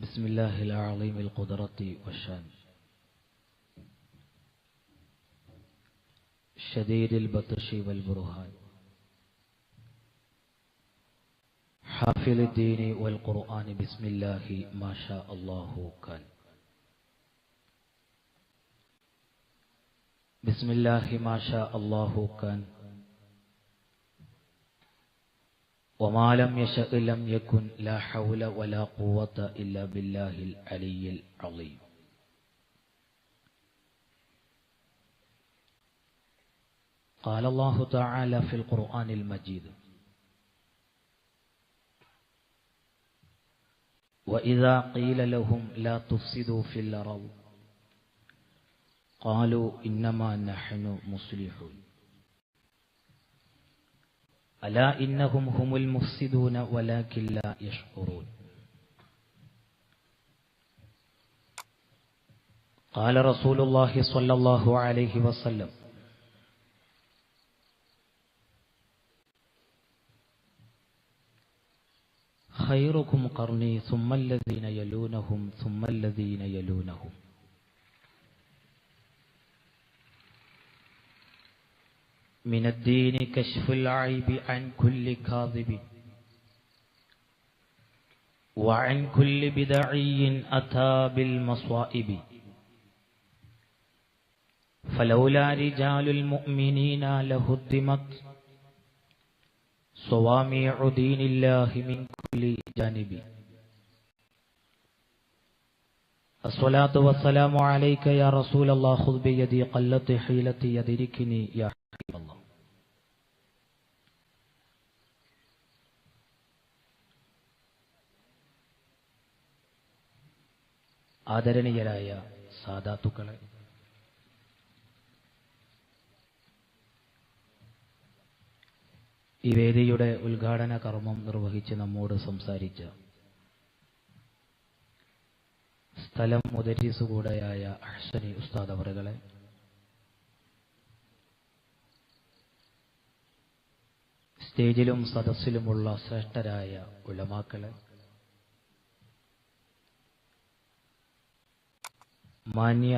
بسم الله العظيم القدرة والشان شديد البطش والبرهان حافظ الدين والقرآن بسم الله ما شاء الله كان بسم الله ما شاء الله كان وما لم يشأ لم يكن لا حول ولا قوة إلا بالله العلي العظيم. قال الله تعالى في القرآن المجيد: وإذا قيل لهم لا تفسدوا في الأرض قالوا إنما نحن مصلحون ألا إنهم هم المفسدون ولكن لا يشعرون. قال رسول الله صلى الله عليه وسلم: خيركم قرني ثم الذين يلونهم ثم الذين يلونهم. من الدين كشف العيب عن كل كاذب وعن كل بدعي أتى بالمصائب فلولا رجال المؤمنين لهدمت صوامع دين الله من كل جانب. الصلاة والسلام عليك يا رسول الله خذ بيدي قلت حيلتي يدركني يا حبيب الله. ആദരണീയരായ സാദാത്തുക്കളെ, ഈ വേദിയുടെ ഉദ്ഘാടന കർമ്മം നിർവഹിച്ച് നമ്മോട് സംസാരിച്ച സ്ഥലം മുദരിസ് കൂടെയായ അഹ്സനി ഉസ്താദ് അവറുകളെ, സ്റ്റേജിലും സദസ്സിലുമുള്ള ശ്രേഷ്ഠരായ ഉലമാക്കളെ, മാന്യ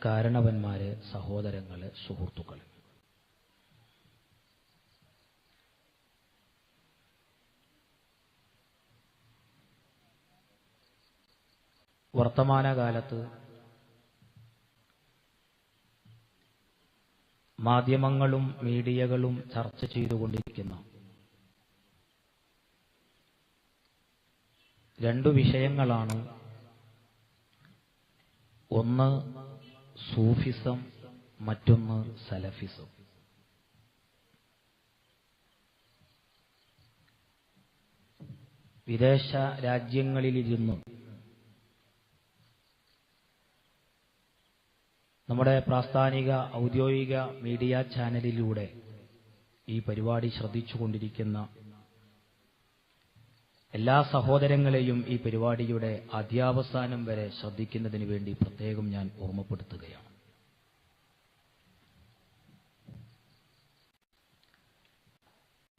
കാരണവന്മാരെ, സഹോദരങ്ങളെ, സുഹൃത്തുക്കളെ, വർത്തമാനകാലത്ത് മാധ്യമങ്ങളും മീഡിയകളും ചർച്ച ചെയ്തുകൊണ്ടിരിക്കുന്ന രണ്ടു വിഷയങ്ങളാണ്. ഒന്ന് സൂഫിസം, മറ്റൊന്ന് സലഫിസം. വിദേശ രാജ്യങ്ങളിലിരുന്ന് നമ്മുടെ പ്രാസ്ഥാനിക ഔദ്യോഗിക മീഡിയ ചാനലിലൂടെ ഈ പരിപാടി ശ്രദ്ധിച്ചുകൊണ്ടിരിക്കുന്ന എല്ലാ സഹോദരങ്ങളെയും ഈ പരിപാടിയുടെ ആദ്യാവസാനം വരെ ശ്രദ്ധിക്കുന്നതിന് വേണ്ടി പ്രത്യേകം ഞാൻ ഓർമ്മപ്പെടുത്തുകയാണ്.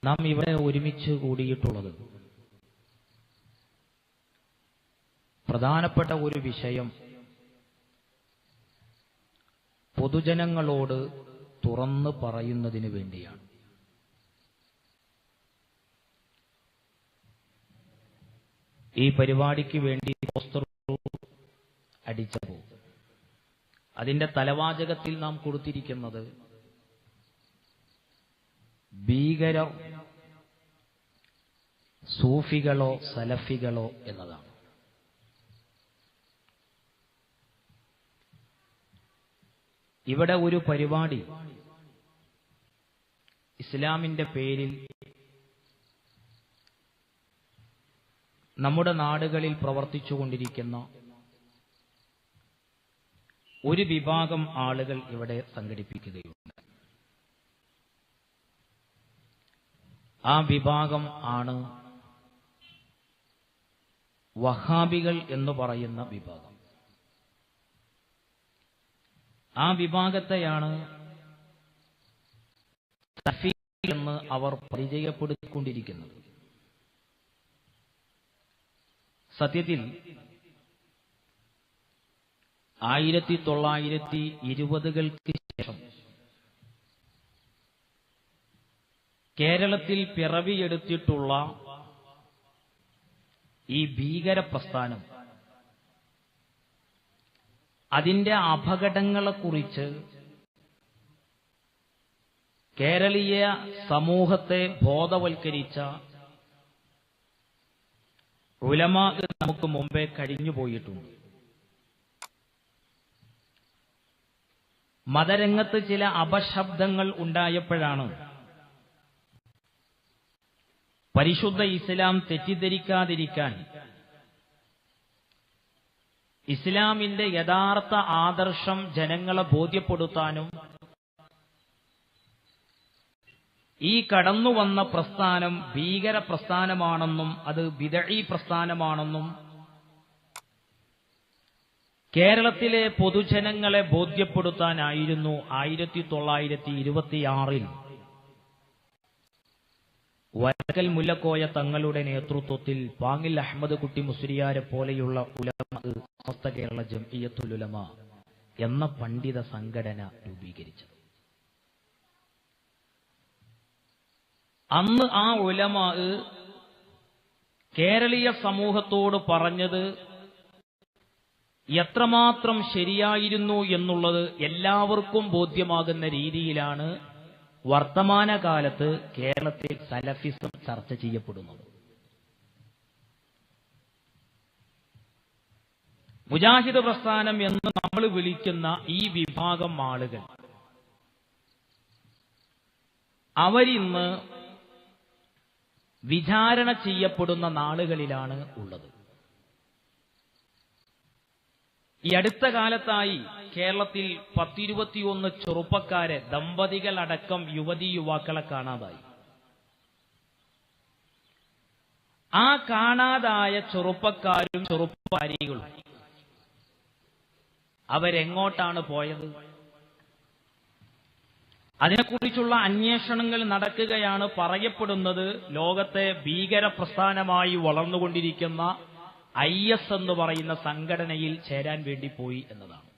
നാം ഇവിടെ ഒരുമിച്ച് കൂടിയിട്ടുള്ളത് പ്രധാനപ്പെട്ട ഒരു വിഷയം പൊതുജനങ്ങളോട് തുറന്നു പറയുന്നതിന് വേണ്ടിയാണ്. ഈ പരിപാടിക്ക് വേണ്ടി പോസ്റ്റർ അടിച്ചപ്പോൾ അതിന്റെ തലവാചകത്തിൽ നാം കൊടുത്തിരിക്കുന്നത് ഭീകര സൂഫികളോ സലഫികളോ എന്നതാണ്. ഇവിടെ ഒരു പരിപാടി ഇസ്ലാമിന്റെ പേരിൽ നമ്മുടെ നാടുകളിൽ പ്രവർത്തിച്ചുകൊണ്ടിരിക്കുന്ന ഒരു വിഭാഗം ആളുകൾ ഇവിടെ സംഘടിപ്പിക്കുകയുണ്ട്. ആ വിഭാഗം ആണ് വഹാബികൾ എന്ന് പറയുന്ന വിഭാഗം. ആ വിഭാഗത്തെയാണ് സലഫി എന്ന് അവർ പരിചയപ്പെടുത്തിക്കൊണ്ടിരിക്കുന്നത്. സത്യത്തിൽ 1920-കൾക്ക് ശേഷം കേരളത്തിൽ പിറവിയെടുത്തിട്ടുള്ള ഈ ഭീകര പ്രസ്ഥാനം അതിന്റെ അപകടങ്ങളെക്കുറിച്ച് കേരളീയ സമൂഹത്തെ ബോധവൽക്കരിച്ച ഉലമാ നമുക്ക് മുമ്പേ കഴിഞ്ഞുപോയിട്ടുണ്ട്. മതരംഗത്ത് ചില അപശബ്ദങ്ങൾ ഉണ്ടായപ്പോഴാണ് പരിശുദ്ധ ഇസ്ലാം തെറ്റിദ്ധരിക്കാതിരിക്കാൻ ഇസ്ലാമിന്റെ യഥാർത്ഥ ആദർശം ജനങ്ങളെ ബോധ്യപ്പെടുത്താനും ഈ കടന്നുവന്ന പ്രസ്ഥാനം ഭീകര പ്രസ്ഥാനമാണെന്നും അത് ബിദഈ പ്രസ്ഥാനമാണെന്നും കേരളത്തിലെ പൊതുജനങ്ങളെ ബോധ്യപ്പെടുത്താനായിരുന്നു 1926-ൽ വരക്കൽ മുല്ലക്കോയ തങ്ങളുടെ നേതൃത്വത്തിൽ പാങ്ങിൽ അഹമ്മദ് കുട്ടി മുസ്ലിയാരെ പോലെയുള്ള ഉലമാ സമസ്ത കേരള ജംഇയ്യത്തുൽ ഉലമാ എന്ന പണ്ഡിത സംഘടന രൂപീകരിച്ചത്. അന്ന് ആ ഉലമാ കേരളീയ സമൂഹത്തോട് പറഞ്ഞത് എത്രമാത്രം ശരിയായിരുന്നു എന്നുള്ളത് എല്ലാവർക്കും ബോധ്യമാകുന്ന രീതിയിലാണ് വർത്തമാനകാലത്ത് കേരളത്തിൽ സലഫിസം ചർച്ച ചെയ്യപ്പെടുന്നത്. മുജാഹിദ് പ്രസ്ഥാനം എന്ന് നമ്മൾ വിളിക്കുന്ന ഈ വിഭാഗം ആളുകൾ അവരിന്ന് വിചാരണ ചെയ്യപ്പെടുന്ന നാളുകളിലാണ് ഉള്ളത്. ഈ അടുത്ത കാലത്തായി കേരളത്തിൽ 10-21 ചെറുപ്പക്കാരെ, ദമ്പതികളടക്കം യുവതീ യുവാക്കളെ കാണാതായി. ആ കാണാതായ ചെറുപ്പക്കാരും ചെറുപ്പക്കാരികളും അവരെങ്ങോട്ടാണ് പോയത്? അതിനെക്കുറിച്ചുള്ള അന്വേഷണങ്ങൾ നടക്കുകയാണ്. പറയപ്പെടുന്നത് ലോകത്തെ ഭീകര പ്രസ്ഥാനമായി വളർന്നുകൊണ്ടിരിക്കുന്ന IS എന്ന് പറയുന്ന സംഘടനയിൽ ചേരാൻ വേണ്ടി പോയി എന്നതാണ്.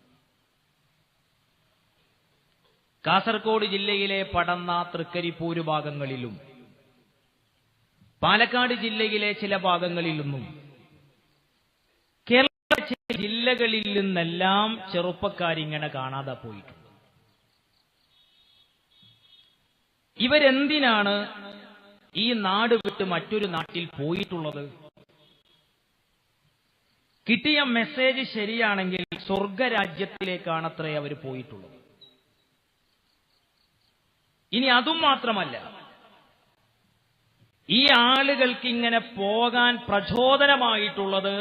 കാസർഗോഡ് ജില്ലയിലെ പടന്ന, തൃക്കരിപ്പൂര് ഭാഗങ്ങളിലും പാലക്കാട് ജില്ലയിലെ ചില ഭാഗങ്ങളിലൊന്നും കേരള ജില്ലകളിൽ നിന്നെല്ലാം ചെറുപ്പക്കാരിങ്ങനെ കാണാതെ പോയിട്ടുണ്ട്. ഇവരെന്തിനാണ് ഈ നാട് വിട്ട് മറ്റൊരു നാട്ടിൽ പോയിട്ടുള്ളത്? കിട്ടിയ മെസ്സേജ് ശരിയാണെങ്കിൽ സ്വർഗരാജ്യത്തിലേക്കാണത്രേ അവർ പോയിട്ടുള്ളത്. ഇനി അതും മാത്രമല്ല, ഈ ആളുകൾക്ക് ഇങ്ങനെ പോകാൻ പ്രചോദനമായിട്ടുള്ളത്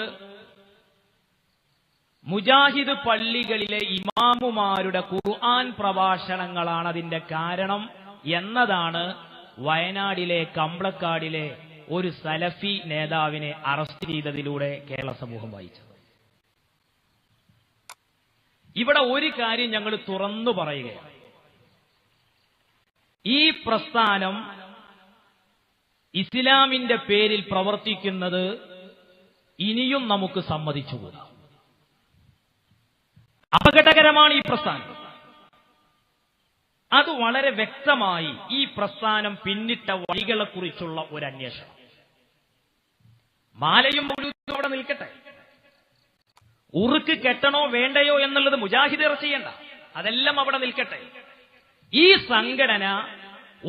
മുജാഹിദ് പള്ളികളിലെ ഇമാമുമാരുടെ ഖുർആൻ പ്രഭാഷണങ്ങളാണ് അതിന്റെ കാരണം എന്നതാണ് വയനാടിലെ കമ്പളക്കാടിലെ ഒരു സലഫി നേതാവിനെ അറസ്റ്റ് ചെയ്തതിലൂടെ കേരള സമൂഹം വായിച്ചത്. ഇവിടെ ഒരു കാര്യം ഞങ്ങൾ തുറന്നു പറയുകയാണ്. ഈ പ്രസ്ഥാനം ഇസ്ലാമിന്റെ പേരിൽ പ്രവർത്തിക്കുന്നത് ഇനിയും നമുക്ക് സമ്മതിച്ചുകൂടാ. അപകടകരമാണ് ഈ പ്രസ്ഥാനം. അത് വളരെ വ്യക്തമായി ഈ പ്രസ്ഥാനം പിന്നിട്ട വഴികളെക്കുറിച്ചുള്ള ഒരു അന്വേഷണം. മാലയും മൗലൂദും അവിടെ നിൽക്കട്ടെ, ഉറുക്ക് കെട്ടണോ വേണ്ടയോ എന്നുള്ളത് മുജാഹിദ് ചെയ്യണ്ട, അതെല്ലാം അവിടെ നിൽക്കട്ടെ. ഈ സംഘടന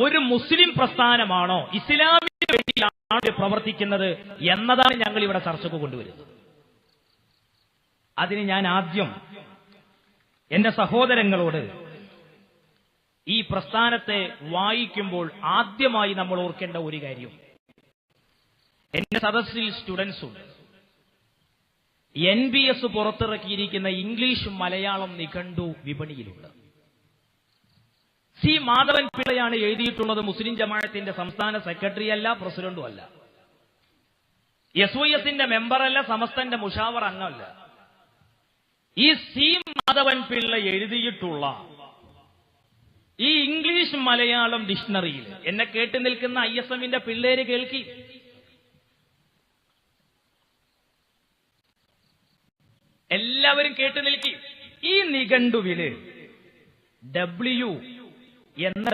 ഒരു മുസ്ലിം പ്രസ്ഥാനമാണോ, ഇസ്ലാമിന് വേണ്ടിയാണ് പ്രവർത്തിക്കുന്നത് എന്നതാണ് ഞങ്ങൾ ഇവിടെ ചർച്ചക്ക് കൊണ്ടുവരുന്നത്. അതിന് ഞാൻ ആദ്യം എന്റെ സഹോദരങ്ങളോട് ഈ പ്രസ്ഥാനത്തെ വായിക്കുമ്പോൾ ആദ്യമായി നമ്മൾ ഓർക്കേണ്ട ഒരു കാര്യം, എന്റെ സദസ്സിൽ സ്റ്റുഡൻസ് ഉണ്ട്. NBS പുറത്തിറക്കിയിരിക്കുന്ന ഇംഗ്ലീഷ് മലയാളം നിഘണ്ടു വിപണിയിലുണ്ട്. സി മാധവൻ പിള്ളയാണ് എഴുതിയിട്ടുള്ളത്. മുസ്ലിം ജമാഅത്തിന്റെ സംസ്ഥാന സെക്രട്ടറി അല്ല, പ്രസിഡന്റും അല്ല, SYSന്റെ മെമ്പറല്ല, സമസ്തന്റെ മുഷാവർ അംഗമല്ല. ഈ സി മാധവൻ പിള്ള എഴുതിയിട്ടുള്ള ഈ ഇംഗ്ലീഷ് മലയാളം ഡിക്ഷണറിയിൽ എന്നെ കേട്ടു നിൽക്കുന്ന ISMന്റെ പിള്ളേര് കേൾക്കി, എല്ലാവരും കേട്ടു നിൽക്കി. ഈ നിഘണ്ടുവില് W എന്ന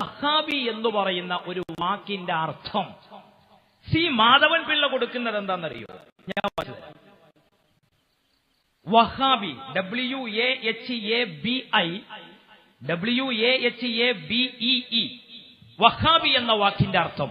വഹാബി എന്ന് പറയുന്ന ഒരു വാക്കിന്റെ അർത്ഥം സി മാധവൻ പിള്ള കൊടുക്കുന്നത് എന്താണെന്നറിയോ? ഞാൻ പറഞ്ഞുതരാം. വഹാബി WAHABI വഹാബി എന്ന വാക്കിന്റെ അർത്ഥം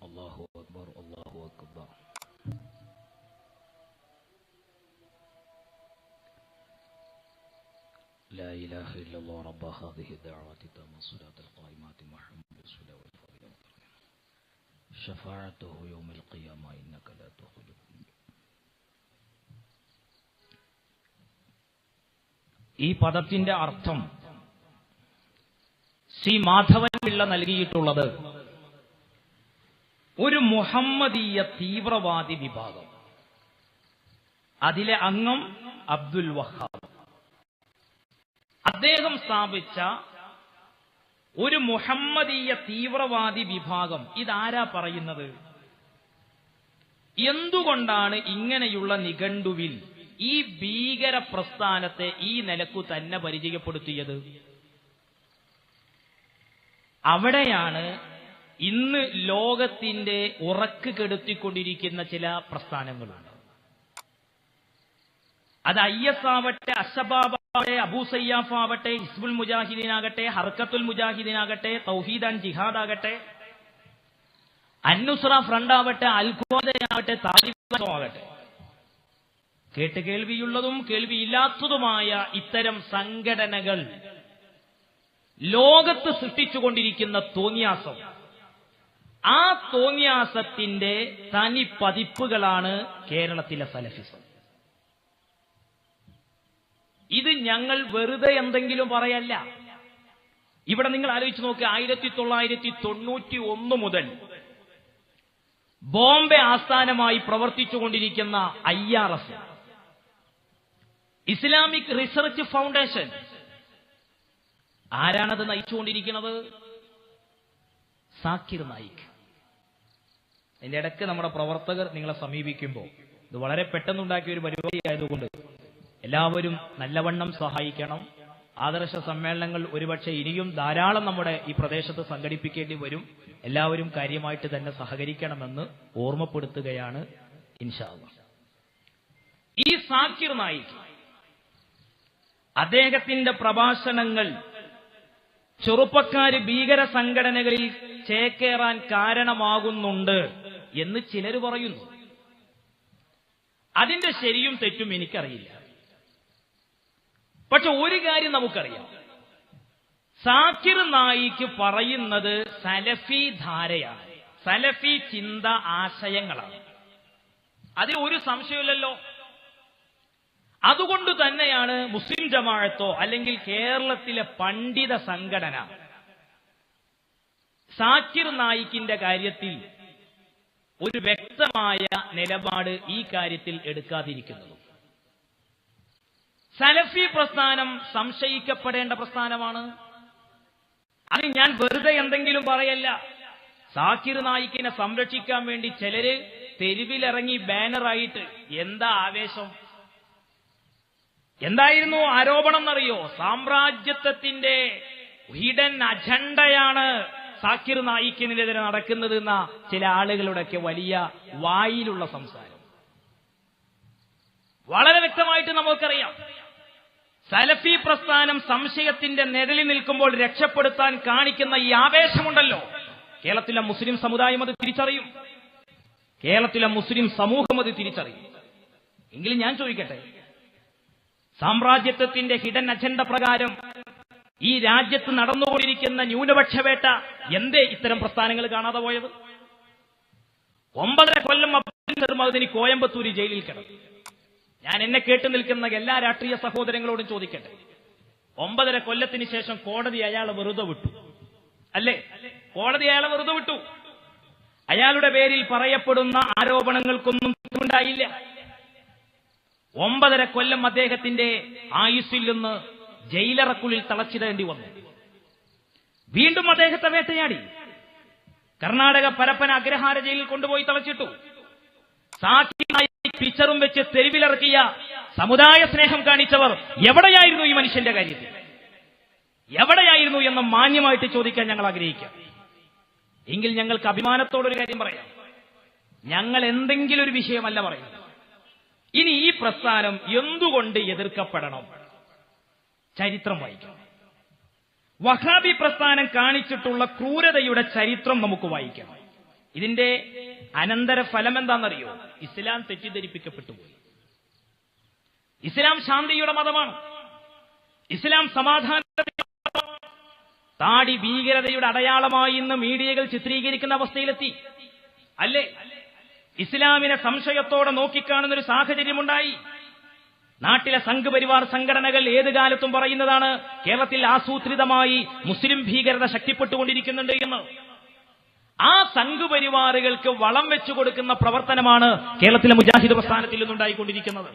അല്ലാഹു അക്ബർ അല്ലാഹു അക്ബർ. لا إله إلا الله رب هذه الدعوات التامة الصلاة القائمة محمد رسول الله والفضيلة شفاعته يوم القيامة إنك لا تخلف. ഈ പദത്തിന്റെ അർത്ഥം സി മാധവൻ പിള്ള നൽകിയിട്ടുള്ളത് ഒരു മുഹമ്മദീയ തീവ്രവാദി വിഭാഗം, അതിലെ അംഗം അബ്ദുൽ വഹാബ്, അദ്ദേഹം സ്ഥാപിച്ച ഒരു മുഹമ്മദീയ തീവ്രവാദി വിഭാഗം. ഇതാരാ പറയുന്നത്? എന്തുകൊണ്ടാണ് ഇങ്ങനെയുള്ള നിഘണ്ടുവിൽ ഈ ഭീകര പ്രസ്ഥാനത്തെ ഈ നിലക്കു തന്നെ പരിചയപ്പെടുത്തിയത്? അവിടെയാണ് ഇന്ന് ലോകത്തിന്റെ ഉറക്ക് കെടുത്തിക്കൊണ്ടിരിക്കുന്ന ചില പ്രസ്ഥാനങ്ങളുണ്ട്. അത് IS ആവട്ടെ, അഷബാബാവട്ടെ, അബൂ സയ്യാഫ് ആവട്ടെ, ഹിസ്ബുൽ മുജാഹിദീൻ ആകട്ടെ, ഹർക്കത്തുൽ മുജാഹിദീൻ ആകട്ടെ, തൗഹീദ് ആൻഡ് ജിഹാദ് ആകട്ടെ, അന്നുസ്ര ഫ്രണ്ട് ആവട്ടെ, അൽഖ്വാദയാവട്ടെ, താലിബാൻ ആകട്ടെ, കേട്ട് കേൾവിയുള്ളതും കേൾവിയില്ലാത്തതുമായ ഇത്തരം സംഘടനകൾ ലോകത്ത് സൃഷ്ടിച്ചുകൊണ്ടിരിക്കുന്ന തോന്നിയാസം, ആ തോന്നിയാസത്തിന്റെ തനി പതിപ്പുകളാണ് കേരളത്തിലെ സലഫിസം. ഇത് ഞങ്ങൾ വെറുതെ എന്തെങ്കിലും പറയല്ല. ഇവിടെ നിങ്ങൾ ആലോചിച്ച് നോക്കുക, 1991 മുതൽ ബോംബെ ആസ്ഥാനമായി പ്രവർത്തിച്ചുകൊണ്ടിരിക്കുന്ന IRF, ഇസ്ലാമിക് റിസർച്ച് ഫൗണ്ടേഷൻ, ആരാണത് നയിച്ചുകൊണ്ടിരിക്കുന്നത്? സാക്കിർ നായിക്. അതിന്റെ ഇടയ്ക്ക് നമ്മുടെ പ്രവർത്തകർ നിങ്ങളെ സമീപിക്കുമ്പോൾ, ഇത് വളരെ പെട്ടെന്നുണ്ടാക്കിയ ഒരു പരിപാടി ആയതുകൊണ്ട് എല്ലാവരും നല്ലവണ്ണം സഹായിക്കണം. ആദർശ സമ്മേളനങ്ങൾ ഒരുപക്ഷെ ഇനിയും ധാരാളം നമ്മുടെ ഈ പ്രദേശത്ത് സംഘടിപ്പിക്കേണ്ടി വരും. എല്ലാവരും കാര്യമായിട്ട് തന്നെ സഹകരിക്കണമെന്ന് ഓർമ്മപ്പെടുത്തുകയാണ് ഇൻഷാ അല്ലാഹ്. ഈ സാക്കിർ നായിക്, അദ്ദേഹത്തിന്റെ പ്രഭാഷണങ്ങൾ ചെറുപ്പക്കാര് ഭീകര സംഘടനകളിൽ ചേക്കേറാൻ കാരണമാകുന്നുണ്ട് എന്ന് ചിലർ പറയുന്നു. അതിന്റെ ശരിയും തെറ്റും എനിക്കറിയില്ല. പക്ഷെ ഒരു കാര്യം നമുക്കറിയാം, സാക്കിർ നായിക്ക് പറയുന്നത് സലഫി ധാരയാണ്, സലഫി ചിന്ത ആശയങ്ങളാണ്. അതിൽ ഒരു സംശയമില്ലല്ലോ. അതുകൊണ്ട് തന്നെയാണ് മുസ്ലിം ജമാഅത്തോ അല്ലെങ്കിൽ കേരളത്തിലെ പണ്ഡിത സംഘടന സാക്കിർ നായിക്കിന്റെ കാര്യത്തിൽ ഒരു വ്യക്തമായ നിലപാട് ഈ കാര്യത്തിൽ എടുക്കാതിരിക്കുന്നത്. സലഫി പ്രസ്ഥാനം സംശയിക്കപ്പെടേണ്ട പ്രസ്ഥാനമാണ്. അത് ഞാൻ വെറുതെ എന്തെങ്കിലും പറയല്ല. സാക്കിർ നായിക്കിനെ സംരക്ഷിക്കാൻ വേണ്ടി ചിലര് തെരുവിലിറങ്ങി ബാനറായിട്ട് എന്താ ആവേശം, എന്തായിരുന്നു ആരോപണം എന്നറിയോ? സാമ്രാജ്യത്വത്തിന്റെ ഹിഡൻ അജണ്ടയാണ് സാക്കിർ നായിക്കിനെതിരെ നടക്കുന്നത് എന്ന ചില ആളുകളുടെയൊക്കെ വലിയ വായിലുള്ള സംസാരം. വളരെ വ്യക്തമായിട്ട് നമുക്കറിയാം, സലഫി പ്രസ്ഥാനം സംശയത്തിന്റെ നിഴലിൽ നിൽക്കുമ്പോൾ രക്ഷപ്പെടുത്താൻ കാണിക്കുന്ന ഈ ആവേശമുണ്ടല്ലോ, കേരളത്തിലെ മുസ്ലിം സമുദായം അത് തിരിച്ചറിയും, കേരളത്തിലെ മുസ്ലിം സമൂഹം അത് തിരിച്ചറിയും. എങ്കിലും ഞാൻ ചോദിക്കട്ടെ, സാമ്രാജ്യത്വത്തിന്റെ ഹിഡൻ അജണ്ട പ്രകാരം ഈ രാജ്യത്ത് നടന്നുകൊണ്ടിരിക്കുന്ന ന്യൂനപക്ഷ വേട്ട എന്തേ ഇത്തരം പ്രസ്ഥാനങ്ങൾ കാണാതെ പോയത്? 9.5 കൊല്ലം അബ്ദുൽ സർമദിനി കോയമ്പത്തൂർ ജയിലിൽ കിടന്നു. ഞാൻ എന്നെ കേട്ടു നിൽക്കുന്ന എല്ലാ രാഷ്ട്രീയ സഹോദരങ്ങളോടും ചോദിക്കട്ടെ, 9.5 കൊല്ലത്തിന് ശേഷം കോടതി അയാളെ വെറുതെ വിട്ടു, അല്ലേ? കോടതി അയാളെ വെറുതെ വിട്ടു. അയാളുടെ പേരിൽ പറയപ്പെടുന്ന ആരോപണങ്ങൾക്കൊന്നും ഉണ്ടായില്ല. 9.5 കൊല്ലം അദ്ദേഹത്തിന്റെ ആയുസ്സിൽ നിന്ന് ജയിലറക്കുള്ളിൽ തളച്ചിടേണ്ടി വന്നു. വീണ്ടും അദ്ദേഹത്തെ വേട്ടയാടി കർണാടക പരപ്പന അഗ്രഹാര ജയിലിൽ കൊണ്ടുപോയി തളച്ചിട്ടു. സാക്കിനായി പിക്ചറും വെച്ച് തെരുവിലിറക്കിയ സമുദായ സ്നേഹം കാണിച്ചവർ എവിടെയായിരുന്നു ഈ മനുഷ്യന്റെ കാര്യത്തിൽ? എവിടെയായിരുന്നു എന്ന് മാന്യമായിട്ട് ചോദിക്കാൻ ഞങ്ങൾ ആഗ്രഹിക്കാം. എങ്കിൽ ഞങ്ങൾക്ക് അഭിമാനത്തോടൊരു കാര്യം പറയാം, ഞങ്ങൾ എന്തെങ്കിലും ഒരു വിഷയമല്ല പറയുന്നത്. ഇനി ഈ പ്രസ്ഥാനം എന്തുകൊണ്ട് എതിർക്കപ്പെടണം? ചരിത്രം വായിക്കണം. വഹാബി പ്രസ്ഥാനം കാണിച്ചിട്ടുള്ള ക്രൂരതയുടെ ചരിത്രം നമുക്ക് വായിക്കാം. ഇതിന്റെ അനന്തര ഫലം എന്താണെന്നറിയോ? ഇസ്ലാം തെറ്റിദ്ധരിപ്പിക്കപ്പെട്ടുപോയി. ഇസ്ലാം ശാന്തിയുടെ മതമാണ്, ഇസ്ലാം സമാധാനത്തിന്റെ മതമാണ്. താടി ഭീകരതയുടെ അടയാളമായി ഇന്ന് മീഡിയകൾ ചിത്രീകരിക്കുന്ന അവസ്ഥയിലെത്തി, അല്ലേ? ഇസ്ലാമിനെ സംശയത്തോടെ നോക്കിക്കാണുന്ന ഒരു സാഹചര്യമുണ്ടായി. നാട്ടിലെ സംഘപരിവാർ സംഘടനകൾ ഏത് കാലത്തും പറയുന്നതാണ് കേരളത്തിൽ ആസൂത്രിതമായി മുസ്ലിം ഭീകരത ശക്തിപ്പെട്ടുകൊണ്ടിരിക്കുന്നുണ്ട് എന്ന്. ആ സംഘപരിവാറുകൾക്ക് വളം വെച്ചു കൊടുക്കുന്ന പ്രവർത്തനമാണ് കേരളത്തിലെ മുജാഹിദ് പ്രസ്ഥാനത്തിൽ നിന്നുണ്ടായിക്കൊണ്ടിരിക്കുന്നത്.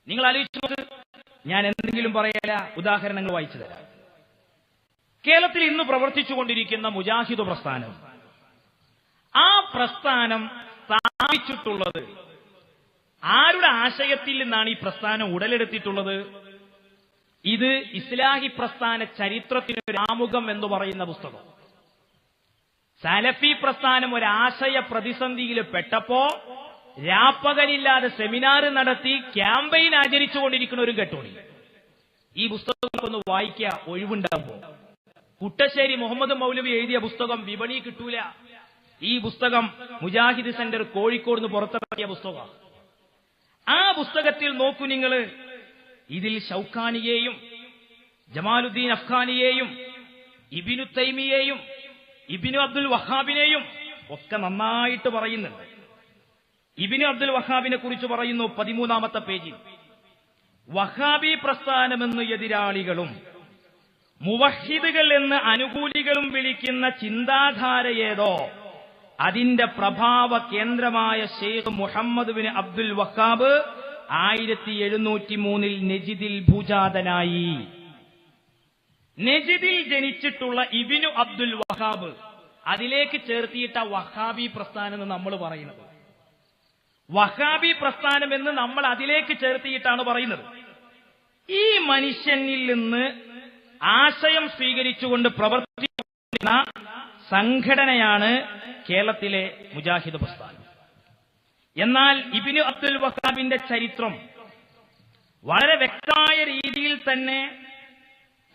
നിങ്ങൾ ആലോചിച്ചു നോക്ക്, ഞാൻ എന്തെങ്കിലും പറയല, ഉദാഹരണങ്ങൾ വായിച്ചു തരാം. കേരളത്തിൽ ഇന്ന് പ്രവർത്തിച്ചുകൊണ്ടിരിക്കുന്ന മുജാഹിദ് പ്രസ്ഥാനം, ആ പ്രസ്ഥാനം സ്ഥാപിച്ചിട്ടുള്ളത് ആരുടെ ആശയത്തിൽ നിന്നാണ് ഈ പ്രസ്ഥാനം ഉടലെടുത്തിട്ടുള്ളത്? ഇത് ഇസ്ലാഹി പ്രസ്ഥാന ചരിത്രത്തിനൊരു ആമുഖം എന്ന് പറയുന്ന പുസ്തകം. സലഫി പ്രസ്ഥാനം ഒരു ആശയ പ്രതിസന്ധിയിൽ പെട്ടപ്പോ രാപ്പകലില്ലാതെ സെമിനാർ നടത്തി ക്യാമ്പയിൻ ആചരിച്ചുകൊണ്ടിരിക്കുന്ന ഒരു ഘട്ടമുണ്ട്. ഈ പുസ്തകമൊന്ന് വായിക്കുക, ഒഴിവുണ്ടാകുമ്പോ. കുട്ടശ്ശേരി മുഹമ്മദ് മൗലവി എഴുതിയ പുസ്തകം വിപണി കിട്ടൂല. ഈ പുസ്തകം മുജാഹിദ് സെന്റർ കോഴിക്കോട് നിന്ന് പുറത്തിറക്കിയ പുസ്തകമാണ്. ആ പുസ്തകത്തിൽ നോക്കൂ നിങ്ങൾ, ഇതിൽ ഷൗക്കാനിയെയും ജമാലുദ്ദീൻ അഫ്ഗാനിയെയും ഇബ്നു തൈമിയെയും ഇബ്നു അബ്ദുൽ വഹാബിനെയും ഒക്കെ നന്നായിട്ട് പറയുന്നുണ്ട്. ഇബ്നു അബ്ദുൽ വഹാബിനെ കുറിച്ച് പറയുന്നു 13-ാമത്തെ പേജിൽ, വഹാബി പ്രസ്ഥാനമെന്ന് എതിരാളികളും മുവഹിദുകൾ എന്ന് അനുകൂലികളും വിളിക്കുന്ന ചിന്താധാരയേതോ അതിന്റെ പ്രഭാവ കേന്ദ്രമായ ഷെയ്ഖ് മുഹമ്മദ് ബിൻ അബ്ദുൽ വഹാബ് 1703 നെജിദിൽ ഭൂജാതനായി. നെജിദിൽ ജനിച്ചിട്ടുള്ള ഇബ്നു അബ്ദുൽ വഹാബ്, അതിലേക്ക് ചേർത്തിയിട്ട വഹാബി പ്രസ്ഥാനം എന്ന് നമ്മൾ പറയുന്നത്. വഹാബി പ്രസ്ഥാനം എന്ന് നമ്മൾ അതിലേക്ക് ചേർത്തിയിട്ടാണ് പറയുന്നത്. ഈ മനുഷ്യനിൽ നിന്ന് ആശയം സ്വീകരിച്ചുകൊണ്ട് പ്രവർത്തിക്കുന്ന സംഘടനയാണ് കേരളത്തിലെ മുജാഹിദ് പ്രസ്ഥാനം. എന്നാൽ ഇബ്നു അബ്ദുൽ വഹാബിന്റെ ചരിത്രം വളരെ വ്യക്തമായ രീതിയിൽ തന്നെ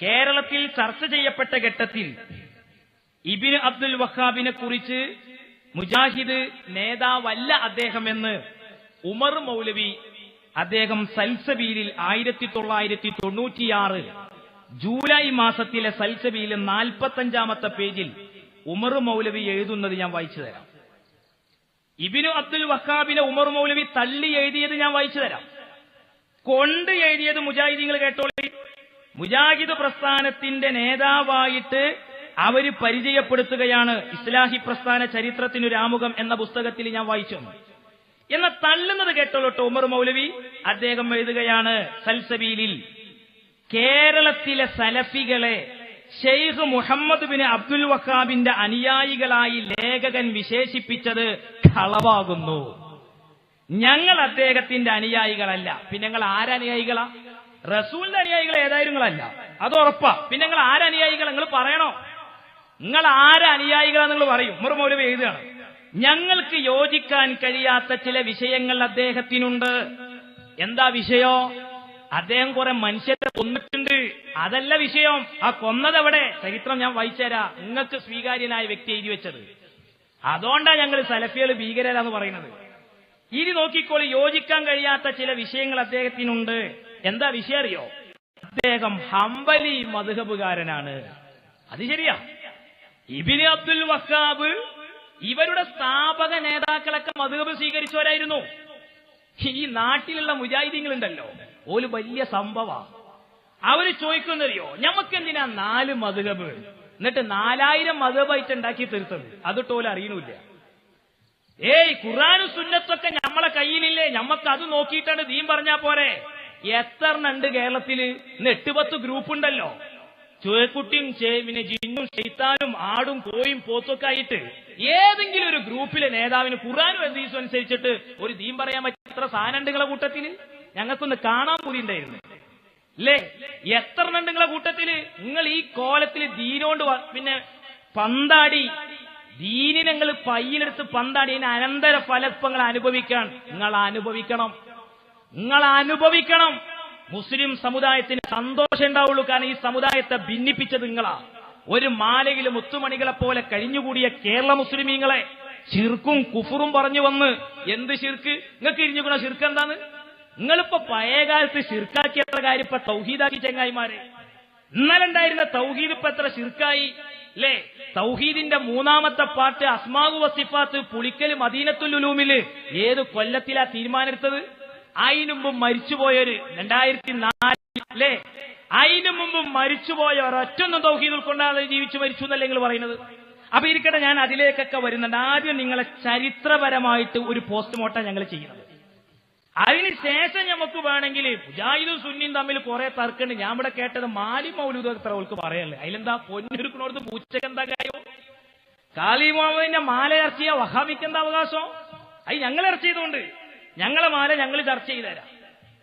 കേരളത്തിൽ ചർച്ച ചെയ്യപ്പെട്ട ഘട്ടത്തിൽ ഇബ്നു അബ്ദുൽ വഹാബിനെ കുറിച്ച് മുജാഹിദ് നേതാവല്ല അദ്ദേഹമെന്ന് ഉമർ മൗലവി അദ്ദേഹം സൽസബീലിൽ 1996 ജൂലൈ മാസത്തിലെ സൽസബീലിൽ 45-ാമത്തെ പേജിൽ ഉമർ മൗലവി എഴുതുന്നത് ഞാൻ വായിച്ചു തരാം. ഇബ്നു അബ്ദുൽ വഹാബിനെ ഉമർ മൗലവി തള്ളി എഴുതിയത് ഞാൻ വായിച്ചു തരാം. കൊണ്ട് എഴുതിയത് മുജാഹിദീങ്ങൾ കേട്ടോളി. മുജാഹിദ് പ്രസ്ഥാനത്തിന്റെ നേതാവായിട്ട് അവര് പരിചയപ്പെടുത്തുകയാണ്. ഇസ്ലാഹി പ്രസ്ഥാന ചരിത്രത്തിനൊരു ആമുഖം എന്ന പുസ്തകത്തിൽ ഞാൻ വായിച്ചു. എന്ന തള്ളുന്നത് കേട്ടോളൂ. ഉമർ മൗലവി അദ്ദേഹം എഴുതുകയാണ് സൽസബീലിൽ, കേരളത്തിലെ സലഫികളെ ഷെയ്ഖ് മുഹമ്മദ് ബിൻ അബ്ദുൽ വഹാബിന്റെ അനുയായികളായി ലേഖകൻ വിശേഷിപ്പിച്ചത് കളവാകുന്നു. ഞങ്ങൾ അദ്ദേഹത്തിന്റെ അനുയായികളല്ല. പിന്നെ ഞങ്ങൾ ആരനുയായികളാ? റസൂലിന്റെ അനുയായികൾ ഏതായാലും നിങ്ങളല്ല, അത് ഉറപ്പാ. പിന്നെ നിങ്ങൾ ആരനുയായികൾ നിങ്ങൾ പറയണോ? നിങ്ങൾ ആരനുയായികളാ നിങ്ങൾ പറയും. ഉമർ മൗലവി എഴുതുകയാണ്, ഞങ്ങൾക്ക് യോജിക്കാൻ കഴിയാത്ത ചില വിഷയങ്ങൾ അദ്ദേഹത്തിനുണ്ട്. എന്താ വിഷയോ? അദ്ദേഹം കുറെ മനുഷ്യരെ കൊന്നിട്ടുണ്ട്. അതല്ല വിഷയം. ആ കൊന്നതെവിടെ? ചരിത്രം ഞാൻ വായിച്ചുതരാ. നിങ്ങൾക്ക് സ്വീകാര്യനായ വ്യക്തി എഴുതി വെച്ചത്. അതുകൊണ്ടാണ് ഞങ്ങൾ സലഫികൾ ഭീകരരാന്ന് പറയുന്നത്. ഇനി നോക്കിക്കോളി, യോജിക്കാൻ കഴിയാത്ത ചില വിഷയങ്ങൾ അദ്ദേഹത്തിനുണ്ട്. എന്താ വിഷയം അറിയോ? അദ്ദേഹം ഹംബലി മദ്ഹബുകാരനാണ്. അത് ശരിയാ. ഇബ്നു അബ്ദുൽ വഹാബ് ഇവരുടെ സ്ഥാപക നേതാക്കളൊക്കെ മദ്ഹബ് സ്വീകരിച്ചവരായിരുന്നു. ഈ നാട്ടിലുള്ള മുജാഹിദീങ്ങളുണ്ടല്ലോ, ഓല് വലിയ സംഭവ. അവര് ചോദിക്കുന്നറിയോ, ഞമ്മക്കെന്തിനാ 4 മദ്ഹബ്? എന്നിട്ട് 4000 മദ്ഹബായിട്ട് ഉണ്ടാക്കി തീർത്തത്. അതിട്ട് ഓല് അറിയണില്ല. ഖുർആനും സുന്നത്തൊക്കെ നമ്മളെ കയ്യിലില്ലേ, ഞമ്മക്ക് അത് നോക്കിയിട്ടാണ് ദീൻ പറഞ്ഞാ പോരെ. എത്ര ഉണ്ട് കേരളത്തില്? 8-10 ഗ്രൂപ്പ് ഉണ്ടല്ലോ. ചുവക്കുട്ടിയും പിന്നെ ജിന്നും ഷെയ്ത്താനും ആടും കോയും പോത്തൊക്കെ ആയിട്ട് ഏതെങ്കിലും ഒരു ഗ്രൂപ്പിലെ നേതാവിന് ഖുർആനും ഹദീസും അനുസരിച്ചിട്ട് ഒരു ദീൻ പറയാൻ പറ്റുന്ന എത്ര സാധനം ഉണ്ട് നിങ്ങളെ കൂട്ടത്തില്? ഞങ്ങൾക്കൊന്ന് കാണാൻ കൂടി ഉണ്ടായിരുന്നു അല്ലേ? എത്ര ഉണ്ട് നിങ്ങളെ കൂട്ടത്തില്? നിങ്ങൾ ഈ കോലത്തില് ദീനോണ്ട് പിന്നെ പന്താടി, ദീനിനെ നിങ്ങൾ പയ്യിലെടുത്ത് പന്താടി, അതിന് അനന്തര ഫലങ്ങൾ അനുഭവിക്കാൻ നിങ്ങൾ അനുഭവിക്കണം. മുസ്ലിം സമുദായത്തിന് സന്തോഷം ഉണ്ടാവുള്ളൂ. കാരണം ഈ സമുദായത്തെ ഭിന്നിപ്പിച്ചത് നിങ്ങളാ. ഒരു മാലയിലും മുത്തുമണികളെ പോലെ കഴിഞ്ഞുകൂടിയ കേരള മുസ്ലിമീങ്ങളെ ശിർക്കും കുഫറും പറഞ്ഞു വന്ന്, എന്ത് ശിർക്ക്? നിങ്ങൾക്ക് ഇരിഞ്ഞുകൂടാ ശിർക്ക് എന്താന്ന്? നിങ്ങളിപ്പോ പഴയകാലത്ത് ശിർക്കാക്കിയ കാര്യം ഇപ്പൊ തൗഹീദാക്കി ചങ്ങായിമാരെ. ഇന്നലെ ഉണ്ടായിരുന്ന തൗഹീദ് ഇപ്പൊ എത്ര ശിർക്കായി അല്ലേ? തൗഹീദിന്റെ 3ാമത്തെ പാർട്ട് അസ്മാഉ വസിഫാത്ത് പുളിക്കല് മദീനത്തുൽ ഉലൂമില് ഏത് കൊല്ലത്തിലാ തീരുമാനമെടുത്തത്? അതിനു മുമ്പ് മരിച്ചുപോയൊരു 2004 അല്ലേ? അതിനു മുമ്പ് മരിച്ചുപോയ ഒരൊറ്റൊന്നും തൗഹീദ് ഉൾക്കൊണ്ടാണ് ജീവിച്ചു മരിച്ചു എന്നല്ലേ നിങ്ങൾ പറയുന്നത്? അപ്പൊ ഇരിക്കട്ടെ, ഞാൻ അതിലേക്കൊക്കെ വരുന്നുണ്ട്. ആദ്യം നിങ്ങളെ ചരിത്രപരമായിട്ട് ഒരു പോസ്റ്റ്മോർട്ടം ഞങ്ങൾ ചെയ്യുന്നത്. അതിനുശേഷം നമുക്ക് വേണമെങ്കിൽ മുജാഹിദും സുന്നിയും തമ്മിൽ കുറെ തർക്കമുണ്ട്. ഞാൻ ഇവിടെ കേട്ടത് മാലി മൗലൂദ് എത്ര അവൾക്ക് പറയല്ലേ. അതിലെന്താ പൊന്നൊരുക്കണോടത്ത് പൂച്ചക്ക് എന്താ കാര്യം? കാളി മുഹമ്മദിന്റെ മാല ചർച്ച ചെയ്യാൻ വഹാബിക്ക് എന്താ അവകാശം? അത് ഞങ്ങൾ ചർച്ച ചെയ്തുകൊണ്ട് ഞങ്ങളെ മാല ഞങ്ങൾ ചർച്ച ചെയ്തുതരാം.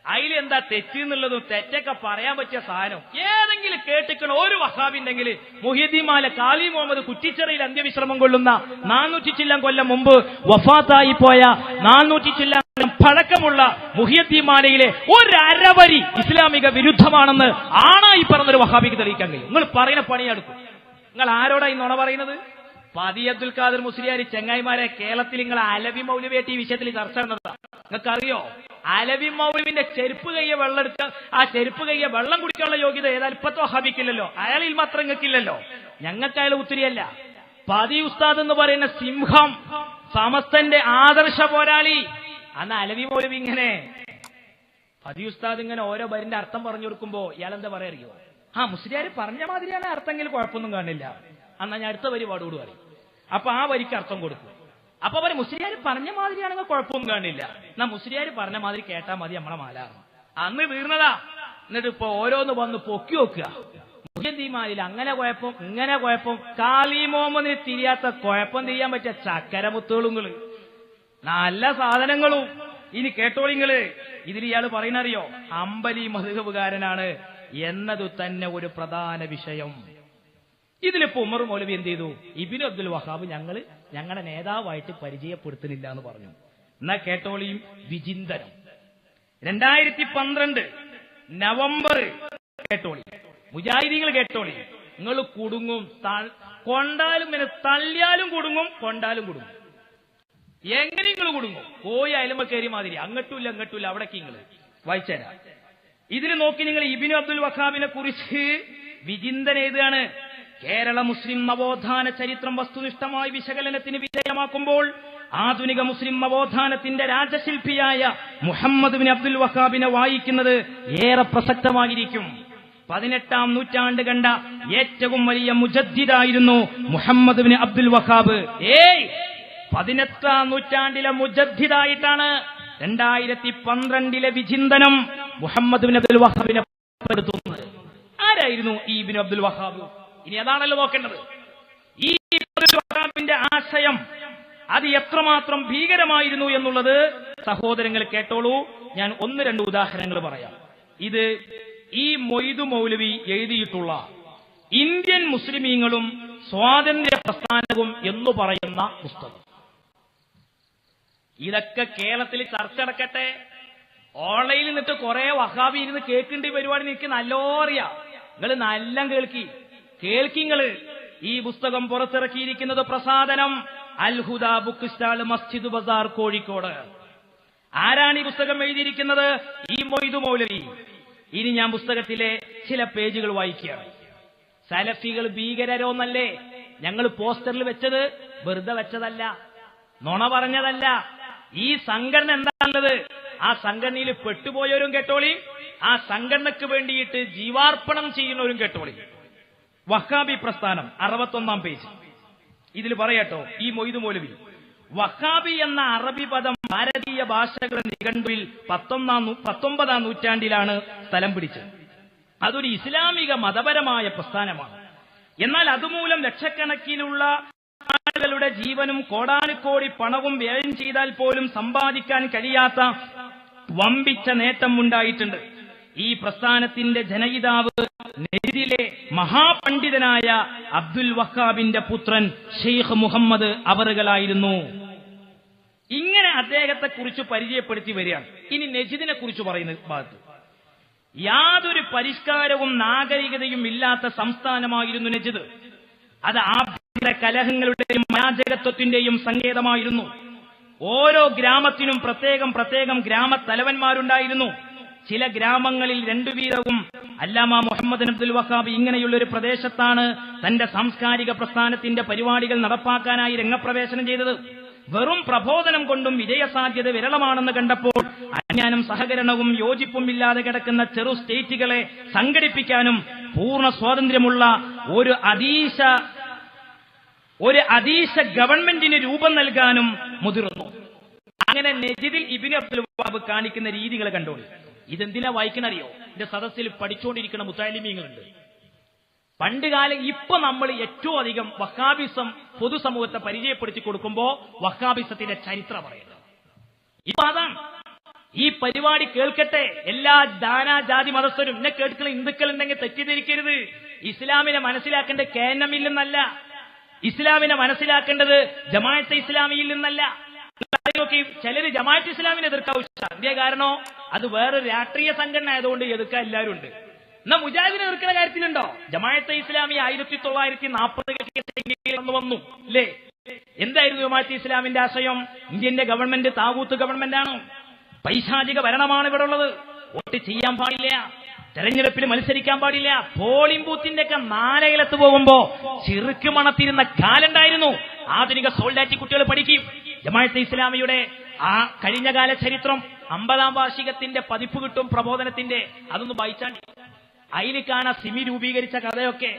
അതിലെന്താ തെറ്റെന്നുള്ളതും തെറ്റൊക്കെ പറയാൻ പറ്റിയ സാധനം ഏതെങ്കിലും കേട്ടിക്കണ ഒരു വഹാബിണ്ടെങ്കിൽ മുഹ്യിദ്ദീൻ മാല കാളി മുഹമ്മദ് കുറ്റിച്ചിറയിൽ അന്ത്യവിശ്രമം കൊള്ളുന്ന 400 ചില്ലം കൊല്ലം മുമ്പ് വഫാത്തായി പോയ 400 ചില്ലം പഴക്കമുള്ള മുഹ്യിദ്ദീൻ മാലയിലെ ഒരവരി ഇസ്ലാമിക വിരുദ്ധമാണെന്ന് ആണായി പറഞ്ഞൊരു വഹാബിക്ക് തെളിയിക്കാൻ കഴിയും. നിങ്ങൾ പറയുന്ന പണിയെടുക്കും. നിങ്ങൾ ആരോടായി നുണ പറയുന്നത്? പാതി അബ്ദുൽ ഖാദർ മുസ്ലിയാർ ചെങ്ങായിമാരെ, കേരളത്തിൽ നിങ്ങൾ അലവി മൗലവിയായിട്ട് ഈ വിഷയത്തിൽ ചർച്ച നടന്നതാ. നിങ്ങൾക്കറിയോ, അലവി മൗലവിന്റെ ചെരുപ്പ് കയ്യെ വെള്ളം എടുക്കുക, ആ ചെരുപ്പ് കയ്യെ വെള്ളം കുടിക്കാനുള്ള യോഗ്യത ഏതായാലും ഇപ്പത്തോ വഹാബിക്കില്ലല്ലോ. അയാളിൽ മാത്രം നിങ്ങൾക്കില്ലല്ലോ. ഞങ്ങൾക്ക് അയാൾ ഉത്തിരിയല്ല. പാതി ഉസ്താദ് എന്ന് പറയുന്ന സിംഹം, സമസ്തന്റെ ആദർശ പോരാളി. അന്ന് അലവി മൗലവി ഇങ്ങനെ പാതി ഉസ്താദ് ഇങ്ങനെ ഓരോ വരിന്റെ അർത്ഥം പറഞ്ഞു കൊടുക്കുമ്പോ ഇയാളെന്താ പറയാറിയോ? മുസ്ലിയാർ പറഞ്ഞ മാതിരിയാണ് അർത്ഥമെങ്കിൽ കുഴപ്പമൊന്നും കാണില്ല. എന്നാ ഞാൻ അടുത്ത വരി പാടുകൂടി പറയും. അപ്പൊ ആ വരിക്ക് അർത്ഥം കൊടുക്കും. അപ്പൊ അവർ മുസ്ലിയാർ പറഞ്ഞ മാതിരിയാണെങ്കിൽ കുഴപ്പമൊന്നും കാണില്ല. എന്നാ മുസ്ലിയാർ പറഞ്ഞ മാതിരി കേട്ടാ മതി നമ്മളെ മാലാണ്. അന്ന് തീർന്നതാ. എന്നിട്ട് ഇപ്പൊ ഓരോന്ന് വന്ന് പൊക്കി വെക്കുക. മുഹ്യിദ്ദീൻ അങ്ങനെ കുഴപ്പം ഇങ്ങനെ കുഴപ്പം. കാളി മുഹമ്മദിന് തിരിയാത്ത കുഴപ്പം തിരിയാൻ പറ്റിയ ചക്കരമുത്തുകളുങ്ങള്, നല്ല സാധനങ്ങളും. ഇനി കേട്ടോളിങ്ങള്, ഇതിൽ ഇയാൾ പറയുന്നറിയോ, ഹംബലി മദ്ഹബുകാരനാണ് എന്നത് തന്നെ ഒരു പ്രധാന വിഷയം. ഇതിലിപ്പോ ഉമർ മൗലവി എന്ത് ചെയ്തു? ഇബ്നു അബ്ദുൽ വഹാബ് ഞങ്ങളുടെ നേതാവായിട്ട് പരിചയപ്പെടുത്തുന്നില്ല എന്ന് പറഞ്ഞു. എന്നാ കേട്ടോളിയും വിചിന്തനം. 2012 നവംബർ കേട്ടോളി, മുജാഹിദീങ്ങൾ കേട്ടോളി. നിങ്ങൾ കുടുങ്ങും. കൊണ്ടാലും പിന്നെ തള്ളിയാലും കുടുങ്ങും, കൊണ്ടാലും കുടുങ്ങും. എങ്ങനെ നിങ്ങൾ കുടുങ്ങും? പോയി അയലുമ്പ കയറി മാതിരി അങ്ങട്ടുമില്ല അങ്ങട്ടുമില്ല. അവിടേക്ക് നിങ്ങൾ വായിച്ചേരാ. ഇതിന് നോക്കി നിങ്ങൾ ഇബ്നു അബ്ദുൽ വഹാബിനെ കുറിച്ച് വിചിന്തനം എഴുതുകയാണ്. കേരള മുസ്ലിം നവോത്ഥാന ചരിത്രം വസ്തുനിഷ്ഠമായി വിശകലനത്തിന് വിധേയമാക്കുമ്പോൾ ആധുനിക മുസ്ലിം നവോത്ഥാനത്തിന്റെ രാജശില്പിയായ മുഹമ്മദ് ബിൻ അബ്ദുൽ വഹാബിനെ വായിക്കുന്നത് ഏറെ പ്രസക്തമായിരിക്കും. 18ാം നൂറ്റാണ്ട് കണ്ട ഏറ്റവും വലിയ മുജദ്ദിദായിരുന്നു മുഹമ്മദ് ബിൻ അബ്ദുൽ വഹാബ്. 18ാം നൂറ്റാണ്ടിലെ മുജദ്ദിദായിട്ടാണ് 2012 വിചിന്തനം മുഹമ്മദ് ബിൻ അബ്ദുൽ വഹാബിനെ പെടുത്തുന്നത്. ആരായിരുന്നു ഈ ഇബ്നു അബ്ദുൽ വഹാബ്? ഇനി അതാണല്ലോ നോക്കേണ്ടത്. ഈ അബ്ദുൽ വഹാബിന്റെ ആശയം അത് എത്രമാത്രം ഭീകരമായിരുന്നു എന്നുള്ളത് സഹോദരങ്ങൾ കേട്ടോളൂ. ഞാൻ 1-2 ഉദാഹരണങ്ങൾ പറയാം. ഇത് ഈ മൊയ്തു മൗലവി എഴുതിയിട്ടുള്ള ഇന്ത്യൻ മുസ്ലിമീങ്ങളും സ്വാതന്ത്ര്യ പ്രസ്ഥാനവും എന്ന് പറയുന്ന പുസ്തകം. ഇതൊക്കെ കേരളത്തിൽ ചർച്ച നടക്കട്ടെ. ഓൺലൈനിൽ നിന്നിട്ട് കുറെ വഹാബി ഇരുന്ന് കേൾക്കേണ്ട പരിപാടി എനിക്ക് നല്ലോ അറിയാം. നിങ്ങൾ നല്ല കേൾക്കിങ്ങള്. ഈ പുസ്തകം പുറത്തിറക്കിയിരിക്കുന്നത് പ്രസാദനം അൽഹുദ ബുക്ക് സ്റ്റാൾ, മസ്ജിദ് ബസാർ, കോഴിക്കോട്. ആരാണ് ഈ പുസ്തകം എഴുതിയിരിക്കുന്നത്? ഈ മൊയ്തു മൗലവി. ഇനി ഞാൻ പുസ്തകത്തിലെ ചില പേജുകൾ വായിക്കുകയാണ്. സലഫികൾ ഭീകരരോന്നല്ലേ ഞങ്ങൾ പോസ്റ്ററിൽ വെച്ചത്? വെറുതെ വെച്ചതല്ല, നുണ പറഞ്ഞതല്ല. ഈ സംഘടന എന്താണുള്ളത്? ആ സംഘടനയിൽ പെട്ടുപോയവരും കേട്ടോളി, ആ സംഘടനയ്ക്ക് വേണ്ടിയിട്ട് ജീവാർപ്പണം ചെയ്യുന്നവരും കേട്ടോളി. വഹാബി പ്രസ്ഥാനം 61-ാം പേജ്. ഇതിൽ പറയട്ടോ ഈ മൊയ്തു മൗലവി, വഹാബി എന്ന അറബി പദം ഭാരതീയ ഭാഷകളുടെ നിഘണ്ടുവിൽ 19-ാം നൂറ്റാണ്ടിലാണ് സ്ഥലം പിടിച്ചത്. അതൊരു ഇസ്ലാമിക മതപരമായ പ്രസ്ഥാനമാണ്. എന്നാൽ അതുമൂലം ലക്ഷക്കണക്കിനുള്ള ആളുകളുടെ ജീവനും കോടാനുകോടി പണവും വ്യയം ചെയ്താൽ പോലും സമ്പാദിക്കാൻ കഴിയാത്ത വമ്പിച്ച നേട്ടം ഉണ്ടായിട്ടുണ്ട്. ഈ പ്രസ്ഥാനത്തിന്റെ ജനയിതാവ് നജിദിലെ മഹാപണ്ഡിതനായ അബ്ദുൽ വഹാബിന്റെ പുത്രൻ ഷെയ്ഖ് മുഹമ്മദ് അവറുകളായിരുന്നു. ഇങ്ങനെ അദ്ദേഹത്തെ കുറിച്ച് പരിചയപ്പെടുത്തി വരികയാണ്. ഇനി നജിദിനെ കുറിച്ച് പറയുന്ന ഭാഗത്ത്, യാതൊരു പരിഷ്കാരവും നാഗരികതയും ഇല്ലാത്ത സംസ്ഥാനമായിരുന്നു നജിദ്. അത് ആഭ്യന്തര കലഹങ്ങളുടെയും അരാജകത്വത്തിന്റെയും സങ്കേതമായിരുന്നു. ഓരോ ഗ്രാമത്തിനും പ്രത്യേകം ഗ്രാമത്തലവന്മാരുണ്ടായിരുന്നു. ചില ഗ്രാമങ്ങളിൽ 2 വീതവും. അല്ലാമ മുഹമ്മദ് അബ്ദുൽ വഹാബ് ഇങ്ങനെയുള്ള ഒരു പ്രദേശത്താണ് തന്റെ സാംസ്കാരിക പ്രസ്ഥാനത്തിന്റെ പരിപാടികൾ നടപ്പാക്കാനായി രംഗപ്രവേശനം ചെയ്തത്. വെറും പ്രബോധനം കൊണ്ടും വിജയസാധ്യത വിരളമാണെന്ന് കണ്ടപ്പോൾ അജ്ഞാനം, സഹകരണവും യോജിപ്പും ഇല്ലാതെ കിടക്കുന്ന ചെറു സ്റ്റേറ്റുകളെ സംഘടിപ്പിക്കാനും പൂർണ്ണ സ്വാതന്ത്ര്യമുള്ള ഒരു അതീശ ഗവൺമെന്റിന് രൂപം നൽകാനും മുതിർന്നു. അങ്ങനെ നജിദിൽ ഇബ്നു അബ്ദുൽ വഹാബ് കാണിക്കുന്ന രീതികൾ കണ്ടോളൂ. ഇതെന്തിനാ വായിക്കണറിയോ? എന്റെ സദസ്സിൽ പഠിച്ചുകൊണ്ടിരിക്കുന്ന മുത്തഅല്ലിമീങ്ങളുണ്ട്. പണ്ടുകാലം ഇപ്പൊ നമ്മൾ ഏറ്റവും അധികം വഹാബിസം പൊതുസമൂഹത്തെ പരിചയപ്പെടുത്തി കൊടുക്കുമ്പോ വഹാബിസത്തിന്റെ ചരിത്രം പറയുന്നത് ഇപ്പൊ അതാണ്. ഈ പരിപാടി കേൾക്കട്ടെ എല്ലാ ദാനാജാതി മതസ്ഥരും. എന്നെ കേൾക്കുന്ന ഹിന്ദുക്കൾ ഉണ്ടെങ്കിൽ തെറ്റിദ്ധരിക്കരുത്. ഇസ്ലാമിനെ മനസ്സിലാക്കേണ്ട KNM-ൽ നിന്നല്ല, ഇസ്ലാമിനെ മനസ്സിലാക്കേണ്ടത് ജമാഅത്തെ ഇസ്ലാമിയിൽ നിന്നല്ല. ചിലര് ജമാഅത്ത് ഇസ്ലാമിനെ എതിർക്കാവും. എന്തേ കാരണോ? അത് വേറൊരു രാഷ്ട്രീയ സംഘടന ആയതുകൊണ്ട് എതിർക്കാൻ എല്ലാവരും ഉണ്ട്. എന്നാ മുജാഹിദിനെ എതിർക്കുന്ന കാര്യത്തിലുണ്ടോ? ജമാഅത്തെ ഇസ്ലാമി 1940 വന്നു അല്ലേ? എന്തായിരുന്നു ജമാഅത്തെ ഇസ്ലാമിന്റെ ആശയം? ഇന്ത്യന്റെ ഗവൺമെന്റ് താകൂത്ത് ഗവൺമെന്റ് ആണ്, പൈശാചിക ഭരണമാണ് ഇവിടെ ഉള്ളത്, വോട്ട് ചെയ്യാൻ പാടില്ല, തെരഞ്ഞെടുപ്പിൽ മത്സരിക്കാൻ പാടില്ല. പോളിംഗ് ബൂത്തിന്റെ ഒക്കെ നാലകലത്ത് പോകുമ്പോ ചിറുക്ക് മണത്തിരുന്ന കാലുണ്ടായിരുന്നു. ആധുനിക സോൾഡാറ്റി കുട്ടികൾ പഠിക്കും. ജമാഅത്തെ ഇസ്ലാമിയുടെ ആ കഴിഞ്ഞകാല ചരിത്രം 50ാം വാർഷികത്തിന്റെ പതിപ്പ് കിട്ടും പ്രബോധനത്തിന്റെ. അതൊന്ന് വായിച്ചാണ്ടി. അതിൽ കാണാ സിമി രൂപീകരിച്ച കഥയൊക്കെ.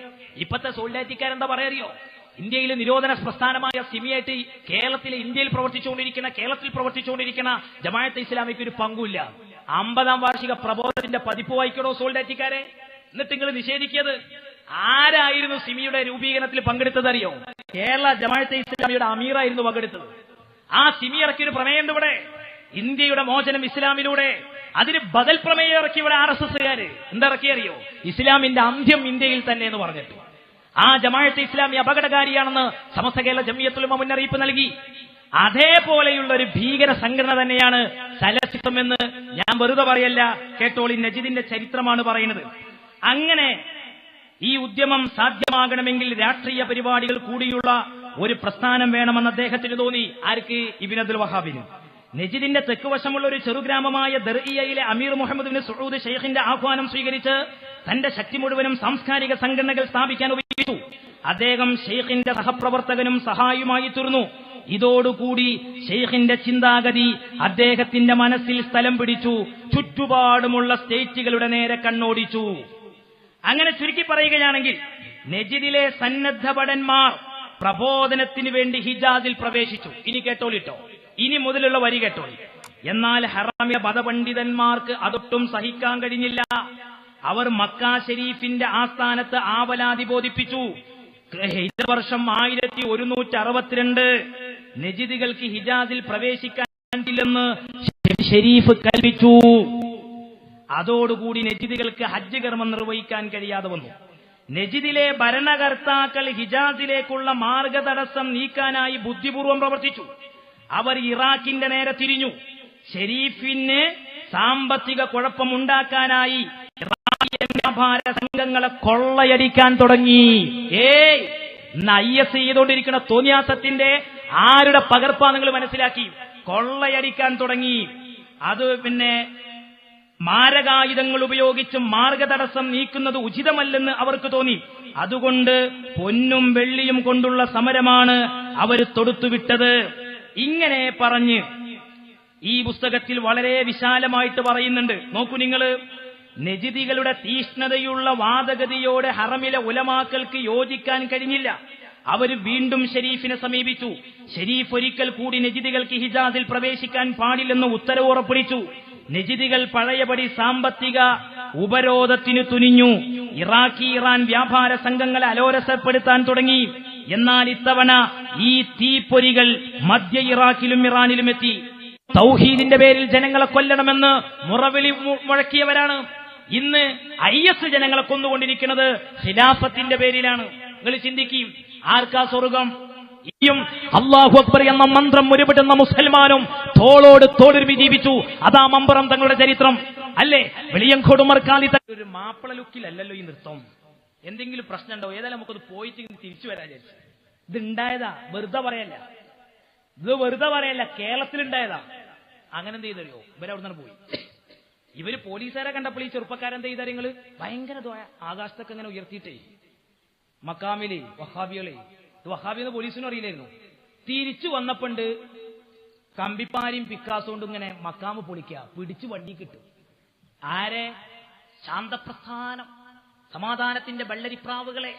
ഇപ്പത്തെ സോൾഡാറ്റിക്കാരെന്താ പറയാറിയോ? ഇന്ത്യയിലെ നിരോധന പ്രസ്ഥാനമായ സിമിയായിട്ട് ഇന്ത്യയിൽ പ്രവർത്തിച്ചുകൊണ്ടിരിക്കുന്ന ജമാഅത്തെ ഇസ്ലാമിക്ക് ഒരു പങ്കുമില്ല. 50ാം വാർഷിക പ്രബോധനത്തിന്റെ പതിപ്പ് വായിക്കണോ സോൾഡാറ്റിക്കാരെ? എന്നിട്ട് നിങ്ങൾ നിഷേധിക്കത്. ആരായിരുന്നു സിമിയുടെ രൂപീകരണത്തിൽ പങ്കെടുത്തത് അറിയോ? കേരള ജമാഅത്തെ ഇസ്ലാമിയുടെ അമീറായിരുന്നു പങ്കെടുത്തത്. ആ സിമി ഇറക്കിയൊരു പ്രമേയമുണ്ട് ഇവിടെ, ഇന്ത്യയുടെ മോചനം ഇസ്ലാമിലൂടെ. അതിന് ബദൽ പ്രമേയം ഇറക്കി ഇവിടെ RSSകാര്. എന്തിറക്കിയറിയോ? ഇസ്ലാമിന്റെ അന്ത്യം ഇന്ത്യയിൽ തന്നെ എന്ന് പറഞ്ഞിട്ട്. ആ ജമാഅത്തെ ഇസ്ലാമി അപകടകാരിയാണെന്ന് സമസ്ത കേരള ജംഇയ്യത്തുൽ ഉലമ മുന്നറിയിപ്പ് നൽകി. അതേപോലെയുള്ള ഒരു ഭീകര സംഘടന തന്നെയാണ് സലഫിസം എന്ന് ഞാൻ വെറുതെ പറയല്ല, കേട്ടോളി. നജിദിന്റെ ചരിത്രമാണ് പറയുന്നത്. അങ്ങനെ ഈ ഉദ്യമം സാധ്യമാകണമെങ്കിൽ രാഷ്ട്രീയ പരിപാടികൾ കൂടിയുള്ള ഒരു പ്രസ്ഥാനം വേണമെന്ന് അദ്ദേഹത്തിന് തോന്നി. ആർക്ക്? ഇബ്നു അബ്ദുൽ വഹാബിന്. നജിദിന്റെ തെക്കുവശമുള്ള ഒരു ചെറുഗ്രാമമായ ദർഇയയിലെ അമീർ മുഹമ്മദ് ബിൻ സഊദ് ഷെയ്ഖിന്റെ ആഹ്വാനം സ്വീകരിച്ച് തന്റെ ശക്തി മുഴുവനും സാംസ്കാരിക സംഘടനകൾ സ്ഥാപിക്കാൻ ഉപയോഗിച്ചു. അദ്ദേഹം ഷെയ്ഖിന്റെ സഹപ്രവർത്തകനും സഹായിയുമായി തീർന്നു. ഇതോടുകൂടി ഷെയ്ഖിന്റെ ചിന്താഗതി അദ്ദേഹത്തിന്റെ മനസ്സിൽ സ്ഥലം പിടിച്ചു. ചുറ്റുപാടുമുള്ള സ്റ്റേറ്റുകളുടെ നേരെ കണ്ണോടിച്ചു. അങ്ങനെ ചുരുക്കി പറയുകയാണെങ്കിൽ നജിദിലെ സന്നദ്ധ ഭടന്മാർ പ്രബോധനത്തിന് വേണ്ടി ഹിജാസിൽ പ്രവേശിച്ചു. ഇനി കേട്ടോളിട്ടോ, ഇനി മുതലുള്ള വരി കേട്ടോളി. എന്നാൽ ഹറാമിയ മതപണ്ഡിതന്മാർക്ക് അതൊട്ടും സഹിക്കാൻ കഴിഞ്ഞില്ല. അവർ മക്ക ഷരീഫിന്റെ ആസ്ഥാനത്ത് ആവലാതി ബോധിപ്പിച്ചു. വർഷം 1162 നജിദികൾക്ക് ഹിജാസിൽ പ്രവേശിക്കാനില്ലെന്ന് ഷരീഫ് കൽപ്പിച്ചു. അതോടുകൂടി നജിദികൾക്ക് ഹജ്ജ് കർമ്മം നിർവഹിക്കാൻ കഴിയാതെ വന്നു. നജിദിലെ ഭരണകർത്താക്കൾ ഹിജാസിലേക്കുള്ള മാർഗതടസ്സം നീക്കാനായി ബുദ്ധിപൂർവം പ്രവർത്തിച്ചു. അവർ ഇറാഖിന്റെ നേരെ തിരിഞ്ഞു. ഷരീഫിന് സാമ്പത്തിക കുഴപ്പമുണ്ടാക്കാനായി വ്യാപാര സംഘങ്ങളെ കൊള്ളയടിക്കാൻ തുടങ്ങി. IS ചെയ്തുകൊണ്ടിരിക്കുന്ന തോന്നിയാസത്തിന്റെ ആരുടെ പകർപ്പാ നിങ്ങൾ മനസ്സിലാക്കി? കൊള്ളയടിക്കാൻ തുടങ്ങി. അത് പിന്നെ മാരകായുധങ്ങൾ ഉപയോഗിച്ച് മാർഗതടസ്സം നീക്കുന്നത് ഉചിതമല്ലെന്ന് അവർക്ക് തോന്നി. അതുകൊണ്ട് പൊന്നും വെള്ളിയും കൊണ്ടുള്ള സമരമാണ് അവർ തൊടുത്തുവിട്ടത്. ഇങ്ങനെ പറഞ്ഞ് ഈ പുസ്തകത്തിൽ വളരെ വിശാലമായിട്ട് പറയുന്നുണ്ട്. നോക്കൂ നിങ്ങൾ, നജിദികളുടെ തീഷ്ണതയുള്ള വാദഗതിയോട് ഹറമിലെ ഉലമാക്കൾക്ക് യോജിക്കാൻ കഴിഞ്ഞില്ല. അവർ വീണ്ടും ഷരീഫിനെ സമീപിച്ചു. ഷരീഫ് ഒരിക്കൽ കൂടി നജിദികൾക്ക് ഹിജാസിൽ പ്രവേശിക്കാൻ പാടില്ലെന്ന് ഉത്തരവ് ഉറപ്പിച്ചു. നജിദികൾ പഴയപടി സാമ്പത്തിക ഉപരോധത്തിന് തുനിഞ്ഞു. ഇറാൻ വ്യാപാര സംഘങ്ങളെ അലോരസപ്പെടുത്താൻ തുടങ്ങി. എന്നാൽ ഇത്തവണ ഈ തീപ്പൊരികൾ മധ്യ ഇറാഖിലും ഇറാനിലും എത്തി. തൗഹീദിന്റെ പേരിൽ ജനങ്ങളെ കൊല്ലണമെന്ന് മുറവിളി മുഴക്കിയവരാണ്. ഇന്ന് IS ജനങ്ങളെ കൊന്നുകൊണ്ടിരിക്കുന്നത് ഖിലാഫത്തിന്റെ പേരിലാണ്. നിങ്ങൾ ചിന്തിക്കും, ആർക്കാ സ്വർഗം? അല്ലാഹു അക്ബർ എന്ന മന്ത്രം മുരുപെടുന്ന മുസൽമാനും തോളോട് തോളിൽ ജീവിച്ചു. അതാ മമ്പറം തങ്ങളുടെ ചരിത്രം അല്ലേ? വെളിയങ്കോട് ഉമർഖാലി ഒരു മാപ്പിള ലുക്കിലല്ലല്ലോ ഈ നൃത്തം. എന്തെങ്കിലും പ്രശ്നം ഉണ്ടോ? ഏതായാലും നമുക്കത് പോയിട്ട് തിരിച്ചു വരാൻ വിചാരിച്ചു. ഇത് ഉണ്ടായതാ, വെറുതെ പറയല്ല. ഇത് വെറുതെ പറയല്ല, കേരളത്തിലുണ്ടായതാ. അങ്ങനെ എന്ത് ചെയ്തറിയോ? ഇവരവിടെ പോയി. ഇവര് പോലീസുകാരെ കണ്ടപ്പോൾ ഈ ചെറുപ്പക്കാരെന്ത് ചെയ്താൽ നിങ്ങള് ഭയങ്കര ആകാശത്തൊക്കെ അങ്ങനെ ഉയർത്തിയിട്ടേ മക്കാമിലെ വഹാബികളെ, വഹാബിന്ന് പോലീസിനും അറിയില്ലായിരുന്നു. തിരിച്ചു വന്നപ്പോണ്ട് കമ്പിപ്പാരിയും പിക്കാസും കൊണ്ട് ഇങ്ങനെ മക്കാമ് പൊളിക്കുക, പിടിച്ചു വണ്ടി കിട്ടും. ആരെ? ശാന്തപ്രസ്ഥാനം, സമാധാനത്തിന്റെ വെള്ളരിപ്രാവുകളെ.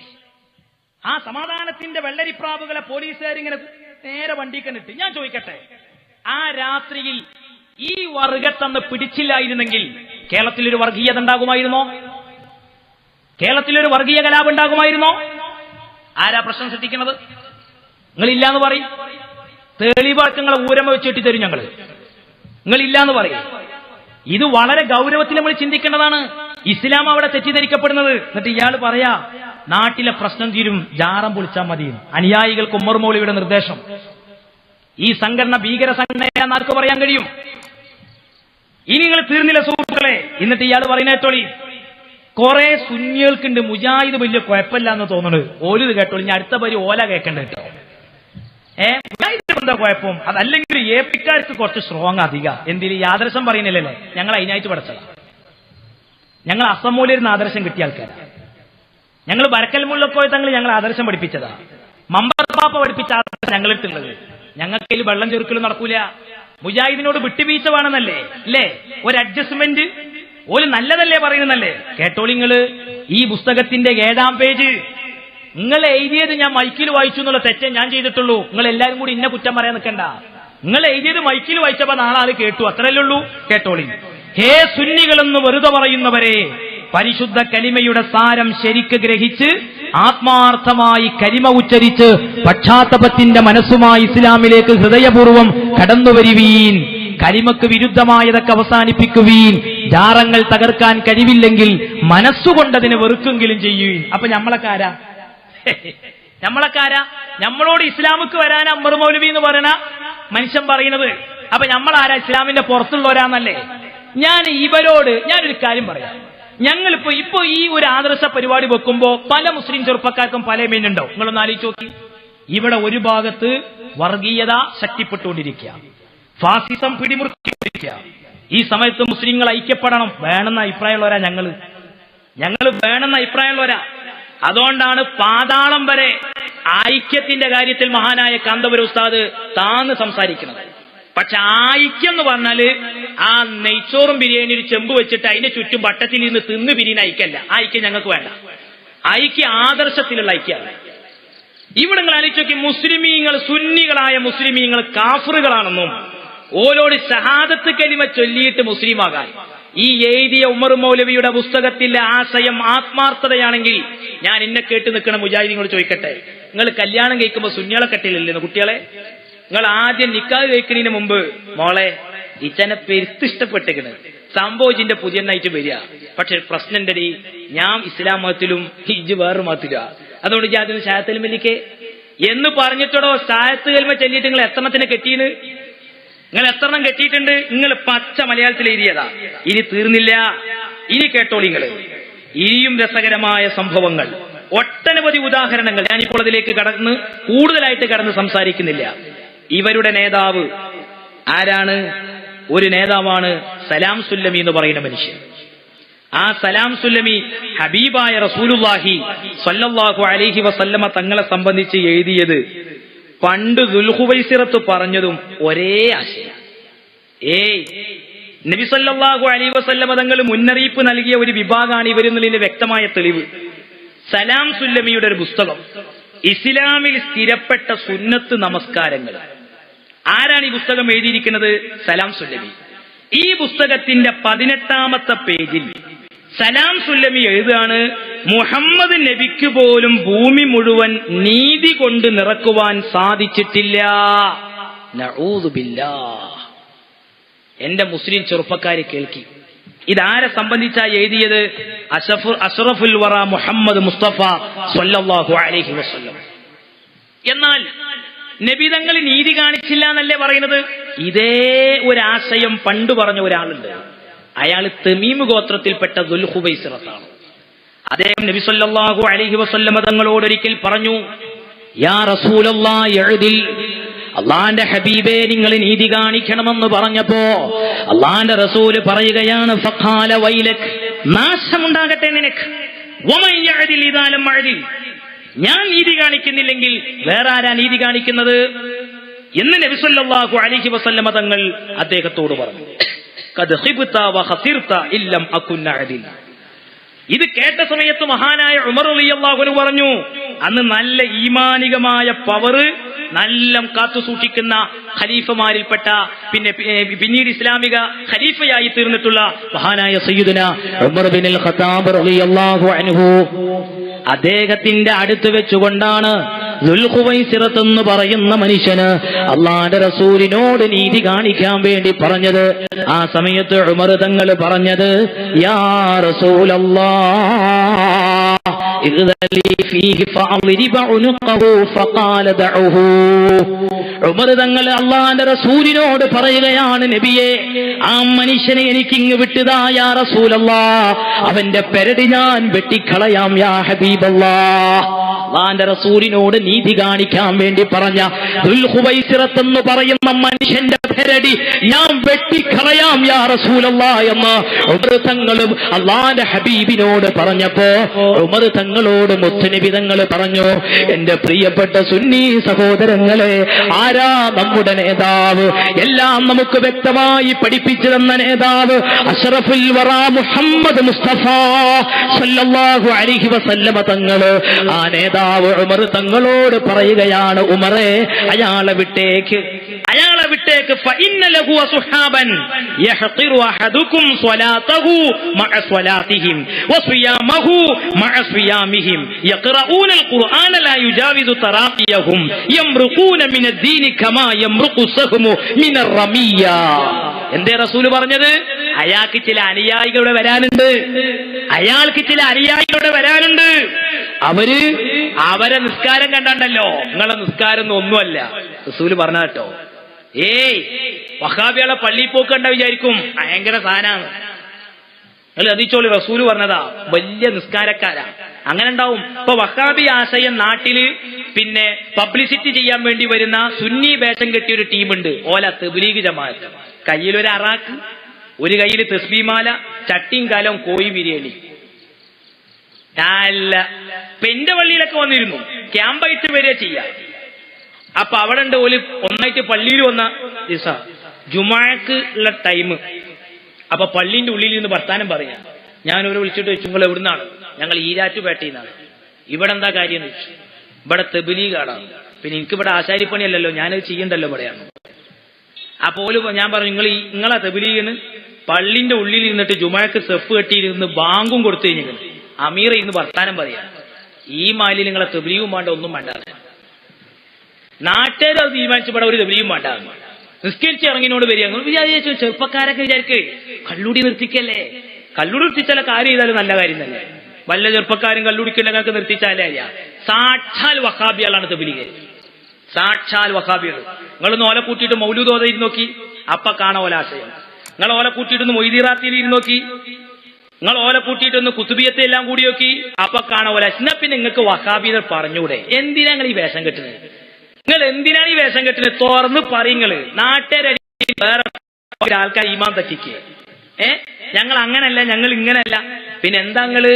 ആ സമാധാനത്തിന്റെ വെള്ളരിപ്രാവുകളെ പോലീസുകാരിങ്ങനെ നേരെ വണ്ടി കണ്ടിട്ട്. ഞാൻ ചോദിക്കട്ടെ, ആ രാത്രിയിൽ ഈ വർഗത്തന്ന് പിടിച്ചില്ലായിരുന്നെങ്കിൽ കേരളത്തിലൊരു വർഗീയത ഉണ്ടാകുമായിരുന്നോ? കേരളത്തിലൊരു വർഗീയ കലാപം ഉണ്ടാകുമായിരുന്നോ? ആരാ പ്രശ്നം സൃഷ്ടിക്കുന്നത്? നിങ്ങളില്ലാന്ന് പറയും. തെളിവാക്കങ്ങളെ ഊരമ വെച്ചിട്ട് തരും ഞങ്ങൾ. നിങ്ങളില്ലാന്ന് പറയും. ഇത് വളരെ ഗൗരവത്തിൽ നമ്മൾ ചിന്തിക്കേണ്ടതാണ്. ഇസ്ലാം അവിടെ തെറ്റിദ്ധരിക്കപ്പെടുന്നത്. എന്നിട്ട് ഇയാൾ പറയാ നാട്ടിലെ പ്രശ്നം തീരും, ജാറം പൊളിച്ചാൽ മതി. അനുയായികൾക്ക് ഉമ്മർ മൗലവിയുടെ നിർദ്ദേശം. ഈ സംഘടന ഭീകര സംഘടനയാണെന്ന് ആർക്ക് പറയാൻ കഴിയും? ഇനി നിങ്ങൾ തീർന്നില്ല സുഹൃത്തുക്കളെ. എന്നിട്ട് ഇയാൾ പറയുന്ന കേട്ടോളി, കുറെ സുന്നികൾക്കുണ്ട് മുജാഹിദ് വലിയ കുഴപ്പമില്ല എന്ന് തോന്നുന്നത്. ഓല് കേട്ടോളി, ഞാൻ അടുത്ത പരി ഓല കേൾക്കണ്ട കേട്ടോ. എന്താ കുഴപ്പം? അതല്ലെങ്കിൽ ഏപ്പിക്കാർക്ക് കുറച്ച് സ്ട്രോങ് അധികം. എന്തിന് ഈ ആദർശം പറയുന്നില്ലല്ലേ? ഞങ്ങൾ അതിനായിട്ട് പഠിച്ചതാ. ഞങ്ങൾ അസമൂലിരുന്ന ആദർശം കിട്ടിയ ആൾക്കാരാണ്. ഞങ്ങൾ ബരക്കൽ മുള്ളക്കോയ തങ്ങൾ ഞങ്ങൾ ആദർശം പഠിപ്പിച്ചതാ. മമ്പർ പാപ്പ പഠിപ്പിച്ച ആദർശം ഞങ്ങളിട്ടുള്ളത്. ഞങ്ങൾക്ക് ഇതിൽ വെള്ളം ചെറുക്കലും നടക്കൂല. മുജാഹിദിനോട് വിട്ടുവീഴ്ച വേണമെന്നല്ലേ? അല്ലേ? ഒരു അഡ്ജസ്റ്റ്മെന്റ് ഒരു നല്ലതല്ലേ പറയുന്നല്ലേ? കേട്ടോളിങ്ങള്, ഈ പുസ്തകത്തിന്റെ 7-ാം പേജ് നിങ്ങൾ എഴുതിയത് ഞാൻ മൈക്കിൽ വായിച്ചു എന്നുള്ള തെറ്റേ ഞാൻ ചെയ്തിട്ടുള്ളൂ. നിങ്ങൾ എല്ലാവരും കൂടി ഇന്ന കുറ്റം പറയാൻ നിൽക്കണ്ട. നിങ്ങൾ എഴുതിയത് മൈക്കിൽ വായിച്ചപ്പോ നാളെ ആള് കേട്ടു, അത്രയല്ലേ ഉള്ളൂ. കേട്ടോളി. ഹേ സുന്നികളെന്ന് വെറുതെ പറയുന്നവരെ, പരിശുദ്ധ കലിമയുടെ സാരം ശരിക്ക് ഗ്രഹിച്ച് ആത്മാർത്ഥമായി കലിമ ഉച്ചരിച്ച് പക്ഷാത്തപത്തിന്റെ മനസ്സുമായി ഇസ്ലാമിലേക്ക് ഹൃദയപൂർവ്വം കടന്നുവരുവീൻ. കലിമക്ക് വിരുദ്ധമായതൊക്കെ അവസാനിപ്പിക്കുവീൻ. ജാറങ്ങൾ തകർക്കാൻ കഴിവില്ലെങ്കിൽ മനസ്സുകൊണ്ടതിനെ വെറുക്കെങ്കിലും ചെയ്യുവീൻ. അപ്പൊ നമ്മളൊക്കാരാ? നമ്മളോട് ഇസ്ലാമിക്ക് വരാൻ അമ്മർ മൗലവി എന്ന് പറയുന്ന മനുഷ്യൻ പറയുന്നത്. അപ്പൊ നമ്മളാരാ? ഇസ്ലാമിന്റെ പുറത്തുള്ളവരാന്നല്ലേ? ഞാൻ ഇവരോട് ഞാനൊരു കാര്യം പറയാം. ഞങ്ങളിപ്പോ ഈ ഒരു ആദർശ പരിപാടി വെക്കുമ്പോ പല മുസ്ലിം ചെറുപ്പക്കാർക്കും പല മീനുണ്ടാവും. നിങ്ങളൊന്ന് ആലോചിച്ച് നോക്കി. ഇവിടെ ഒരു ഭാഗത്ത് വർഗീയത ശക്തിപ്പെട്ടുകൊണ്ടിരിക്കുക, ഫാസിസം പിടിമുറുക്കിക്കൊണ്ടിരിക്കുക. ഈ സമയത്ത് മുസ്ലിങ്ങൾ ഐക്യപ്പെടണം വേണമെന്ന അഭിപ്രായമുള്ളവരാ ഞങ്ങൾ വേണമെന്ന അഭിപ്രായമുള്ളവരാ. അതുകൊണ്ടാണ് പാതാളം വരെ ഐക്യത്തിന്റെ കാര്യത്തിൽ മഹാനായ കാന്തപുര ഉസ്താദ് താന്ന് സംസാരിക്കുന്നത്. പക്ഷെ ഐക്യം എന്ന് പറഞ്ഞാല് ആ നെയ്ച്ചോറും ബിരിയാണി ഒരു ചെമ്പ് വെച്ചിട്ട് അതിന്റെ ചുറ്റും വട്ടത്തിൽ നിന്ന് തിന്ന് പിരിയുന്ന ഐക്യമല്ല. ആ ഐക്യം ഞങ്ങൾക്ക് വേണ്ട. ഐക്യ ആദർശത്തിലുള്ള ഐക്യമാണ്. ഇവിടെ നിങ്ങൾ ആലോചിച്ച് മുസ്ലിമീങ്ങൾ, സുന്നികളായ മുസ്ലിമീങ്ങൾ കാഫറുകളാണെന്നും ഓരോട് ഷഹാദത്ത് കലിമ ചൊല്ലിയിട്ട് മുസ്ലിമാകാൻ ഈ എഴുതിയ ഉമർ മൗലവിയുടെ പുസ്തകത്തിലെ ആശയം ആത്മാർത്ഥതയാണെങ്കിൽ ഞാൻ എന്നെ കേട്ട് നിൽക്കണ മുജാഹിദീങ്ങളോട് ചോദിക്കട്ടെ, നിങ്ങൾ കല്യാണം കഴിക്കുമ്പോൾ സുന്നികളെ കെട്ടില്ലല്ലോ കുട്ടികളെ? നിങ്ങൾ ആദ്യം നിക്കാഹ് കഴിക്കുന്നതിന് മുമ്പ് മോളെ ഇച്ചനെ പെരുത്ത് ഇഷ്ടപ്പെട്ടിരിക്കണ്, സംഭവിച്ചിന്റെ പുതിയ നയിച്ച് വരിക. പക്ഷെ പ്രശ്നന്റെ ഞാൻ ഇസ്ലാം മതത്തിലും ഹിജ് വേറെ മതത്തില, അതുകൊണ്ട് ഞാൻ അതിന് ഷായത്തിൽ മല്ലിക്കേ എന്ന് പറഞ്ഞിട്ടോ ഷായത്ത് കൽമ ചൊല്ലിയിട്ട് നിങ്ങൾ എത്രണ്ണത്തിന് കെട്ടീന്? നിങ്ങൾ എത്രണ്ണം കെട്ടിയിട്ടുണ്ട്? നിങ്ങൾ പച്ച മലയാളത്തിൽ എഴുതിയതാ. ഇനി തീർന്നില്ല, ഇനി കേട്ടോളി നിങ്ങൾ. ഇനിയും രസകരമായ സംഭവങ്ങൾ, ഒട്ടനവധി ഉദാഹരണങ്ങൾ. ഞാനിപ്പോൾ അതിലേക്ക് കൂടുതലായിട്ട് കടന്ന് സംസാരിക്കുന്നില്ല. ഇവരുടെ നേതാവ് ആരാണ്? ഒരു നേതാവാണ് സലാം സുല്ലമി എന്ന് പറയുന്ന മനുഷ്യൻ. ആ സലാം സുല്ലമി ഹബീബായ റസൂലുള്ളാഹി സ്വല്ലല്ലാഹു അലൈഹി വസല്ലമ തങ്ങളെ സംബന്ധിച്ച് എഴുതിയത് പണ്ട് ദുൽഖുവൈസിറത്ത് പറഞ്ഞതും ഒരേ ആശയം. നബി സല്ലല്ലാഹു അലൈഹി വസല്ലമ തങ്ങൾ മുന്നറിയിപ്പ് നൽകിയ ഒരു വിഭാഗമാണ് ഇവരെന്നുള്ളതിന്റെ വ്യക്തമായ തെളിവ് സലാം സുല്ലമിയുടെ ഒരു പുസ്തകം, ഇസ്ലാമിൽ സ്ഥിരപ്പെട്ട സുന്നത്ത് നമസ്കാരങ്ങൾ. ആരാണ് ഈ പുസ്തകം എഴുതിയിരിക്കുന്നത്? സലാം സുല്ലമി. ഈ പുസ്തകത്തിന്റെ 18ാമത്തെ പേജിൽ സലാം സുല്ലമി എഴുതുകയാണ്, മുഹമ്മദ് നബിക്ക് പോലും ഭൂമി മുഴുവൻ നീതി കൊണ്ട് നിറക്കുവാൻ സാധിച്ചിട്ടില്ല. നഊദു ബില്ലാഹ്. എന്റെ മുസ്ലിം ചെറുപ്പക്കാരെ കേൾക്കി, ഇതാരെ സംബന്ധിച്ചാ എഴുതിയത്? അഷ്റഫുൽ വറ മുഹമ്മദ് മുസ്തഫ സ്വല്ലല്ലാഹു അലൈഹി വസല്ലം. എന്നാൽ നബിതങ്ങൾ നീതി കാണിച്ചില്ല എന്നല്ലേ പറയുന്നത്? ഇതേ ഒരാശയം പണ്ട് പറഞ്ഞ ഒരാളുണ്ട്. അയാൾ തമീം ഗോത്രത്തിൽപ്പെട്ട ദുൽഖുവൈസിറത്താണ്. അദ്ദേഹം നബി സല്ലല്ലാഹു അലൈഹി വസല്ലം തങ്ങളോട് ഒരിക്കൽ പറഞ്ഞു, യാ റസൂലല്ലാഹ് ഇഅ്ദിൽ, അള്ളാന്റെ ഹബീബേ നിങ്ങൾ നീതി കാണിക്കണമെന്ന് പറഞ്ഞപ്പോ അള്ളാന്റെ റസൂല് പറയുകയാണ്, ഫഖാല വൈലക്, നാശമുണ്ടാകട്ടെ നിനക്ക്, വമൻ യഅ്ദിൽ ഇദാ ലം അഅ്ദിൽ, ഞാൻ നീതി കാണിക്കുന്നില്ലെങ്കിൽ വേറെ ആരാ നീതി കാണിക്കുന്നത് എന്ന് നബി സല്ലല്ലാഹു അലൈഹി വസല്ലമ തങ്ങൾ അദ്ദേഹത്തോട് പറഞ്ഞു. ഖദ് ഖിബ്ത വ ഖസിർത ഇല്ലം അകുൻ അഅദിൽ. ഇത് കേട്ട സമയത്ത് മഹാനായ ഉമർ റളിയല്ലാഹു അൻഹു പറഞ്ഞു, അന്ന് നല്ല ഈമാനികമായ പവർ നല്ല കാത്തു സൂക്ഷിക്കുന്ന ഖലീഫമാരിൽപ്പെട്ട പിന്നീട് ഇസ്ലാമിക ഖലീഫയായി തീർന്നിട്ടുള്ള മഹാനായ സയ്യിദുന ഉമർ ബിനുൽ ഖത്താബ് റളിയല്ലാഹു അൻഹു അദ്ദേഹത്തിന്റെ അടുത്ത് വെച്ചുകൊണ്ടാണ് ദുൽഖുവൈസിറത്ത് എന്ന് പറയുന്ന മനുഷ്യന് അള്ളാന്റെ റസൂലിനോട് നീതി കാണിക്കാൻ വേണ്ടി പറഞ്ഞത്. ആ സമയത്ത് ഉമർ തങ്ങൾ പറഞ്ഞത്, യാ റസൂലല്ലാഹ് ഉമർ തങ്ങൾ അള്ളാന്റെ റസൂലിനോട് പറയുകയാണ്, നബിയെ ആ മനുഷ്യനെ എനിക്കിങ്ങ് വിട്ടുതാ യാ റസൂലല്ലാഹ്, അവന്റെ പെരടി ഞാൻ വെട്ടിക്കളയാം യാ ഹബീബല്ലാഹ്. അള്ളാന്റെ റസൂലിനോട് നീതി കാണിക്കാൻ വേണ്ടി പറഞ്ഞ ദുൽഖുവൈസിറത്ത് എന്ന് പറയുന്ന മനുഷ്യന്റെ പെരടി ഞാൻ വെട്ടിക്കളയാം യാ റസൂലല്ലാഹ് എന്ന് ഉമർ തങ്ങളും അള്ളാന്റെ ഹബീബിനോട് പറഞ്ഞപ്പോ ഉമർ തങ്ങളോട് മുത്തുനബി തങ്ങൾ പറഞ്ഞു, എന്റെ പ്രിയപ്പെട്ട സുന്നി സഹോദരങ്ങളെ, ആരാ നമ്മുടെ നേതാവ്? എല്ലാം നമുക്ക് വ്യക്തമായി പഠിപ്പിച്ചു തന്ന നേതാവ് അഷ്റഫുൽ വറ മുഹമ്മദ് മുസ്തഫ സല്ലല്ലാഹു അലൈഹി വസല്ലമ തങ്ങള്. ആ നേതാവ് ഉമർ തങ്ങളോട് പറയുകയാണ്, ഉമറേ അയാളെ വിട്ടേക്ക്, അയാളെ വിട്ടേക്ക്. ഫഇന്ന ലഹു സുഹാബൻ യഹ്ഖിറു അഹദുകും സ്വലാതഹു മഅ സ്വലാതിഹിം വസിയാമഹു മഅ സിയാമിഹിം യഖറഊനൽ ഖുർആന ലാ യുജാവിസു തറാഖിയഹും യംറുഖൂന മിനദ്ദീനി കമാ യംറുഖു സഹ്മു മിനർ റമിയ. എന്തേ റസൂൽ പറഞ്ഞത്? അയാൾക്ക് ചില അനുയായികളുടെ വരാനുണ്ട്, അയാൾക്ക് ചില അനുയായികളുടെ വരാനുണ്ട്. അവരെ നിസ്കാരം കണ്ടല്ലോ, നിങ്ങളെ നിസ്കാരം ഒന്നുമല്ല റസൂല് പറഞ്ഞ കേട്ടോ. വഹാബികളെ പള്ളിയിൽ പോക്ക് കണ്ട വിചാരിക്കും ഭയങ്കര സാധനാണ്. നിങ്ങൾ അതിച്ചോളി, റസൂല് പറഞ്ഞതാ, വലിയ നിസ്കാരക്കാരാ. അങ്ങനെ ഉണ്ടാവും. ഇപ്പൊ വഹാബി ആശയം നാട്ടില് പിന്നെ പബ്ലിസിറ്റി ചെയ്യാൻ വേണ്ടി വരുന്ന സുന്നി വേഷം കെട്ടിയ ഒരു ടീമുണ്ട്, ഓല തബ്ലീഗ് ജമാഅത്ത്. കയ്യിലൊരു അറാക്ക്, ഒരു കയ്യിൽ തസ്ബീമാല, ചട്ടിയും കാലം കോഴി ബിരിയാണി. അല്ല, പെന്റെ പള്ളിയിലൊക്കെ വന്നിരുന്നു, ക്യാമ്പായിട്ട് വരിക ചെയ്യാം. അപ്പൊ അവിടെ ഉണ്ട് ഓല് ഒന്നായിട്ട് പള്ളിയിൽ വന്ന ദിവസ ജുമാക്ക് ഉള്ള ടൈം. അപ്പൊ പള്ളിന്റെ ഉള്ളിൽ നിന്ന് വർത്താനം പറയാ. ഞാനൊരു വിളിച്ചിട്ട് വെച്ചു, നിങ്ങൾ എവിടുന്നാണ്? ഞങ്ങൾ ഈരാറ്റുപേട്ടയിൽ നിന്നാണ്. ഇവിടെ എന്താ കാര്യം എന്ന് വെച്ചു. ഇവിടെ തെബിലീഗാണ്. പിന്നെ എനിക്കിവിടെ ആശാരിപ്പണിയല്ലല്ലോ, ഞാനത് ചെയ്യണ്ടല്ലോ ഇവിടെയാണ്. അപ്പോലും ഞാൻ പറഞ്ഞു, നിങ്ങളാ തെബിലീഗിന് പള്ളിന്റെ ഉള്ളിൽ ഇരുന്നിട്ട് ജുമഴക്ക് സെഫ് കെട്ടിയിരുന്ന് ബാങ്കും കൊടുത്തു കഴിഞ്ഞിട്ട് അമീറ ഇന്ന് വർത്താനം പറയാം. ഈ മാലിൽ നിങ്ങളെ തെബിലീഗും വേണ്ട, ഒന്നും വേണ്ട. നാട്ടുകാർ അത് തീരുമാനിച്ചു ഇവിടെ ഒരു തെബിലീഗും വേണ്ട. നിസ്കരിച്ച് ഇറങ്ങിനോട് വരിക. നിങ്ങൾ വിചാരിച്ചു ചെറുപ്പക്കാരൊക്കെ വിചാരിക്കേ കള്ളുടി നിർത്തിക്കല്ലേ. കള്ളുടി നിർത്തിച്ചാൽ കാര്യം ചെയ്താലും നല്ല കാര്യം തന്നെ. വല്ല ചെറുപ്പക്കാരും കള്ളുടിക്കുന്നതൊക്കെ നിർത്തിച്ചാലേ അല്ല. സാക്ഷാൽ വഹാബികളാണ് തെബിലീഗ്, സാക്ഷാൽ വഹാബികൾ. നിങ്ങളൊന്ന് ഓല കൂട്ടിയിട്ട് മൗലൂദ് ഓതയിരുന്ന് നോക്കി, അപ്പ കാണാൻ ഓലാശയം. നിങ്ങൾ ഓല കൂട്ടിയിട്ടൊന്ന് മൊയ്തീറാത്തിയിൽ ഇരുന്ന് നോക്കി, നിങ്ങൾ ഓല കൂട്ടിയിട്ടൊന്ന് കുത്തുബിയത്തെ എല്ലാം കൂടി നോക്കി, അപ്പ കാണാൻ ഓല. എന്നാ പിന്നെ നിങ്ങൾക്ക് വഹാബികൾ പറഞ്ഞൂടെ? എന്തിനാ നിങ്ങൾ ഈ വേഷം കെട്ടുന്നത്? നിങ്ങൾ എന്തിനാണ് ഈ വേഷം കെട്ടുന്നത്? തുറന്ന് പറയുങ്ങള്. നാട്ടുകാരെ വേറെ ആൾക്കാർ ഈമാൻ തട്ടിക്കുക. ഞങ്ങൾ അങ്ങനല്ല, ഞങ്ങൾ ഇങ്ങനല്ല. പിന്നെ എന്താ നിങ്ങള്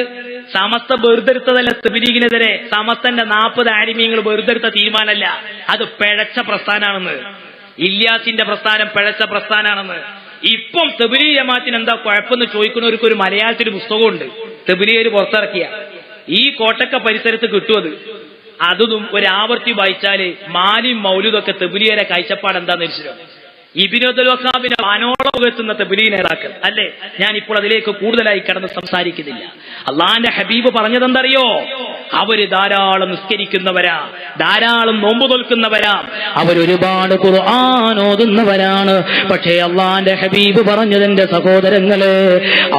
സമസ്ത വെറുതെടുത്തതല്ല തെബിലീഗിനെതിരെ. സമസ്തന്റെ 40 ആലിമീങ്ങൾ വെറുതെടുത്ത തീരുമാനമല്ല, അത് പിഴച്ച പ്രസ്ഥാനാണെന്ന്. ഇല്യാസിന്റെ പ്രസ്ഥാനം പിഴച്ച പ്രസ്ഥാനാണെന്ന്. ഇപ്പം തെബിലീഗ് ജമാഅത്തിന് എന്താ കുഴപ്പമെന്ന് ചോദിക്കുന്നവർക്ക് ഒരു മലയാളത്തിൽ പുസ്തകമുണ്ട്, തെബിലീഗ് പുറത്തിറക്കിയ. ഈ കോട്ടക്ക പരിസരത്ത് കിട്ടുമത്. അതും ഒരു ആവർത്തി വായിച്ചാല് മാലിം മൗലൂദൊക്കെ തെബിലീഗിന്റെ കാഴ്ചപ്പാട് എന്താന്ന് വെച്ചാൽ ഇബ്നു അബ്ദുൽ വഹാബിനെ വാനോളമെത്തുന്ന തെബിലീഗ് നേതാക്കൾ അല്ലേ. ഞാൻ ഇപ്പോൾ അതിലേക്ക് കൂടുതലായി കടന്ന് സംസാരിക്കുന്നില്ല. അള്ളാന്റെ ഹബീബ് പറഞ്ഞതെന്തറിയോ? അവര് ധാരാളം നിസ്കരിക്കുന്നവരാ, ധാരാളം നോമ്പ് തോൽക്കുന്നവരാ, അവരൊരുപാട് ഖുർആൻ ഓതുന്നവരാണ്. പക്ഷേ അള്ളാന്റെ ഹബീബ് പറഞ്ഞതിന്റെ സഹോദരങ്ങളെ,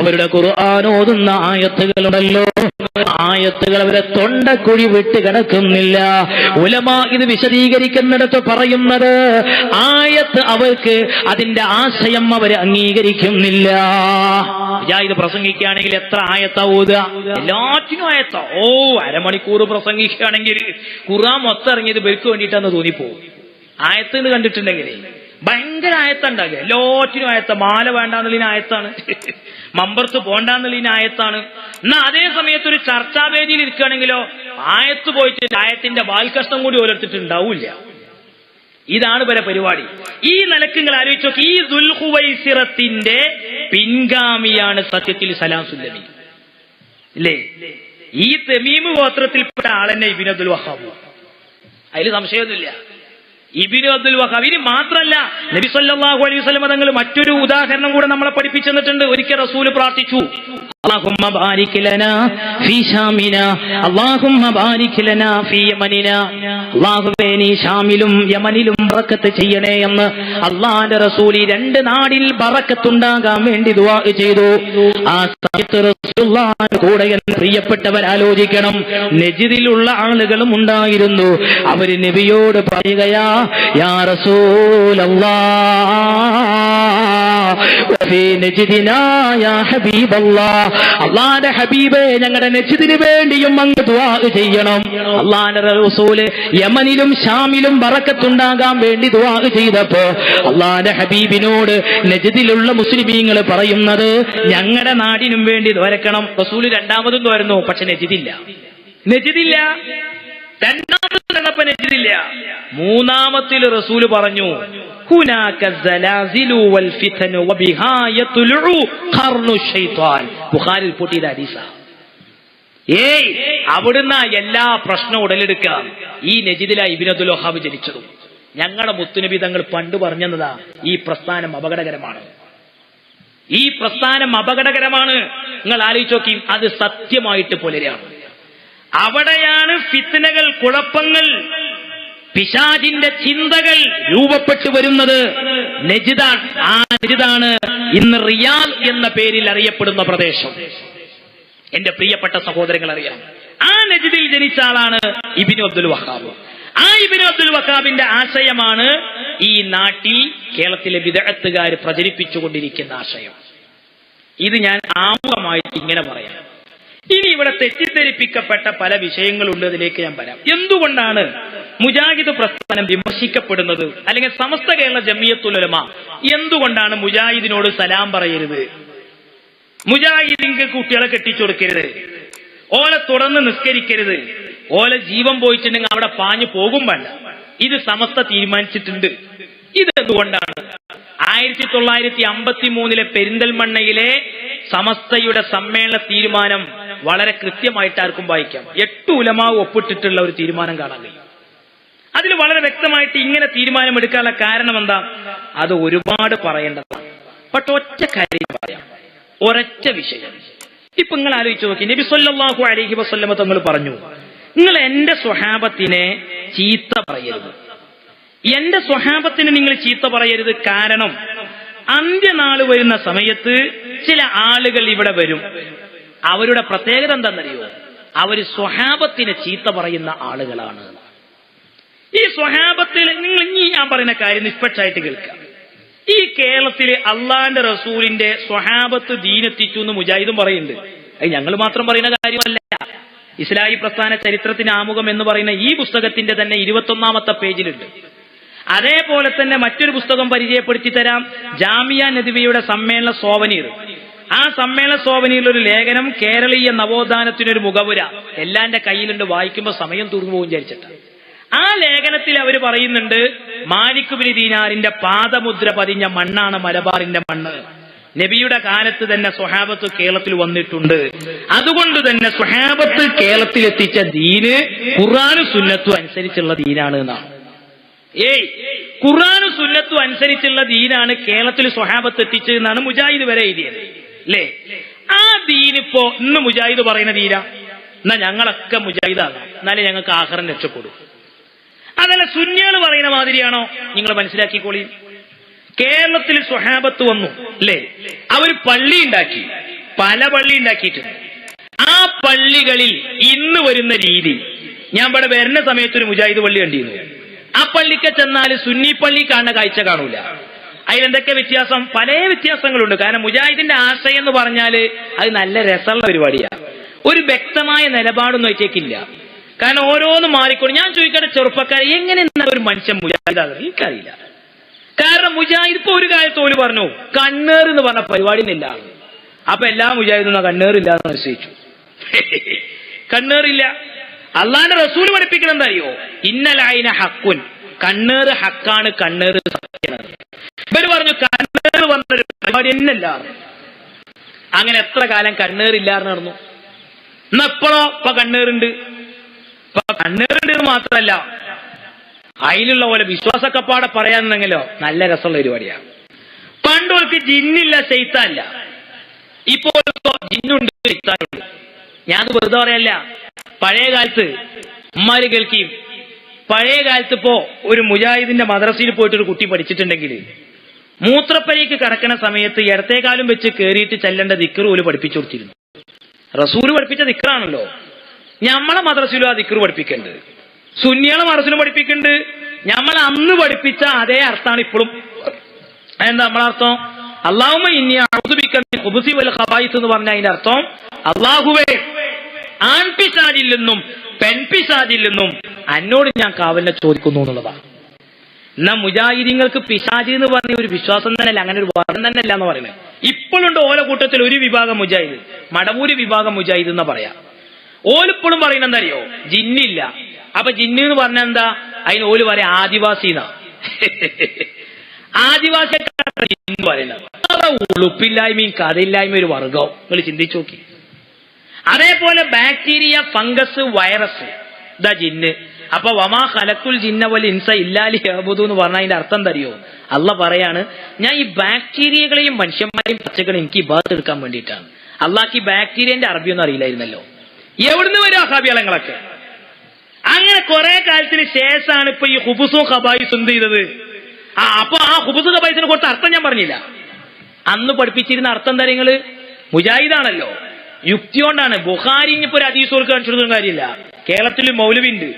അവരുടെ ഖുർആൻ ഓതുന്ന ആയത്തുകളുണ്ടല്ലോ, ആയത്തുകൾ അവരെ തൊണ്ടക്കുഴി വിട്ട് കിടക്കുന്നില്ല. ഉലമാ ഇത് വിശദീകരിക്കുന്നിടത്ത് പറയുന്നത്, ആയത്ത് അവർക്ക് അതിന്റെ ആശയം അവര് അംഗീകരിക്കുന്നില്ല. ഇത് പ്രസംഗിക്കുകയാണെങ്കിൽ എത്ര ആയത്താ ഓതുക? എല്ലാറ്റിനും ആയത്താ. അരമണിക്കൂർ പ്രസംഗിക്കുകയാണെങ്കിൽ ഖുർആൻ മൊത്തം ഇറങ്ങിയത് ബെർക്ക് വേണ്ടിയിട്ടാന്ന് തോന്നിപ്പോവും. ആയത്ത് കണ്ടിട്ടുണ്ടെങ്കിൽ ഭയങ്കര ആയത്തുണ്ടാകുക. എല്ലാറ്റിനും ആയത്ത. മാല വേണ്ടാന്നുള്ളതിന് ആയത്താണ്, മമ്പർത്ത് പോണ്ടാന്നുള്ളതിന് ആയത്താണ്. എന്നാ അതേ സമയത്ത് ഒരു ചർച്ചാവേദിയിൽ ഇരിക്കുകയാണെങ്കിലോ ആയത്ത് പോയിട്ട് ആയത്തിന്റെ വാൽക്കഷ്ടം കൂടി ഓലെടുത്തിട്ടുണ്ടാവില്ല. ഇതാണ് ഇവരെ പരിപാടി. ഈ നിലക്ക് നിങ്ങൾ ആലോചിച്ച് നോക്കി, ഈ ദുൽഖുവൈസിറത്തിന്റെ പിൻഗാമിയാണ് സത്യത്തിൽ സലാം സുല്ലമി അല്ലേ? ഈ തമീമ് ഗോത്രത്തിൽപ്പെട്ട ആളെന്നെ ഇബ്നു അബ്ദുൽ വഹാബ്, അതിൽ സംശയമൊന്നുമില്ല. ഇബ്നു അബ്ദുൽ വഹാബ്. ഇനി മാത്രല്ല, നബി സല്ലല്ലാഹു അലൈഹി വസല്ലം തങ്ങൾ മറ്റൊരു ഉദാഹരണം കൂടെ നമ്മളെ പഠിപ്പിച്ചു തന്നിട്ടുണ്ട്. ഒരിക്കൽ റസൂൽ പ്രാർത്ഥിച്ചു, അല്ലാഹുമ്മ ബാരിക് ലനാ ഫീ ശാമിനാ, അല്ലാഹുമ്മ ബാരിക് ലനാ ഫീ യമനിനാ. അല്ലാഹുവേ നീ ശാമിലും യമനിലും ബറക്കത്ത് ചെയ്യണേ എന്ന് അല്ലാഹുവിന്റെ റസൂൽ രണ്ട് നാടിൽ ബറക്കത്തുണ്ടാകാൻ വേണ്ടി ദുആ ചെയ്തു. ആ സമയത്ത് റസൂലുള്ളാഹിന്റെ കൂടെ പ്രിയപ്പെട്ടവർ ആലോചിക്കണം, നജിദിലുള്ള ആളുകളും ഉണ്ടായിരുന്നു. അവര് നബിയോട് പറയുകയാ, യാ റസൂലല്ലാഹ് ഫീ നജിദിനാ യാ ഹബീബല്ലാഹ്, അല്ലാഹുവിന്റെ ഹബീബേ ഞങ്ങളുടെ നജിദിന് വേണ്ടിയും അങ്ങ് ദുആ ചെയ്യണം. അല്ലാഹുവിന്റെ റസൂല് യമനിലും ശാമിലും ബറക്കത്തുണ്ടാകാൻ വേണ്ടി ദുആ ചെയ്തപ്പോ അല്ലാഹുവിന്റെ ഹബീബിനോട് നജിദിലുള്ള മുസ്ലിമീങ്ങൾ പറയുന്നത്, ഞങ്ങളുടെ നാടിനും വേണ്ടി ദ്വാരക്കണം. റസൂല് രണ്ടാമതും ദ്വാരുന്നു, പക്ഷെ നജിദില്ല. രണ്ടാമത് നടപ്പ നജിദില്ല. മൂന്നാമത്തിൽ റസൂല് പറഞ്ഞു, ഹുനാക സലാസിലു വൽ ഫിതനു വബിഹാ യത്ലഉ ഖർനു ശൈത്താൻ. ബുഖാരി റിപ്പോർട്ട് ചെയ്ത ഹദീസാ. അവിടുന്ന് എല്ലാ പ്രശ്നവും ഉടലെടുക്കുക. ഈ നജിദിലാ ഇബ്നു അബ്ദുൽ വഹാബ് ജനിച്ചതും. ഞങ്ങളുടെ മുത്തുനബി തങ്ങൾ പണ്ട് പറഞ്ഞതാ, ഈ പ്രസ്ഥാനം അപകടകരമാണ്, ഈ പ്രസ്ഥാനം അപകടകരമാണ്. നിങ്ങൾ ആലോചിച്ച് നോക്കി, അത് സത്യമായിട്ട് പുലരാണ്. അവിടെയാണ് ഫിത്നകൾ, കുഴപ്പങ്ങൾ, പിശാചിന്റെ ചിന്തകൾ രൂപപ്പെട്ടു വരുന്നത്. നജിദാണ്. ആ നജിദാണ് ഇന്ന് റിയാദ് എന്ന പേരിൽ അറിയപ്പെടുന്ന പ്രദേശം. എന്റെ പ്രിയപ്പെട്ട സഹോദരങ്ങൾ അറിയാം, ആ നജിദിൽ ജനിച്ച ആളാണ് ഇബ്നു അബ്ദുൽ വഹാബ്. ആ ഇബ്നു അബ്ദുൽ വഹാബിന്റെ ആശയമാണ് ഈ നാട്ടിൽ കേരളത്തിലെ ബിദ്അത്തുകാർ പ്രചരിപ്പിച്ചുകൊണ്ടിരിക്കുന്ന ആശയം. ഇത് ഞാൻ ആമുഖമായിട്ട് ഇങ്ങനെ പറയാം. ഇനി ഇവിടെ തെറ്റിദ്ധരിപ്പിക്കപ്പെട്ട പല വിഷയങ്ങളുള്ളതിലേക്ക് ഞാൻ വരാം. എന്തുകൊണ്ടാണ് മുജാഹിദ് പ്രസ്ഥാനം വിമർശിക്കപ്പെടുന്നത്? അല്ലെങ്കിൽ സമസ്ത കേരള ജമിയത്തുൽ ഉലമ എന്തുകൊണ്ടാണ് മുജാഹിദിനോട് സലാം പറയരുത്, മുജാഹിദിന്റെ കുട്ടികളെ കെട്ടിച്ചൊടുക്കരുത്, ഓലെ തുടർന്ന് നിസ്കരിക്കരുത്, ഓലെ ജീവൻ പോയിട്ടുണ്ടെങ്കിൽ അവിടെ പാഞ്ഞു പോകും വേണ്ട, ഇത് സമസ്ത തീരുമാനിച്ചിട്ടുണ്ട്? ഇതെന്തുകൊണ്ടാണ്? 1953 പെരിന്തൽമണ്ണയിലെ സമസ്തയുടെ സമ്മേളന തീരുമാനം വളരെ കൃത്യമായിട്ട് ആർക്കും വായിക്കാം. 8 ഉലമാ ഒപ്പിട്ടിട്ടുള്ള ഒരു തീരുമാനം കാണാൻ കഴിയും. അതിൽ വളരെ വ്യക്തമായിട്ട് ഇങ്ങനെ തീരുമാനമെടുക്കാനുള്ള കാരണം എന്താ? അത് ഒരുപാട് പറയേണ്ടതാണ്. പക്ഷെ ഒറ്റ കാര്യം പറയാം, ഒരൊറ്റ വിഷയം. ഇപ്പൊ നിങ്ങൾ ആലോചിച്ച് നോക്കി, നബി സല്ലല്ലാഹു അലൈഹി വസല്ലമ തങ്ങൾ പറഞ്ഞു, നിങ്ങൾ എന്റെ സ്വഹാബത്തിനെ ചീത്ത പറയരുത്, എന്റെ സ്വഹാബത്തിന് നിങ്ങൾ ചീത്ത പറയരുത്. കാരണം അന്ത്യനാള് വരുന്ന സമയത്ത് ചില ആളുകൾ ഇവിടെ വരും. അവരുടെ പ്രത്യേകത എന്താണെന്നറിയോ? അവര് സ്വഹാബത്തിനെ ചീത്ത പറയുന്ന ആളുകളാണ്. ഈ സ്വഹാബത്തിൽ നിങ്ങൾ ഇനി ഞാൻ പറയുന്ന കാര്യം നിഷ്പക്ഷമായിട്ട് കേൾക്കാം. ഈ കേരളത്തില് അള്ളാന്റെ റസൂലിന്റെ സ്വഹാബത്ത് ദീനെത്തിച്ചു എന്ന് മുജാഹിദും പറയുന്നുണ്ട്. അത് ഞങ്ങൾ മാത്രം പറയുന്ന കാര്യമല്ല. ഇസ്ലാഹി പ്രസ്ഥാന ചരിത്രത്തിന് ആമുഖം എന്ന് പറയുന്ന ഈ പുസ്തകത്തിന്റെ തന്നെ 21ാമത്തെ പേജിലുണ്ട്. അതേപോലെ തന്നെ മറ്റൊരു പുസ്തകം പരിചയപ്പെടുത്തി തരാം, ജാമിയ നദ്വിയുടെ സമ്മേളന സോവനീർ. ആ സമ്മേളന സോവനീറിൽ ഒരു ലേഖനം, കേരളീയ നവോത്ഥാനത്തിനൊരു മുഖവുര, എല്ലാന്റെ കയ്യിലുണ്ട്, വായിക്കുമ്പോൾ സമയം തീർന്നു പോകും വിചാരിച്ചിട്ട്. ആ ലേഖനത്തിൽ അവർ പറയുന്നുണ്ട്, മാലിക് ബിൻ ദീനാറിന്റെ പാദമുദ്ര പതിഞ്ഞ മണ്ണാണ് മലബാറിന്റെ മണ്ണ്. നബിയുടെ കാലത്ത് തന്നെ സ്വഹാബത്ത് കേരളത്തിൽ വന്നിട്ടുണ്ട്. അതുകൊണ്ട് തന്നെ സ്വഹാബത്ത് കേരളത്തിൽ എത്തിച്ച ദീന് ഖുർആനും സുന്നത്തും അനുസരിച്ചുള്ള ദീനാണ് എന്നാണ്. ഖുർആനും സുന്നത്തും അനുസരിച്ചുള്ള ദീനാണ് കേരളത്തിൽ സ്വഹാബത്ത് എത്തിച്ചതെന്നാണ് മുജാഹിദ് വരെ എഴുതിയത്, അല്ലേ? ആ ദീനിപ്പോ ഇന്ന് മുജാഹിദ് പറയുന്ന ദീന, എന്നാ ഞങ്ങളൊക്കെ മുജാഹിദാണ്, എന്നാലേ ഞങ്ങൾക്ക് ആഖിറം രക്ഷപ്പെടും. അതല്ല സുന്നികൾ പറയുന്ന മാതിരിയാണോ? നിങ്ങൾ മനസ്സിലാക്കിക്കോളി. കേരളത്തിൽ സ്വഹാബത്ത് വന്നു, അല്ലേ? അവർ പള്ളി ഉണ്ടാക്കി, പല പള്ളി ഉണ്ടാക്കിയിട്ടുണ്ട്. ആ പള്ളികളിൽ ഇന്ന് വരുന്ന രീതി, ഞാൻ ഇവിടെ വരുന്ന സമയത്ത് ഒരു മുജാഹിദ് പള്ളി കണ്ടിരുന്നു. ആ പള്ളിക്ക് ചെന്നാൽ സുന്നി പള്ളി കാണുന്ന കാഴ്ച കാണൂല. അതിലെന്തൊക്കെ വ്യത്യാസം? പല വ്യത്യാസങ്ങളുണ്ട്. കാരണം മുജാഹിദിന്റെ ആശയം എന്ന് പറഞ്ഞാൽ അത് നല്ല രസമുള്ള പരിപാടിയാണ്. ഒരു വ്യക്തമായ നിലപാടൊന്നും വെച്ചേക്കില്ല. കാരണം ഓരോന്ന് മാറിക്കൊണ്ട്. ഞാൻ ചോദിക്കട്ടെ, ചെറുപ്പക്കാരെ, എങ്ങനെ ഒരു മനുഷ്യൻ മുജാഹിദാണ്? എനിക്കറിയില്ല. കാരണം മുജാഹിദ് ഇപ്പൊ ഒരു കാലത്ത് ഓല് പറഞ്ഞു കണ്ണേർ എന്ന് പറഞ്ഞ പരിപാടിന്നില്ല. അപ്പൊ എല്ലാ മുജാഹിദും കണ്ണേറില്ല എന്ന് നിശ്ചയിച്ചു. കണ്ണേറില്ല. അള്ളാന്റെ റസൂൽ പഠിപ്പിക്കണം എന്താ അറിയോ? ഇന്നലൈന ഹക്കുൻ, കണ്ണേറ് ഹക്കാണ്, കണ്ണേറ് സത്യമാണ്. ഇവര് പറഞ്ഞു കണ്ണേറ് വന്നൊരു പരിപാടി എന്നല്ല. അങ്ങനെ എത്ര കാലം കണ്ണേറില്ലാന്ന് നടന്നു. എന്നാ എപ്പോഴോ ഇപ്പൊ കണ്ണേറുണ്ട്. ഇപ്പൊ കണ്ണേറുണ്ട് എന്ന് മാത്രമല്ല, അതിലുള്ള പോലെ വിശ്വാസക്കപ്പാടെ പറയാന്നുണ്ടെങ്കിലോ നല്ല രസമുള്ള പരിപാടിയാണ്. പണ്ടോൾക്ക് ജിന്നില്ല, ശൈത്താനില്ല. ഇപ്പോൾ ജിന്നുണ്ട്, ശൈത്താനുണ്ട്. ഞാനത് വെറുതെ പറയല്ല. പഴയ കാലത്ത് ഉമ്മാര് കേൾക്കുകയും, പഴയ കാലത്ത് ഇപ്പോ ഒരു മുജാഹിദിന്റെ മദ്രസയിൽ പോയിട്ട് ഒരു കുട്ടി പഠിച്ചിട്ടുണ്ടെങ്കിൽ മൂത്രപ്പരയ്ക്ക് കടക്കുന്ന സമയത്ത് ഇടത്തേക്കാലും വെച്ച് കയറിയിട്ട് ചെല്ലേണ്ട ദിക്ർ പോലും പഠിപ്പിച്ചു കൊടുത്തിരുന്നു. റസൂല് പഠിപ്പിച്ച ദിക്റാണല്ലോ. ഞമ്മളെ മദ്രസയിലും ആ ദിക്ർ പഠിപ്പിക്കുന്നുണ്ട്, സുന്നികളെ മദ്രസയിലും പഠിപ്പിക്കുന്നുണ്ട്. ഞമ്മൾ അന്ന് പഠിപ്പിച്ച അതേ അർത്ഥമാണ് ഇപ്പോഴും. എന്താ നമ്മളർത്ഥം? അല്ലാഹുമ്മ ഇന്നി അഊദു ബിക മിൻ ഖുബൂസി വൽ ഖബായിസ് എന്ന് പറഞ്ഞ അതിന്റെ അർത്ഥം, അല്ലാഹുവേ ആൺപിശാചിൽ നിന്നും പെൺപിശാചിൽ നിന്നും എന്നോട് ഞാൻ കാവലിനെ ചോദിക്കുന്നു എന്നുള്ളതാണ്. എന്നാ മുജാഹിദീങ്ങൾക്ക് പിശാചി എന്ന് പറഞ്ഞ ഒരു വിശ്വാസം തന്നെയല്ല, അങ്ങനെ ഒരു വർണ്ണം തന്നെയല്ല എന്ന് പറയുന്നത്. ഇപ്പോഴുണ്ട് ഓല കൂട്ടത്തിൽ ഒരു വിഭാഗം മുജാഹിദ്, മടവൂര് വിഭാഗം മുജാഹിദ് എന്ന് പറയാം. ഓലിപ്പോഴും പറയുന്നത് എന്താ അറിയോ? ജിന്നില്ല. അപ്പൊ ജിന്ന് എന്ന് പറഞ്ഞാൽ എന്താ? അതിന് ഓല് പറയാം ആദിവാസി എന്നാ. ആദിവാസിയൊക്കെ ജിന്ന് പറയുന്നത്. ഉളുപ്പില്ലായ്മയും കഥയില്ലായ്മയും ഒരു വർഗം. നിങ്ങൾ ചിന്തിച്ചു നോക്കി. അതേപോലെ ബാക്ടീരിയ, ഫംഗസ്, വൈറസ്, ഇതാ ജിന്ന്. അപ്പൊ വമാ ഖലഖുൽ ജിന്ന വൽ ഇൻസ ഇല്ലാ ലിയഅ്ബുദൂ എന്ന് പറഞ്ഞാൽ അതിന്റെ അർത്ഥം തരിയോ? അള്ളാഹ് പറയാണ്, ഞാൻ ഈ ബാക്ടീരിയകളെയും മനുഷ്യന്മാരെയും പച്ചക്കളെയും എനിക്ക് ഇബാദത്ത് എടുക്കാൻ വേണ്ടിയിട്ടാണ്. അള്ളാഹ്ക്ക് ഈ ബാക്ടീരിയന്റെ അറബിയൊന്നും അറിയില്ലായിരുന്നല്ലോ. എവിടുന്ന് വരും അഹാബികളങ്ങളൊക്കെ? അങ്ങനെ കുറെ കാലത്തിന് ശേഷമാണ് ഇപ്പൊ ഈ ഹുബുസും ഖബായിസും എന്ത് ചെയ്തത്? അപ്പൊ ആ ഹുബുസ് ഖബായിസിനെ കൊടുത്ത അർത്ഥം ഞാൻ പറഞ്ഞില്ല. അന്ന് പഠിപ്പിച്ചിരുന്ന അർത്ഥം എന്താ? നിങ്ങള് മുജാഹിദാണല്ലോ, യുക്തി കൊണ്ടാണ്. ബുഖാരി ഇനിയിപ്പോ ഒരു ഹദീസ് കാണിച്ചു കൊടുക്കുന്ന കാര്യമില്ല. കേരളത്തിൽ മൗലവി ഉണ്ട്,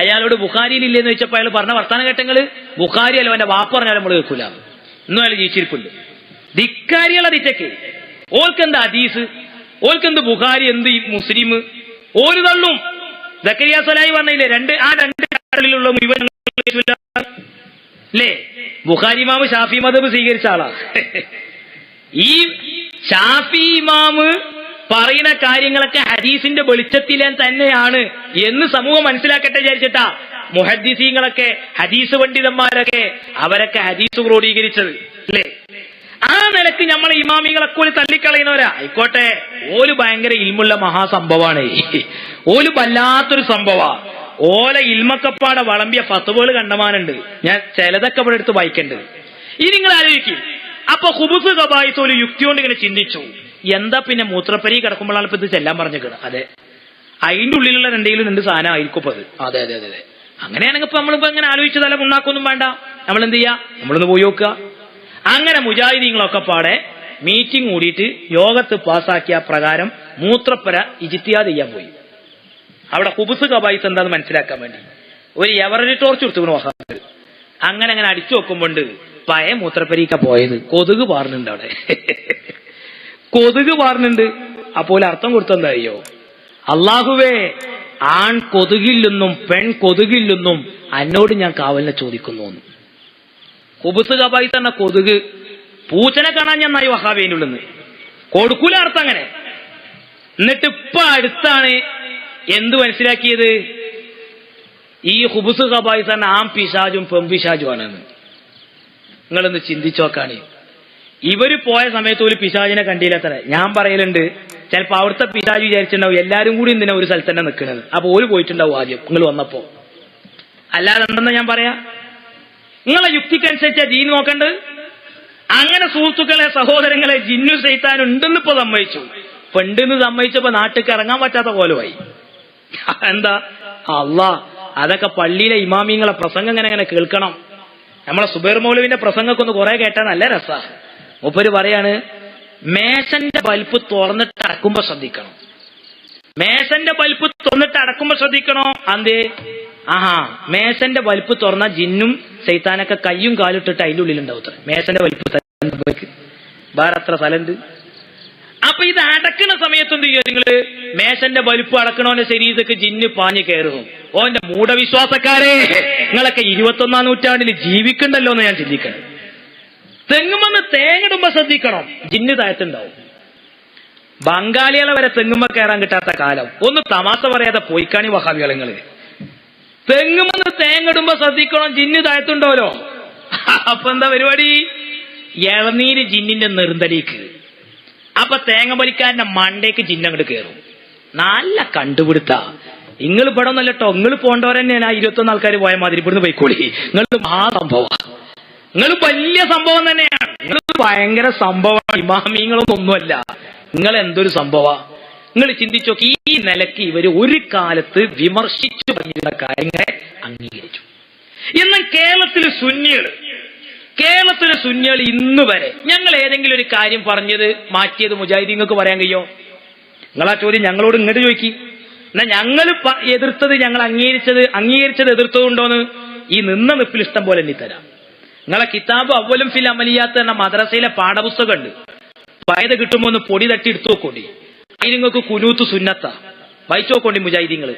അയാളോട് ബുഖാരിയിലില്ലെന്ന് വെച്ചപ്പോ അയാൾ പറഞ്ഞ വർത്താനം കേട്ടെങ്കില് ബുഖാരി അല്ലോ എന്റെ വാപ്പ പറഞ്ഞാൽ നമ്മൾ കേൾക്കൂല. ഇന്നും അയാൾ ജീവിച്ചിരിപ്പുണ്ട്. ധിക്കാരികളെ ദിറ്റക്ക് ഓൽക്കെന്താ ഹദീസ്, ഓൽക്കെന്ത് ബുഖാരി, എന്ത് മുസ്ലിം, ഓര് തള്ളും. സക്കരിയ സ്വലാഹി പറഞ്ഞില്ലേ, ആ രണ്ട് കടലിലുള്ള മുഴുവൻ അല്ലേ? ബുഖാരി ഇമാമ് ഷാഫി മദ്ഹബ് സ്വീകരിച്ച ആളാ. ഈ ഷാഫി ഇമാമ് പറയുന്ന കാര്യങ്ങളൊക്കെ ഹദീസിന്റെ വെളിച്ചത്തിലെ തന്നെയാണ് എന്ന് സമൂഹം മനസ്സിലാക്കട്ടെ വിചാരിച്ചിട്ടാ മുഹദ്ദിസീങ്ങളൊക്കെ, ഹദീസ് പണ്ഡിതന്മാരൊക്കെ അവരൊക്കെ ഹദീസ് ക്രോഡീകരിച്ചത്, അല്ലേ? ആ നിലക്ക് നമ്മളെ ഇമാമികളൊക്കെ ഒരു തള്ളിക്കളയുന്നവരാ ആയിക്കോട്ടെ. ഓല് ഭയങ്കര ഇൽമുള്ള മഹാസംഭവമാണ്. ഓല് വല്ലാത്തൊരു സംഭവമാ. ഓല ഇൽമക്കപ്പാടെ വളമ്പിയ ഫത്വകൾ കണ്ടമാനുണ്ട്. ഞാൻ ചിലതൊക്കെ ഇവിടെ എടുത്ത് വായിക്കണ്ട്. ഇനി നിങ്ങൾ ആലോചിക്കും. അപ്പൊ ഖുബൂസ് ഖബായിസ് ഒരു യുക്തി കൊണ്ട് ഇങ്ങനെ ചിന്തിച്ചു, എന്താ പിന്നെ മൂത്രപ്പരി കിടക്കുമ്പോഴാണ് ഇപ്പൊ ഇത് ചെല്ലാൻ പറഞ്ഞേക്കണ്. അതെ, അതിന്റെ ഉള്ളിലുള്ള രണ്ട് സാധനം ആയിരിക്കും ഇപ്പൊ അത്. അതെ അതെ അതെ അതെ. അങ്ങനെയാണെങ്കിൽ ഇപ്പൊ നമ്മളിപ്പോ അങ്ങനെ ആലോചിച്ചതല്ല, ഉണ്ടാക്കൊന്നും വേണ്ട. നമ്മൾ എന്ത് ചെയ്യാ, നമ്മളൊന്ന് പോയി നോക്കുക. അങ്ങനെ മുജാഹിദീങ്ങളൊക്കെ പാടെ മീറ്റിംഗ് കൂടിയിട്ട് യോഗത്ത് പാസ്സാക്കിയ പ്രകാരം മൂത്രപ്പര ഇജിത്തിയാദ് ചെയ്യാൻ പോയി. അവിടെ ഖുബൂസ് ഖബായിസ് എന്താന്ന് മനസ്സിലാക്കാൻ വേണ്ടി ഒരു എവറേജ് ടോർച്ച് എടുത്തു വഹാബ്. അങ്ങനെ അങ്ങനെ അടിച്ചു നോക്കുമ്പോണ്ട് പഴയ മൂത്രപ്പരീക്ക പോയത്. കൊതുക് പാറുന്നുണ്ട് അവിടെ. കൊതുക് പാറുന്നുണ്ട്. അപ്പോൾ അർത്ഥം കൊടുത്തെന്താ അറിയോ? അള്ളാഹുവേ, ആൺ കൊതുകിൽ നിന്നും പെൺ കൊതുകിൽ നിന്നും എന്നോട് ഞാൻ കാവലിനെ ചോദിക്കുന്നു. ഖുബൂസ് ഖബായിസ് എന്ന കൊതുക് പൂച്ചനെ കാണാൻ ഞാൻ നായി വഹാബിന്റെ ഉള്ളിൽ നിന്ന് കൊടുക്കൂല അർത്ഥം അങ്ങനെ. എന്നിട്ട് ഇപ്പൊ അടുത്താണ് എന്ത് മനസ്സിലാക്കിയത്, ഈ ഖുബൂസ് ഖബായിസ് എന്ന ആം പിശാചും പെമ്പിശാചുമാണെന്ന്. നിങ്ങളൊന്ന് ചിന്തിച്ചോക്കാണ്. ഇവര് പോയ സമയത്ത് ഒരു പിശാചിനെ കണ്ടില്ലത്ര. ഞാൻ പറയലുണ്ട്, ചിലപ്പോ അവിടുത്തെ പിശാച് വിചാരിച്ചിട്ടുണ്ടാവും എല്ലാരും കൂടി എന്തിനാ ഒരു സ്ഥലത്ത് തന്നെ നിൽക്കുന്നത്. അപ്പൊ ഓര് പോയിട്ടുണ്ടാവും ആദ്യം നിങ്ങൾ വന്നപ്പോ. അല്ലാതെ എന്തെന്നാ ഞാൻ പറയാ, നിങ്ങളെ യുക്തിക്കനുസരിച്ചാ ദീൻ നോക്കണ്ട്. അങ്ങനെ സുഹൃത്തുക്കളെ, സഹോദരങ്ങളെ, ജിന്നു ശൈത്താനും ഉണ്ടെന്ന് ഇപ്പൊ സമ്മതിച്ചു. പെണ്ടെന്ന് സമ്മതിച്ചപ്പോ നാട്ടിലേക്ക് ഇറങ്ങാൻ പറ്റാത്ത കോലമായി. എന്താ അള്ളാ, അതൊക്കെ പള്ളിയിലെ ഇമാമിങ്ങളെ പ്രസംഗം ഇങ്ങനെ കേൾക്കണം. നമ്മളെ സുബൈർ മൗലവിന്റെ പ്രസംഗമൊക്കെ ഒന്ന് കുറെ കേട്ടാൽ നല്ല രസാ. മൂപ്പര് പറയാണ്, മേശന്റെ ബൽപ്പ് തുറന്നിട്ട് അടക്കുമ്പോ ശ്രദ്ധിക്കണം. മേശന്റെ ബൽപ്പ് തുറന്നിട്ട് അടക്കുമ്പോ ശ്രദ്ധിക്കണോ? അന്തേ? ആഹാ, മേശന്റെ ബൽപ്പ് തുറന്ന ജിന്നും ശൈത്താനൊക്കെ കയ്യും കാലിട്ടിട്ട് അതിന്റെ ഉള്ളിലുണ്ടാവും. മേശന്റെ ബൽപ്പ് വേറെ അത്ര സ്ഥലമുണ്ട്. അപ്പൊ ഇത് അടക്കുന്ന സമയത്ത് എന്ത് ചെയ്യുക നിങ്ങള്? മേശന്റെ ബൽപ്പ് അടക്കണോന്റെ ശരീരത്തേക്ക് ജിന്ന് പാഞ്ഞു കയറുന്നു. ഓന്റെ മൂഢവിശ്വാസക്കാരെ, നിങ്ങളൊക്കെ 21-ാം നൂറ്റാണ്ടിൽ ജീവിക്കണ്ടല്ലോ എന്ന് ഞാൻ ചിന്തിക്കണം. തെങ്ങുമെന്ന് തേങ്ങിടുമ്പോ ശ്രദ്ധിക്കണം, ജിന്ന് താഴത്തുണ്ടാവും. ബംഗാളികളെ വരെ തെങ്ങുമ്പോ കയറാൻ കിട്ടാത്ത കാലം. ഒന്ന് തമാശ പറയാതെ പോയിക്കാണി വഹാബികളങ്ങള്. തെങ്ങുമെന്ന് തേങ്ങിടുമ്പോ ശ്രദ്ധിക്കണം, ജിന്ന് താഴത്തുണ്ടോലോ. അപ്പൊ എന്താ പരിപാടി? ഇളനീര് ജിന്നിന്റെ നെറുന്തലേക്ക്. അപ്പൊ തേങ്ങ വലിക്കാരന്റെ മണ്ടേക്ക് ജിന്നങ്ങോട്ട് കയറും. നല്ല കണ്ടുപിടുത്ത. നിങ്ങൾ ഇവിടെ ഒന്നല്ലോ, നിങ്ങൾ പോണ്ടവരെന്നെയാണ്. 21 ആൾക്കാർ പോയ മാതിരി ഇവിടുന്ന് പോയിക്കോളി. നിങ്ങൾ മഹാസംഭവ, നിങ്ങൾ വലിയ സംഭവം തന്നെയാണ്. നിങ്ങൾ ഭയങ്കര സംഭവമാണ്. ഇമാമിങ്ങളൊന്നൊന്നുമല്ല, നിങ്ങൾ എന്തൊരു സംഭവ. നിങ്ങൾ ചിന്തിച്ചു നോക്കി. ഈ നിലയ്ക്ക് ഇവര് ഒരു കാലത്ത് വിമർശിച്ചു പറഞ്ഞിരുന്ന കാര്യങ്ങളെ അംഗീകരിച്ചു. എന്നാൽ കേരളത്തിലെ സുന്നികൾ ഇന്ന് വരെ ഞങ്ങൾ ഏതെങ്കിലും ഒരു കാര്യം പറഞ്ഞത് മാറ്റിയത് മുജാഹിദീങ്ങൾക്ക് പറയാൻ കഴിയോ? നിങ്ങളാ ചോദ്യം ഞങ്ങളോട് ഇങ്ങോട്ട് ചോദിക്കും. എന്നാ ഞങ്ങൾ എതിർത്തത് ഞങ്ങൾ അംഗീകരിച്ചത് എതിർത്തതുണ്ടോന്ന് ഈ നിന്ന നിപ്പിൽ ഇഷ്ടം പോലെ എണ്ണി തരാം. നിങ്ങളെ കിതാബ് അവലും ഫിൽ അമലിയാത്ത് എന്ന മദ്രസയിലെ പാഠപുസ്തകം ഉണ്ട്. പയത് കിട്ടുമ്പോ ഒന്ന് പൊടി തട്ടി എടുത്തു നോക്കോണ്ടി. അതിന് നിങ്ങൾക്ക് കുനൂത്ത് സുന്നത്ത വായിച്ചു നോക്കോണ്ടി. മുജാഹിദീങ്ങള്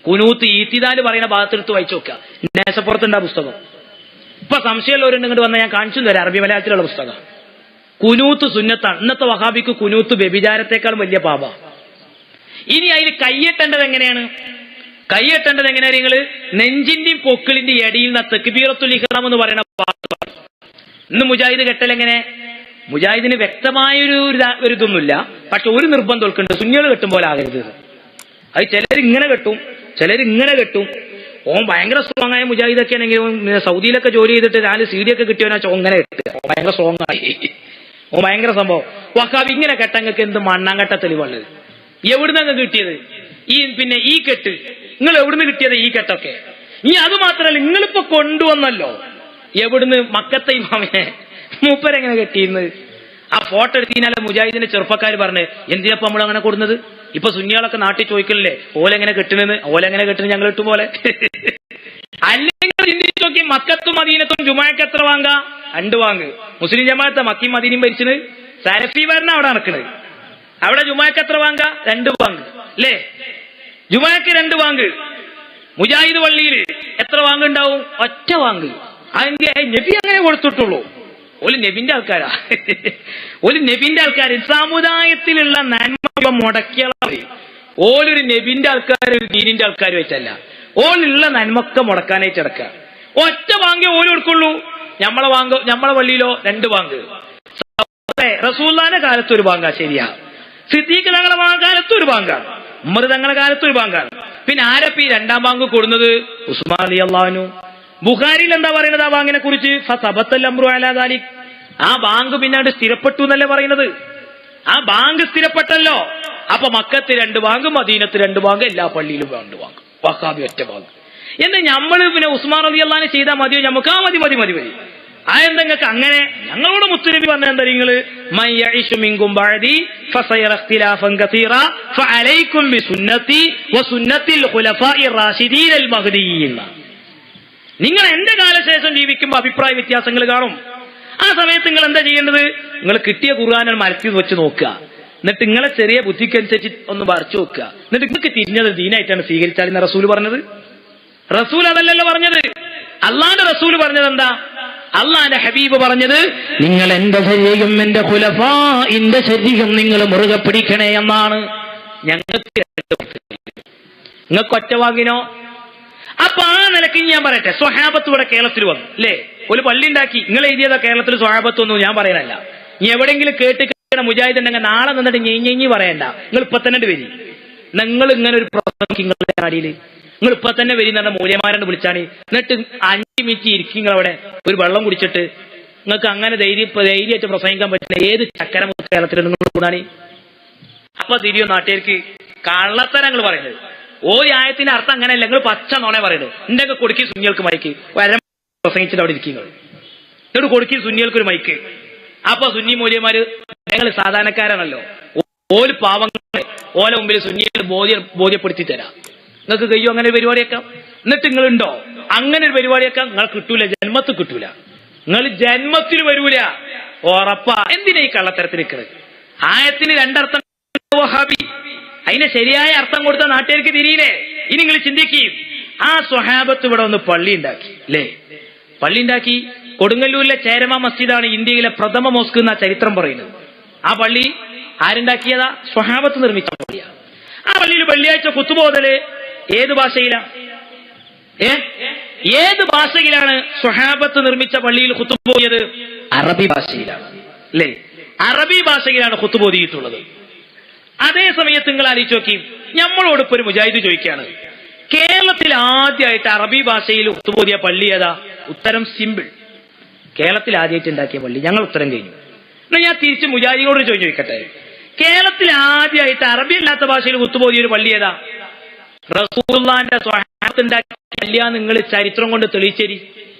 കുനൂത്ത് ഈത്തിദാല് പറയുന്ന ഭാഗത്തെടുത്ത് വായിച്ചു നോക്കുക. നേസപ്പുറത്തുണ്ട് ആ പുസ്തകം. ഇപ്പൊ സംശയമുള്ളവരുണ്ട് ഇങ്ങോട്ട് വന്നാൽ ഞാൻ കാണിച്ചു തരാം. അറബി മലയാളത്തിലുള്ള പുസ്തകം. കുനൂത്ത് സുന്നത്താണ്. ഇന്നത്തെ വഹാബിക്ക് കുനൂത്ത് വ്യഭിചാരത്തെക്കാളും വലിയ പാപ. ഇനി അതിൽ കയ്യെട്ടേണ്ടത് എങ്ങനെയാണ്? നിങ്ങള് നെഞ്ചിന്റെയും പൊക്കിളിന്റെയും ഇടയിൽ നിന്ന് തക്ബീറത്തുൽ ഇഹ്റാം എന്ന് പറയുന്ന പാട്ട്. ഇന്ന് മുജാഹിദ് കെട്ടലെങ്ങനെ? മുജാഹിദിന് വ്യക്തമായൊരു ഇതൊന്നുമില്ല. പക്ഷെ ഒരു നിർബന്ധം ഉണ്ട്, സുന്നികൾ കെട്ടും പോലെ ആകരുത്. അത് ചിലരിങ്ങനെ കെട്ടും. ഓൻ ഭയങ്കര സ്ട്രോങ് ആയ മുജാഹിദൊക്കെ ആണെങ്കിലും സൗദിയിലൊക്കെ ജോലി ചെയ്തിട്ട് 4 CD ഒക്കെ കിട്ടിയവനാ ചോങ്ങനെ കെട്ടുക. ഭയങ്കര സ്ട്രോങ് ആയി. ഭയങ്കര സംഭവം. വഹാബി ഇങ്ങനെ കെട്ടങ്ങൾക്ക് എന്ത് മണ്ണാങ്കട്ട തെളിവുള്ളത്? എവിടുന്നങ്ങ് കിട്ടിയത്? ഈ കെട്ട് നിങ്ങൾ എവിടുന്ന് കിട്ടിയത്? ഈ കെട്ടൊക്കെ. ഇനി അത് മാത്രമല്ല, നിങ്ങളിപ്പോ കൊണ്ടുവന്നല്ലോ. എവിടുന്ന്? മക്കത്തെ ഇമാമിനെ മൂപ്പരെങ്ങനെ കെട്ടിയിരുന്നത്? ആ ഫോട്ടോ എടുത്തിനാലെ മുജാഹിദിന്റെ ചെറുപ്പക്കാർ പറഞ്ഞ് എന്തിനപ്പോ നമ്മൾ അങ്ങനെ കൊടുക്കുന്നത്? ഇപ്പൊ സുന്നികളൊക്കെ നാട്ടിൽ ചോദിക്കല്ലേ ഓലെങ്ങനെ കെട്ടണെന്ന്. ഓലെങ്ങനെ കെട്ടണ ഞങ്ങൾ ഇട്ടും പോലെ. അല്ലെങ്കിൽ ചിന്തിച്ചു നോക്കി, മക്കത്തും മദീനത്തും ജുമാക്ക് എത്ര വാങ്ങാ? 2 വാങ്ങ്. മുസ്ലിം ജമാഅത്തെ മക്കയും മദീനയും ഭരിച്ചത് സലഫി ഭരണ അവിടെ നടക്കണത്. അവിടെ ജുമാക്ക് എത്ര വാങ്ങാ? 2 വാങ്ങ് അല്ലേ? ജുമാക്ക് 2 വാങ്ങ്. മുജാഹിദ് പള്ളിയിൽ എത്ര വാങ്ങുണ്ടാവും? 1 വാങ്ങ്. അതിന്റെ നബി അങ്ങനെ കൊടുത്തിട്ടുള്ളൂ. ഒരു നബിന്റെ ആൾക്കാരാ. സമുദായത്തിലുള്ള നന്മ മുടക്കിയാൽ ഓലൊരു നബിന്റെ ആൾക്കാർ ഒരു ദീനിന്റെ ആൾക്കാർ വെച്ചല്ല. ഓലുള്ള നന്മൊക്കെ മുടക്കാനായിട്ട് കിടക്കുക. 1 വാങ്ങേ ഓല് കൊടുക്കുള്ളൂ. നമ്മളെ പള്ളിയിലോ 2 വാങ്ങ്. റസൂലുള്ളാഹിന്റെ കാലത്ത് ഒരു ബാങ്കാ, ശരിയാ. സിദ്ദീഖ് തങ്ങളുടെ കാലത്ത് ഒരു ബാങ്കാണ്, ഉമർ തങ്ങളുടെ കാലത്ത് ഒരു ബാങ്കാണ്. പിന്നെ ആരപ്പ ഈ രണ്ടാം ബാങ്ക് കൊടുക്കുന്നത്? ഉസ്മാൻ റളിയല്ലാഹു അൻഹു. ബുഖാരിയിൽ എന്താ പറയുന്നത് ആ ബാങ്കിനെ കുറിച്ച്? ഫസബത്തൽ അംറു അലാ ദാലിക്. ആ ബാങ്ക് പിന്നാണ്ട് സ്ഥിരപ്പെട്ടു എന്നല്ലേ പറയുന്നത്. ആ ബാങ്ക് സ്ഥിരപ്പെട്ടല്ലോ. അപ്പൊ മക്കത്ത് 2 ബാങ്ക്, മദീനത്ത് 2 ബാങ്ക്, എല്ലാ പള്ളിയിലും 2 ബാങ്ക്, വഖാബി ഒറ്റ ബാങ്ക്. എന്ന് നമ്മള് പിന്നെ ഉസ്മാൻ റളിയല്ലാഹു അൻഹു ചെയ്താൽ മതിയോ? നമുക്ക് ആ മതി മതി മതി മതി. ആ എന്തെങ്ങൾക്ക് അങ്ങനെ? ഞങ്ങളോട് മുത്തുനബി പറഞ്ഞ എന്താ? നിങ്ങള് മയ്യഇശു മിൻകും ബഅദി ഫസയറ ഇഖ്തിലാഫൻ കസീറ ഫഅലൈക്കും ബിസുന്നതി വസുന്നതിൽ ഖുലഫാഇർ റാഷിദീനൽ മഹ്ദിയ്യിൻ. നിങ്ങൾ എന്റെ കാലശേഷം ജീവിക്കുമ്പോൾ അഭിപ്രായ വ്യത്യാസങ്ങൾ കാണും. ആ സമയത്ത് നിങ്ങൾ എന്താ ചെയ്യേണ്ടത്? നിങ്ങൾ കിട്ടിയ ഖുർആൻ മരത്തിൽ വെച്ച് നോക്കുക. എന്നിട്ട് നിങ്ങളെ ചെറിയ ബുദ്ധിക്കനുസരിച്ച് ഒന്ന് വരച്ചു നോക്കുക. എന്നിട്ട് നിങ്ങൾക്ക് തിരിഞ്ഞത് ദീനായിട്ടാണ് സ്വീകരിച്ചാൽ എന്ന റസൂൽ പറഞ്ഞത്. റസൂൽ അതല്ലല്ലോ പറഞ്ഞത്. അള്ളാന്റെ റസൂൽ പറഞ്ഞത് എന്താ? അള്ളാന്റെ ഹബീബ് പറഞ്ഞത് നിങ്ങൾ എന്റെ ശരീരം എന്റെ ഖുലഫാഇന്റെ ശരീരം നിങ്ങൾ മുറുകെ പിടിക്കണേ എന്നാണ്. ഞങ്ങൾക്ക് നിങ്ങൾക്ക് ഒറ്റവാങ്ങിനോ? അപ്പൊ ആ നിലയ്ക്ക് ഞാൻ പറയട്ടെ, സ്വഹാബത്ത് ഇവിടെ കേരളത്തിൽ വന്നു അല്ലേ? ഒരു പള്ളി ഉണ്ടാക്കി. നിങ്ങൾ എഴുതിയതാ കേരളത്തിൽ സ്വഹാബത്ത് ഒന്നും ഞാൻ പറയാനല്ല. ഇനി എവിടെയെങ്കിലും കേട്ട് മുജാഹിദ് ഉണ്ടെങ്കിൽ നാളെ നിന്നിട്ട് ഞെഞ്ഞി പറയണ്ട. നിങ്ങൾ ഇപ്പൊ തന്നെ വരി. നിങ്ങൾ ഇങ്ങനെ ഒരു പ്രസംഗം നിങ്ങളുടെ നാടിയിൽ നിങ്ങൾ ഇപ്പൊ തന്നെ വരി എന്ന് പറഞ്ഞ മൂല്യമാരണ്ട് വിളിച്ചാണ്. എന്നിട്ട് 5 മിനിറ്റ് ഇരിക്കും അവിടെ ഒരു വെള്ളം കുടിച്ചിട്ട്. നിങ്ങൾക്ക് അങ്ങനെ ധൈര്യമായിട്ട് പ്രസംഗിക്കാൻ പറ്റുന്ന ഏത് ചക്കര കേരളത്തിൽ നിങ്ങൾ കൂടാണ്? അപ്പൊ തിരിയോ നാട്ടുകാർക്ക് കള്ളത്തരങ്ങൾ പറയുന്നത്. ഒരു ആയത്തിന്റെ അർത്ഥം അങ്ങനെയല്ല. നിങ്ങൾ പച്ച നോണേ പറയുന്നത്. എന്തൊക്കെ കൊടുക്കി സുന്നികൾക്ക് മൈക്ക് പ്രസംഗിച്ചിട്ട് അവിടെ ഇരിക്കുക. എന്നിട്ട് കൊടുക്കി സുന്നികൾക്ക് ഒരു മൈക്ക്. അപ്പൊ സുന്നി മൂല്യമാര് ഞങ്ങൾ സാധാരണക്കാരാണല്ലോ, ഓല് പാവങ്ങളെ ഓല മുമ്പിൽ സുന്നികൾ ബോധ്യപ്പെടുത്തി തരാം. നിങ്ങൾക്ക് കഴിയോ അങ്ങനെ ഒരു പരിപാടിയൊക്കെ? എന്നിട്ട് നിങ്ങളുണ്ടോ അങ്ങനെ ഒരു പരിപാടിയൊക്കെ? നിങ്ങൾ കിട്ടൂല, ജന്മത്തിൽ കിട്ടൂല. നിങ്ങൾ ജന്മത്തിൽ വരൂല, ഉറപ്പാ. എന്തിനാ ഈ കള്ളത്തരത്തിൽ നിൽക്കുന്നത്? ആയത്തിന് 2 അർത്ഥം വഹാബി. അതിനെ ശരിയായ അർത്ഥം കൊടുത്ത നാട്ടുകാർക്ക് തിരിയില്ലേ? ഇനി നിങ്ങൾ ചിന്തിക്കുകയും ആ സ്വഹാബത്ത് ഇവിടെ ഒന്ന് പള്ളി ഉണ്ടാക്കി അല്ലേ? പള്ളി ഉണ്ടാക്കി. കൊടുങ്ങല്ലൂരിലെ ചേരമ മസ്ജിദാണ് ഇന്ത്യയിലെ പ്രഥമ മോസ്ക് എന്നാ ചരിത്രം പറയുന്നത്. ആ പള്ളി ആരുണ്ടാക്കിയതാ? സ്വഹാബത്ത് നിർമ്മിച്ച പള്ളിയാണ്. ആ പള്ളിയിൽ വെള്ളിയാഴ്ച കുത്തുബോധല് ഏത് ഭാഷയിലാണ്? ഏത് ഭാഷയിലാണ് സ്വഹാബത്ത് നിർമ്മിച്ച പള്ളിയിൽ ഖുത്ബ ഓതിയത്? അറബി ഭാഷയിലാണ് അല്ലേ? അറബി ഭാഷയിലാണ് ഖുത്ബ ഓതിയിട്ടുള്ളത്. അതേ സമയത്ത് നിങ്ങൾ ആലോചിച്ച് നോക്കി, നമ്മളോട് ഇപ്പൊ ഒരു മുജാഹിദ് ചോദിക്കുകയാണ്, കേരളത്തിൽ ആദ്യമായിട്ട് അറബി ഭാഷയിൽ ഖുത്ബ ഓതിയ പള്ളി ഏതാ? ഉത്തരം സിമ്പിൾ, കേരളത്തിൽ ആദ്യമായിട്ട് ഉണ്ടാക്കിയ പള്ളി. ഞങ്ങൾ ഉത്തരം കഴിഞ്ഞു. എന്നാൽ ഞാൻ തിരിച്ച് മുജാഹിദിനോട് ചോദിക്കട്ടെ, കേരളത്തിൽ ആദ്യമായിട്ട് അറബി അല്ലാത്ത ഭാഷയിൽ ഖുത്ബ ഓതിയ ഒരു പള്ളി ഏതാ? റസൂലുള്ളാഹിന്റെ സ്വഹാബത്ത് ഉണ്ടാക്കിയ പള്ളിയാന്ന് നിങ്ങൾ ചരിത്രം കൊണ്ട് തെളിയിച്ചേരി.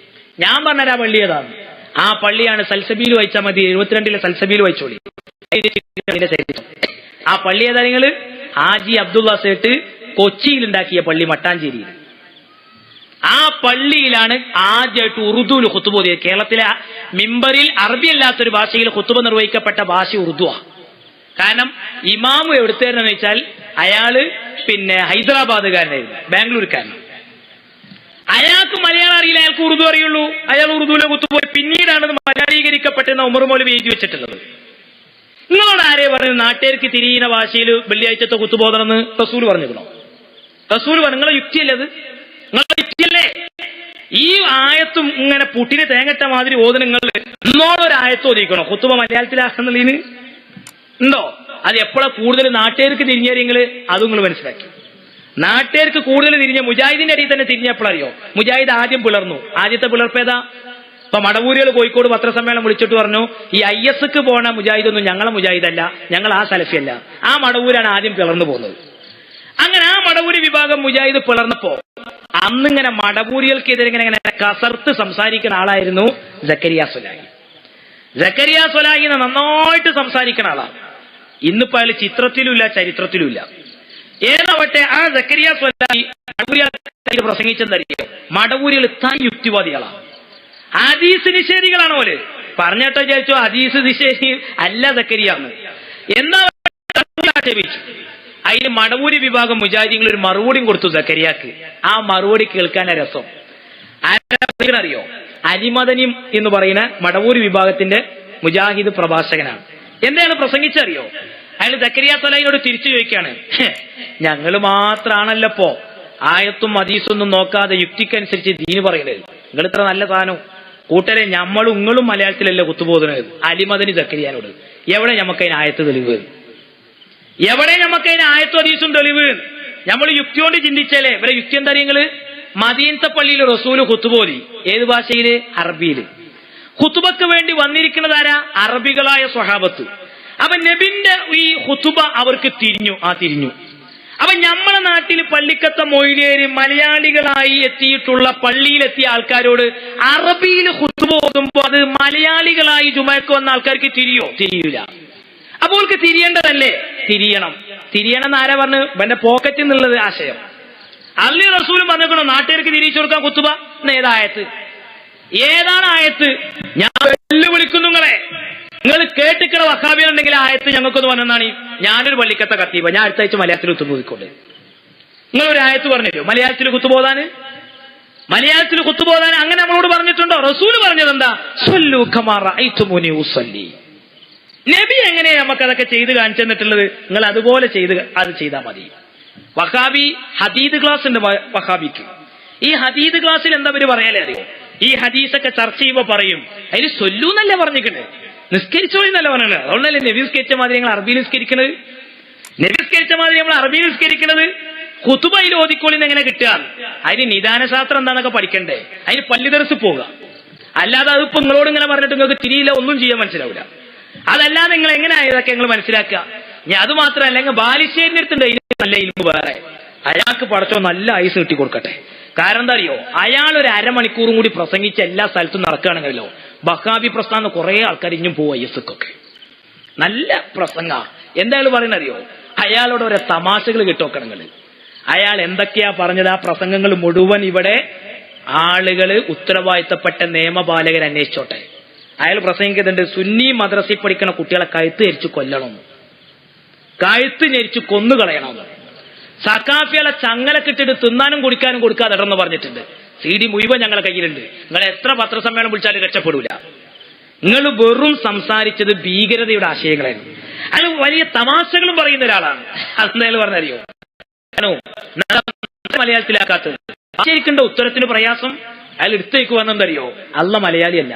ഞാൻ പറഞ്ഞാ പള്ളി ഏതാണ്? ആ പള്ളിയാണ് സൽസബീൽ വായിച്ചാൽ മതി. 72 സൽസബീൽ വായിച്ചോളി. ആ പള്ളി ഏതാ? നിങ്ങൾ ഹാജി അബ്ദുള്ള സേട്ട് കൊച്ചിയിൽ ഉണ്ടാക്കിയ പള്ളി, മട്ടാഞ്ചേരിയിൽ. ആ പള്ളിയിലാണ് ആദ്യമായിട്ട് ഉറുദുവിൽ ഖുത്ബ ഓതിയത്. കേരളത്തിലെ മിമ്പറിൽ അറബി അല്ലാത്തൊരു ഭാഷയിൽ ഖുത്ബ നിർവഹിക്കപ്പെട്ട ഭാഷ ഉറുദുവാ. കാരണം ഇമാമു എവിടുത്തേരെന്ന് വെച്ചാൽ അയാള് പിന്നെ ഹൈദരാബാദുകാരനായിരുന്നു, ബാംഗ്ലൂർക്കാരനാണ്. അയാൾക്ക് മലയാളം അറിയില്ല, അയാൾക്ക് ഉറുദു അറിയുള്ളൂ. അയാൾ ഉറുദുവിലെ ഖുത്ബ പിന്നീടാണ് മലയാളീകരിക്കപ്പെട്ടെന്ന ഉമർ മൗലവി എഴുതി വെച്ചിട്ടുള്ളത്. നിങ്ങളോട് ആരെ പറഞ്ഞു നാട്ടുകാർക്ക് തിരിയുന്ന ഭാഷയിൽ വെള്ളിയാഴ്ചത്തെ ഖുത്ബ ഓതണമെന്ന്? റസൂൽ പറഞ്ഞിരുന്നോ? റസൂൽ പറഞ്ഞു. നിങ്ങളെ യുക്തിയല്ലേ അത്? നിങ്ങളെ യുക്തിയല്ലേ? ഈ ആയത്തും ഇങ്ങനെ പുട്ടിന് തേങ്ങട്ട മാതിരി ഓത്. നിങ്ങൾ ഇന്നോടൊരു ആയത്ത് ഓതിക്കണോ ഖുത്ബ മലയാളത്തിലാണെന്നുള്ളതിന് ഉണ്ടോ? അത് എപ്പോഴാ കൂടുതൽ നാട്ടുകാർക്ക് തിരിഞ്ഞറിയങ്ങള്? അതും നിങ്ങൾ മനസ്സിലാക്കി. നാട്ടുകാർക്ക് കൂടുതൽ തിരിഞ്ഞ മുജാഹിദിന്റെ അടിയിൽ തന്നെ തിരിഞ്ഞപ്പോഴറിയോ? മുജാഹിദ് ആദ്യം പിളർന്നു. ആദ്യത്തെ പിളർപ്പേതാ? ഇപ്പൊ മടവൂരികൾ കോഴിക്കോട് പത്രസമ്മേളനം വിളിച്ചിട്ട് പറഞ്ഞു, ഈ IS പോണ മുജാഹിദൊന്നും ഞങ്ങളെ മുജാഹിദല്ല, ഞങ്ങൾ ആ സലഫിയല്ല. ആ മടവൂരാണ് ആദ്യം പിളർന്നു പോകുന്നത്. അങ്ങനെ ആ മടവൂരി വിഭാഗം മുജാഹിദ് പിളർന്നപ്പോ അന്നിങ്ങനെ മടവൂരികൾക്കെതിരെ ഇങ്ങനെ കസർത്ത് സംസാരിക്കുന്ന ആളായിരുന്നു സക്കരിയ സ്വലാഹി. സക്കരിയ സ്വലാഹി നന്നായിട്ട് സംസാരിക്കുന്ന ആളാണ്. ഇന്നിപ്പോ അയാൾ ചിത്രത്തിലുമില്ല, ചരിത്രത്തിലുമില്ല. ഏതാവട്ടെ ആ സക്കരിയ സ്വലാഹി പ്രസംഗിച്ചെന്നറിയോ? മടവൂരികൾ താൻ യുക്തിവാദികളാണ്, ഹദീസ് നിഷേധികളാണ്. ഓല് പറഞ്ഞിട്ടോ വിചാരിച്ചോ ഹദീസ് നിഷേധി അല്ല സക്കരിയാന്ന്. എന്താ ആക്ഷേപിച്ചു. അതിന് മടവൂരി വിഭാഗം മുജാഹിദീങ്ങൾ ഒരു മറുപടിയും കൊടുത്തു സക്കരിയാക്ക്. ആ മറുപടി കേൾക്കാൻ രസം. അറിയോ? അലിമദനിം എന്ന് പറയുന്ന മടവൂരി വിഭാഗത്തിന്റെ മുജാഹിദ് പ്രഭാഷകനാണ്. എന്താണ് പ്രസംഗിച്ചറിയോ? അയാൾ സക്കരിയ സ്വലാഹിനോട് തിരിച്ചു ചോദിക്കുകയാണ്, ഞങ്ങൾ മാത്രാണല്ലപ്പോ ആയത്തും ഹദീസൊന്നും നോക്കാതെ യുക്തിക്കനുസരിച്ച് ദീന് പറയുന്നത്. നിങ്ങൾ ഇത്ര നല്ല സാധനം കൂട്ടരെ ഞമ്മളും നിങ്ങളും മലയാളത്തിലല്ലേ കുത്തുബോധനത് അലിമദനി സക്കരിയാനോട് എവിടെ ഞമ്മക്കതിന് ആയത്ത് തെളിവ്? എവിടെ ഞമ്മക്കതിന് ആയത്തും ഹദീസും തെളിവ്? നമ്മൾ യുക്തി കൊണ്ട് ചിന്തിച്ചാലേ ഇവരെ യുക്തി എന്താ നിങ്ങള്? മദീനത്തെ പള്ളിയിൽ റസൂല് ഖുത്ബോദി ഏത് ഭാഷയില്? അറബിയില്. ഖുത്ബക്ക് വേണ്ടി വന്നിരിക്കുന്നത് ആരാ? അറബികളായ സ്വഹാബത്ത്. അപ്പൊ നബിന്റെ ഈ ഖുത്ബ അവർക്ക് തിരിഞ്ഞു. അപ്പൊ നമ്മളെ നാട്ടിൽ പള്ളിക്കത്തെ മൊയ്ലിയേര് മലയാളികളായി എത്തിയിട്ടുള്ള പള്ളിയിലെത്തിയ ആൾക്കാരോട് അറബിയിൽ ഖുത്ബ ഓതുമ്പോ അത് മലയാളികളായി ജുമയ്ക്ക് വന്ന ആൾക്കാർക്ക് തിരിയൂല. അപ്പോൾ തിരിയേണ്ടതല്ലേ? തിരിയണം എന്ന് ആരാ പറഞ്ഞു? എന്റെ പോക്കറ്റിൽ നിന്നുള്ളത് ആശയം. അള്ളി റസൂലും പറഞ്ഞോ നാട്ടുകാർക്ക് തിരിച്ചു കൊടുക്കാൻ ഖുത്ബ ഏതാണ് ആയത്ത്? ഞാൻ വെല്ലുവിളിക്കുന്നു നിങ്ങൾ കേട്ടിക്കണ വഹാബികളുണ്ടെങ്കിൽ ആയത്ത് ഞങ്ങൾക്കൊന്ന് പറഞ്ഞാണ്. ഞാനൊരു പള്ളിക്കത്തെ ഖത്തീബ, ഞാൻ അടുത്ത ആഴ്ച മലയാളത്തിൽ കുത്തുബോധിക്കൊണ്ട് നിങ്ങളൊരു ആയത്ത് പറഞ്ഞല്ലോ മലയാളത്തിൽ കുത്തുബോധാന് അങ്ങനെ നമ്മളോട് പറഞ്ഞിട്ടുണ്ടോ? റസൂല് പറഞ്ഞത് എന്താ? സ്വല്ലൂ കമാ റഅയ്തുമൂനി ഉസല്ലി. നബി എങ്ങനെയാ നമുക്കതൊക്കെ ചെയ്ത് കാണിച്ചു തന്നിട്ടുള്ളത്? നിങ്ങൾ അതുപോലെ അത് ചെയ്താൽ മതി. വഹാബി ഹദീദ് ക്ലാസ് ഉണ്ട് വഹാബിക്ക്. ഈ ഹദീദ് ക്ലാസ്സിൽ എന്താ പേര് പറയാലേ അറിയോ? ഈ ഹദീസൊക്കെ ചർച്ച ചെയ്യുമ്പോ പറയും അതിൽ സൊല്ലൂ എന്നല്ലേ പറഞ്ഞിട്ടുണ്ട്, നിസ്കരിച്ചോളി എന്നല്ല പറഞ്ഞത്. അതുകൊണ്ടല്ലേ നബി നിസ്കരിച്ച മാതിരി ഞങ്ങൾ അറബി നിസ്കരിക്കണത്? നബി നിസ്കരിച്ച മാതിരി നമ്മൾ അറബി നിസ്കരിക്കണത്? ഖുതുബയിൽ ഓതിക്കോളിന്ന് എങ്ങനെ കിട്ടുക? അതിന് നിദാനശാസ്ത്രം എന്താന്നൊക്കെ പഠിക്കണ്ടേ? അതിന് പള്ളി ദർസിൽ പോവുക. അല്ലാതെ അതിപ്പോ നിങ്ങളോട് ഇങ്ങനെ പറഞ്ഞിട്ട് നിങ്ങൾക്ക് തിരിയില്ല, ഒന്നും ചെയ്യാൻ മനസ്സിലാവില്ല. അതല്ലാതെ നിങ്ങൾ എങ്ങനെയാ ഇതൊക്കെ നിങ്ങൾ മനസ്സിലാക്കുക? ഞാൻ അത് മാത്രമല്ല, ബാലുശ്ശേരിന്റെ അടുത്തുണ്ട് നല്ല ഇൽമു വേറെ. അയാൾക്ക് പടച്ചോ നല്ല ഐസ് കിട്ടി കൊടുക്കട്ടെ. കാരണം എന്താ അറിയോ? അയാൾ ഒരു അരമണിക്കൂറും കൂടി പ്രസംഗിച്ച് എല്ലാ സ്ഥലത്തും നടക്കുകയാണെങ്കിലോ വഹാബി പ്രസ്ഥാനം കുറെ ആൾക്കാർ ഇഞ്ഞും പോവും ഐഎസ്ക്കൊക്കെ. നല്ല പ്രസംഗ. എന്തായാലും പറയുന്നത് അറിയോ? അയാളോട് ഓരോ തമാശകൾ കിട്ടുവെക്കണങ്ങൾ. അയാൾ എന്തൊക്കെയാ പറഞ്ഞത്? ആ പ്രസംഗങ്ങൾ മുഴുവൻ ഇവിടെ ആളുകള് ഉത്തരവാദിത്തപ്പെട്ട നിയമപാലകർ അന്വേഷിച്ചോട്ടെ. അയാൾ പ്രസംഗിക്കുന്നുണ്ട് സുന്നി മദ്രസയിൽ പഠിക്കുന്ന കുട്ടികളെ കഴുത്ത് ഞെരിച്ച് കൊല്ലണമെന്ന്, കഴുത്ത് ഞെരിച്ച് കൊന്നുകളയണമെന്ന്. സക്കാഫിയാളെ ചങ്ങലക്കിട്ടിട്ട് തിന്നാനും കുടിക്കാനും കൊടുക്കാതെ ഇടന്ന് പറഞ്ഞിട്ടുണ്ട്. CD മുഴുവൻ ഞങ്ങളെ കയ്യിലുണ്ട്. നിങ്ങൾ എത്ര പത്രസമ്മേളനം വിളിച്ചാലും രക്ഷപ്പെടൂല. നിങ്ങൾ വെറും സംസാരിച്ചത് ഭീകരതയുടെ ആശയങ്ങളായിരുന്നു. അയാൾ വലിയ തമാശകളും പറയുന്ന ഒരാളാണ്. അതെന്തായാലും പറഞ്ഞറിയോ? മലയാളത്തിലാക്കാത്തത് ശരിക്കണ്ട ഉത്തരത്തിന് പ്രയാസം. അയാൾ എടുത്തേക്ക് വന്നെന്തറിയോ? അല്ല മലയാളിയല്ല,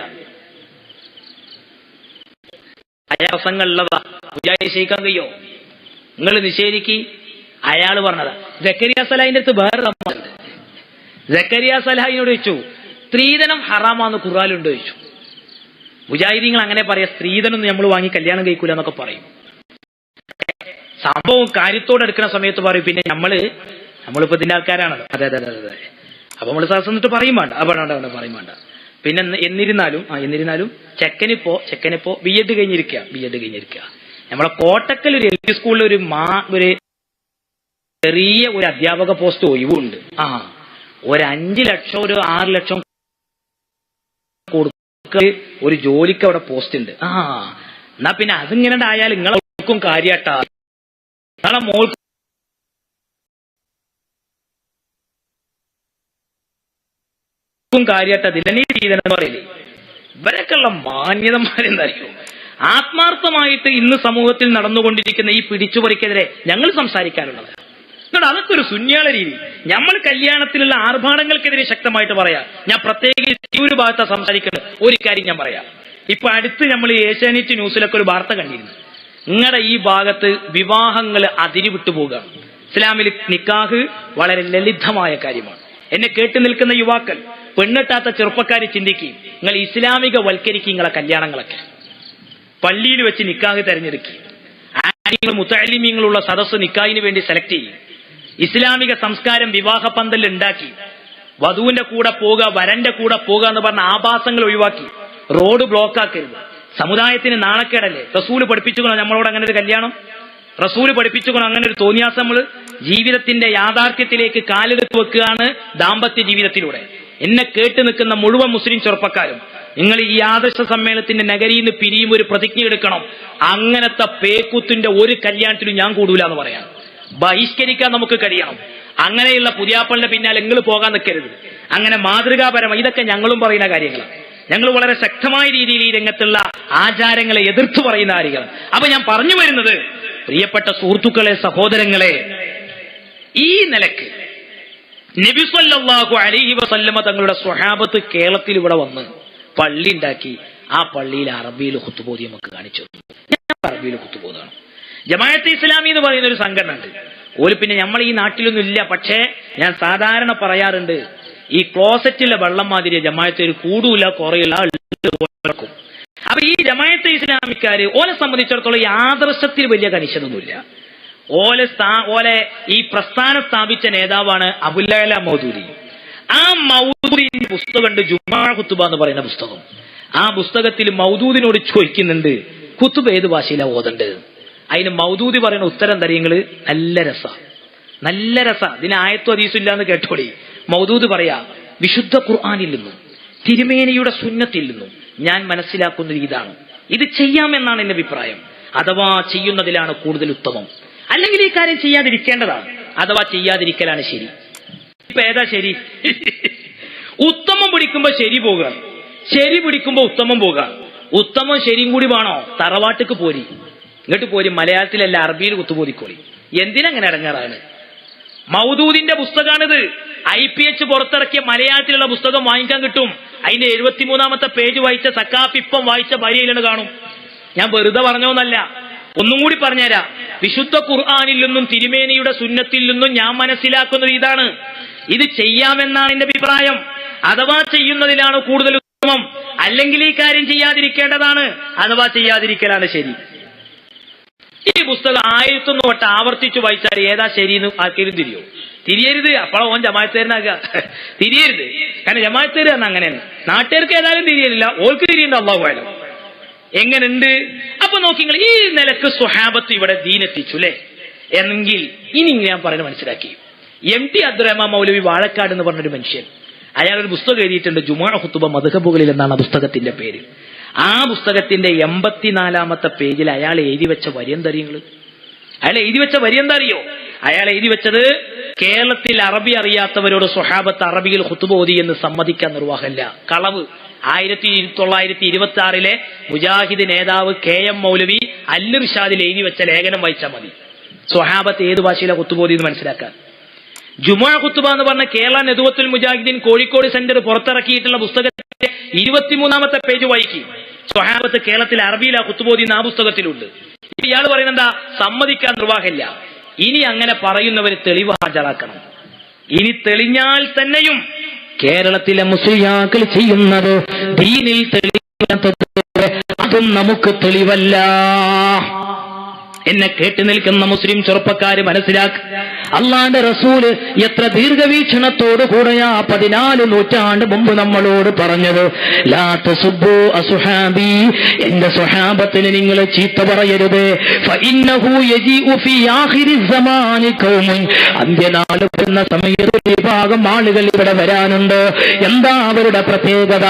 അയാൾ പ്രസംഗമുള്ളതാ. നിശ്ചയിക്കാൻ കഴിയോ? നിങ്ങൾ നിഷേധിക്ക്. അയാൾ പറഞ്ഞതാ. സക്കരിയ സലാഹിന്റെ അടുത്ത് വേറെ സംഭവമുണ്ട്. സക്കരിയ സലാഹിനോട് ചോദിച്ചു സ്ത്രീധനം ഹറാമാന്ന് ഖുർആനിലുണ്ടോ ചോദിച്ചു. മുജാഹിദീങ്ങൾ അങ്ങനെ പറയാ, സ്ത്രീധനം നമ്മൾ വാങ്ങി കല്യാണം കഴിക്കൂല എന്നൊക്കെ പറയും. സംഭവം കാര്യത്തോടെ എടുക്കുന്ന സമയത്ത് പറയും പിന്നെ നമ്മളിപ്പോ ഇതിന്റെ ആൾക്കാരാണല്ലോ. അതെ അപ്പൊ നമ്മൾ എന്നിട്ട് പറയും വേണ്ട, പറയും വേണ്ട. പിന്നെ എന്നിരുന്നാലും ചെക്കനിപ്പോ ബി.എഡ് കഴിഞ്ഞിരിക്കുക. നമ്മളെ കോട്ടക്കൽ ഒരു LP സ്കൂളിൽ ഒരു ചെറിയ ഒരു അധ്യാപക പോസ്റ്റ് ഒഴിവുണ്ട്. ഒരു 5 ലക്ഷം ഒരു 6 ലക്ഷം കൊടുക്ക ഒരു ജോലിക്ക് അവിടെ പോസ്റ്റ് ഉണ്ട്. എന്നാ പിന്നെ അതിങ്ങനെ ആയാൽ നിങ്ങളെക്കും കാര്യാട്ടാ, നിങ്ങളെ മോൾക്കും കാര്യാട്ടാ ദിലനീ ചെയ്തെന്ന് പറയില്ലേ. ഇവരൊക്കെയുള്ള മാന്യതന്മാരെന്തായിരിക്കും? ആത്മാർത്ഥമായിട്ട് ഇന്ന് സമൂഹത്തിൽ നടന്നുകൊണ്ടിരിക്കുന്ന ഈ പിടിച്ചുപറിക്കെതിരെ ഞങ്ങൾ സംസാരിക്കാനുള്ളത്. അതൊക്കെ ഒരു സുന്യാള രീതി. നമ്മൾ കല്യാണത്തിലുള്ള ആർഭാടങ്ങൾക്കെതിരെ ശക്തമായിട്ട് പറയാം. ഞാൻ പ്രത്യേകിച്ച് ഈ ഒരു ഭാഗത്ത് സംസാരിക്കുന്നത് ഒരു കാര്യം ഞാൻ പറയാം. ഇപ്പൊ അടുത്ത് നമ്മൾ ഏഷ്യാനെറ്റ് ന്യൂസിലൊക്കെ ഒരു വാർത്ത കണ്ടിരുന്നു. നിങ്ങളുടെ ഈ ഭാഗത്ത് വിവാഹങ്ങൾ അതിരിവിട്ടു പോകുകയാണ്. ഇസ്ലാമിൽ നിക്കാഹ് വളരെ ലളിതമായ കാര്യമാണ്. എന്നെ കേട്ടു നിൽക്കുന്ന യുവാക്കൾ, പെണ്ണെട്ടാത്ത ചെറുപ്പക്കാർ ചിന്തിക്കുകയും നിങ്ങൾ ഇസ്ലാമിക വൽക്കരിക്കും നിങ്ങളെ കല്യാണങ്ങളൊക്കെ. പള്ളിയിൽ വെച്ച് നിക്കാഹ് തെരഞ്ഞെടുക്കുക, മുത്തഅല്ലിമീങ്ങളുള്ള സദസ്സ് നിക്കാഹിന് വേണ്ടി സെലക്ട് ചെയ്യും, ഇസ്ലാമിക സംസ്കാരം വിവാഹ പന്തൽ ഉണ്ടാക്കി വധുവിന്റെ കൂടെ പോകുക, വരന്റെ കൂടെ പോകുക എന്ന് പറഞ്ഞ ആഭാസങ്ങൾ ഒഴിവാക്കി റോഡ് ബ്ലോക്ക് ആക്കരുത്. സമുദായത്തിന് നാണക്കേടല്ലേ? റസൂല് പഠിപ്പിച്ചുകൊണ്ടോ നമ്മളോട് അങ്ങനെ ഒരു കല്യാണം? റസൂല് പഠിപ്പിച്ചുകൊണ്ടോ അങ്ങനെ ഒരു തോന്നിയാസം? നമ്മൾ ജീവിതത്തിന്റെ യാഥാർത്ഥ്യത്തിലേക്ക് കാലെടുത്ത് വെക്കുകയാണ് ദാമ്പത്യ ജീവിതത്തിലൂടെ. എന്നെ കേട്ട് നിൽക്കുന്ന മുഴുവൻ മുസ്ലിം ചെറുപ്പക്കാരും, നിങ്ങൾ ഈ ആദർശ സമ്മേളനത്തിന്റെ നഗരിയിൽ നിന്ന് പിരിയും ഒരു പ്രതിജ്ഞ എടുക്കണം. അങ്ങനത്തെ പേക്കുത്തിന്റെ ഒരു കല്യാണത്തിലും ഞാൻ കൂടൂല എന്ന് പറയാം. ബഹിഷ്കരിക്കാൻ നമുക്ക് കഴിയണം. അങ്ങനെയുള്ള പുതിയാപ്പളിന്റെ പിന്നാലെ നിങ്ങൾ പോകാൻ നിൽക്കരുത്. അങ്ങനെ മാതൃകാപരമായി ഇതൊക്കെ ഞങ്ങളും പറയുന്ന കാര്യങ്ങളാണ്. ഞങ്ങൾ വളരെ ശക്തമായ രീതിയിൽ ഈ രംഗത്തുള്ള ആചാരങ്ങളെ എതിർത്ത് പറയുന്ന കാര്യങ്ങൾ. അപ്പൊ ഞാൻ പറഞ്ഞു വരുന്നത്, പ്രിയപ്പെട്ട സുഹൃത്തുക്കളെ, സഹോദരങ്ങളെ, ഈ നിലക്ക് നബി സല്ലല്ലാഹു അലൈഹി വസല്ലമ തങ്ങളുടെ സ്വഹാബത്ത് കേരളത്തിൽ ഇവിടെ വന്ന് പള്ളി ഉണ്ടാക്കി. ആ പള്ളിയിൽ അറബിയിൽ ഖുത്ബോധി നമുക്ക് കാണിച്ചു തന്നു. ഞാൻ അറബിയിൽ ഖുത്ബോധാണ്. ജമാഅത്തെ ഇസ്ലാമി എന്ന് പറയുന്ന ഒരു സംഘടന ഉണ്ട്. ഓല് പിന്നെ നമ്മൾ ഈ നാട്ടിലൊന്നും ഇല്ല. പക്ഷേ ഞാൻ സാധാരണ പറയാറുണ്ട്, ഈ ക്ലോസറ്റിലെ വെള്ളം മാതിരി ജമാഅത്തെ ഒരു കൂടൂല കുറയില്ല. അപ്പൊ ഈ ജമാഅത്തെ ഇസ്ലാമിക്കാര് ഓലെ സംബന്ധിച്ചിടത്തോളം ഈ ആദർശത്തിൽ വലിയ കണിശതൊന്നുമില്ല. ഓലെ ഈ പ്രസ്ഥാനം സ്ഥാപിച്ച നേതാവാണ് അബുൽ മൗദൂദി. ആ മൗദൂദിന്റെ പുസ്തകമുണ്ട് ജുമാ ഖുത്ബ എന്ന് പറയുന്ന പുസ്തകം. ആ പുസ്തകത്തിൽ മൗദൂദിനോട് ചോദിക്കുന്നുണ്ട്, ഖുത്ബ ഏത് ഭാഷയിലാണ് ഓതേണ്ടത്? അതിന് മൗദൂദി പറയുന്ന ഉത്തരം തരങ്ങള് നല്ല രസ. ഇതിന് ആയത്തും ഹദീസും ഇല്ലാന്ന് കേട്ടോടി. മൗദൂദ് പറയാ, വിശുദ്ധ ഖുർആനിൽ നിന്നും തിരുമേനിയുടെ സുന്നത്തിൽ നിന്നും ഞാൻ മനസ്സിലാക്കുന്നത് ഇതാണ്, ഇത് ചെയ്യാമെന്നാണ് എന്റെ അഭിപ്രായം. അഥവാ ചെയ്യുന്നതിലാണ് കൂടുതൽ ഉത്തമം. അല്ലെങ്കിൽ ഈ കാര്യം ചെയ്യാതിരിക്കേണ്ടതാണ്. അഥവാ ചെയ്യാതിരിക്കലാണ് ശരി. ഇപ്പൊ ഏതാ ശരി? ഉത്തമം പിടിക്കുമ്പോ ശരി പോകുക, ശരി പിടിക്കുമ്പോ ഉത്തമം പോകുക. ഉത്തമം ശരിയും കൂടി വേണോ? തറവാട്ടിക്ക് പോരി, ഇങ്ങോട്ട് പോരി. മലയാളത്തിലല്ല അറബിയിൽ കുത്തുപോതിക്കോളി. എന്തിനങ്ങനെ ഇറങ്ങാറാണ്? മൗദൂദിന്റെ പുസ്തകമാണിത്. IPH പുറത്തിറക്കിയ മലയാളത്തിലുള്ള പുസ്തകം വാങ്ങിക്കാൻ കിട്ടും. അതിന്റെ 73-ാമത്തെ പേജ് വായിച്ച സക്കാഫ് ഇപ്പം വായിച്ച ഭാര്യയിലാണ് കാണും. ഞാൻ വെറുതെ പറഞ്ഞോന്നല്ല, ഒന്നും കൂടി പറഞ്ഞുതരാം. വിശുദ്ധ ഖുർആനിൽ നിന്നും തിരുമേനിയുടെ സുന്നത്തിൽ നിന്നും ഞാൻ മനസ്സിലാക്കുന്നത് ഇതാണ്, ഇത് ചെയ്യാമെന്നാണ് എന്റെ അഭിപ്രായം. അഥവാ ചെയ്യുന്നതിലാണ് കൂടുതൽ ഉത്തമം. അല്ലെങ്കിൽ ഈ കാര്യം ചെയ്യാതിരിക്കേണ്ടതാണ്. അഥവാ ചെയ്യാതിരിക്കലാണ് ശരി. ഈ പുസ്തകം 1001 വട്ടം ആവർത്തിച്ചു വായിച്ചാൽ ഏതാ ശരിയെന്ന് ആർക്കെങ്കിലും തിരിയരുത്. അപ്പോൾ ഓൻ ജമാഅത്തേരനാകുക. തിരിയരുത്. കാരണം ജമാഅത്തേര് തന്നെ അങ്ങനെയാണ്. നാട്ടുകാർക്ക് ഏതായാലും തിരിയലില്ല, ഓൾക്ക് തിരിയുണ്ട്. അല്ലാഹു അഅലം. എങ്ങനെയുണ്ട്? അപ്പൊ നോക്കിങ്ങൾ ഈ നിലക്ക് സ്വഹാബത്ത് ഇവിടെ ദീനെത്തിച്ചു അല്ലേ എന്നെങ്കിൽ ഇനി ഞാൻ പറയുന്നത് മനസ്സിലാക്കി. MT അബ്ദുറഹ്മാൻ മൗലവി വാഴക്കാട് എന്ന് പറഞ്ഞൊരു മനുഷ്യൻ, അയാളൊരു പുസ്തകം എഴുതിയിട്ടുണ്ട്, ജുമുഅ ഖുത്ബ മദ്ഹബുകളിൽ എന്നാണ് ആ പുസ്തകത്തിന്റെ പേര്. ആ പുസ്തകത്തിന്റെ 84-ാമത്തെ പേജിൽ അയാൾ എഴുതി വെച്ച വരി എന്താ അറിയോ? അയാൾ എഴുതി വെച്ചത്, കേരളത്തിൽ അറബി അറിയാത്തവരോട് സ്വഹാബത്ത് അറബിയിൽ ഖുത്ബ ഓതി എന്ന് സമ്മതിക്കാൻ നിർവാഹമില്ല. കളവ്. 1926 മുജാഹിദ് നേതാവ് KM മൗലവി അൽ-ഇർഷാദിൽ എഴുതി വെച്ച ലേഖനം വായിച്ചാൽ മതി സ്വഹാബത്ത് ഏത് ഭാഷയിലെ ഖുത്ബ ഓതി എന്ന് മനസ്സിലാക്കാൻ. ജുമുഅ ഖുത്ബ എന്ന് പറഞ്ഞ കേരള നെതുവത്തുൽ മുജാഹിദീൻ കോഴിക്കോട് സെന്റർ പുറത്തിറക്കിയിട്ടുള്ള പുസ്തകത്തിന്റെ 23-ാമത്തെ പേജ് വായിക്കും. സ്വഹാബത്ത് കേരളത്തിൽ അറബിയിലെ ഖുത്ബ ഓതി എന്ന് ആ പുസ്തകത്തിലുണ്ട്. ഇയാൾ പറയുന്നത് എന്താ? സമ്മതിക്കാൻ നിർവാഹമില്ല. ഇനി അങ്ങനെ പറയുന്നവര് തെളിവ് ഹാജരാക്കണം. ഇനി തെളിഞ്ഞാൽ തന്നെയും കേരളത്തിലെ മുസ്ലിയാക്കൾ ചെയ്യുന്നത് ദീനിൽ തെളിയാത്തത് അതും നമുക്ക് തെളിവല്ല. എന്നെ കേട്ടു നിൽക്കുന്ന മുസ്ലിം ചെറുപ്പക്കാര് മനസ്സിലാക്കുക, അള്ളാന്റെ റസൂല് എത്ര ദീർഘവീക്ഷണത്തോടു കൂടെയാ 14 നൂറ്റാണ്ട് മുമ്പ് നമ്മളോട് പറഞ്ഞത്, ലാ തസുബ്ബു അസ്ഹാബി, എന്റെ സ്വഹാബത്തിന് നിങ്ങൾ ചീത്ത പറയരുത്. ഫഇന്നഹു യജീഉ ഫീ ആഖിരി സമാനി ഖൗമുൻ, അന്ത്യനാൾ വരുന്ന സമയത്ത് ഒരു വിഭാഗം ആളുകൾ ഇവിടെ വരാനുണ്ട്. എന്താ അവരുടെ പ്രത്യേകത?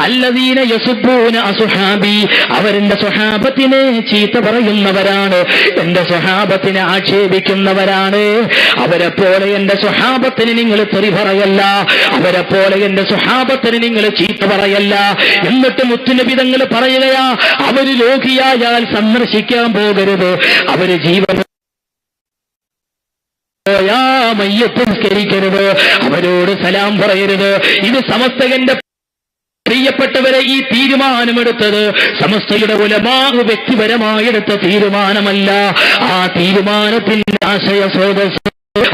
അല്ലദീന യസുബ്ബൂന അസ്ഹാബി, അവരെന്റെ സ്വഹാബത്തിനെ ചീത്ത പറയുന്നവരാണ്, എന്റെ സ്വഹാബത്തിനെ ആക്ഷേപിക്കുന്നവരാണ്. അവരെ പോലെ എന്റെ സ്വഹാബത്തിന് നിങ്ങൾ തെറി പറയല്ല, അവരെ പോലെ എന്റെ സ്വഹാബത്തിന് നിങ്ങൾ ചീത്ത പറയല്ല. എന്നിട്ട് മുത്തുനബി തങ്ങൾ പറയുകയാ, അവര് രോഗിയായാൽ സന്ദർശിക്കാൻ പോകരുത്, അവര് ജീവൻ മയ്യത്തുസ്കരിക്കരുത്, അവരോട് സലാം പറയരുത്. ഇത് സമസ്തകന്റെ പ്രിയപ്പെട്ടവരെ, ഈ തീരുമാനമെടുത്തത് സമസ്തയുടെ ഉലമാഹ് വ്യക്തിപരമായെടുത്ത തീരുമാനമല്ല. ആ തീരുമാനത്തിന്റെ ആശയ സ്രോതസ്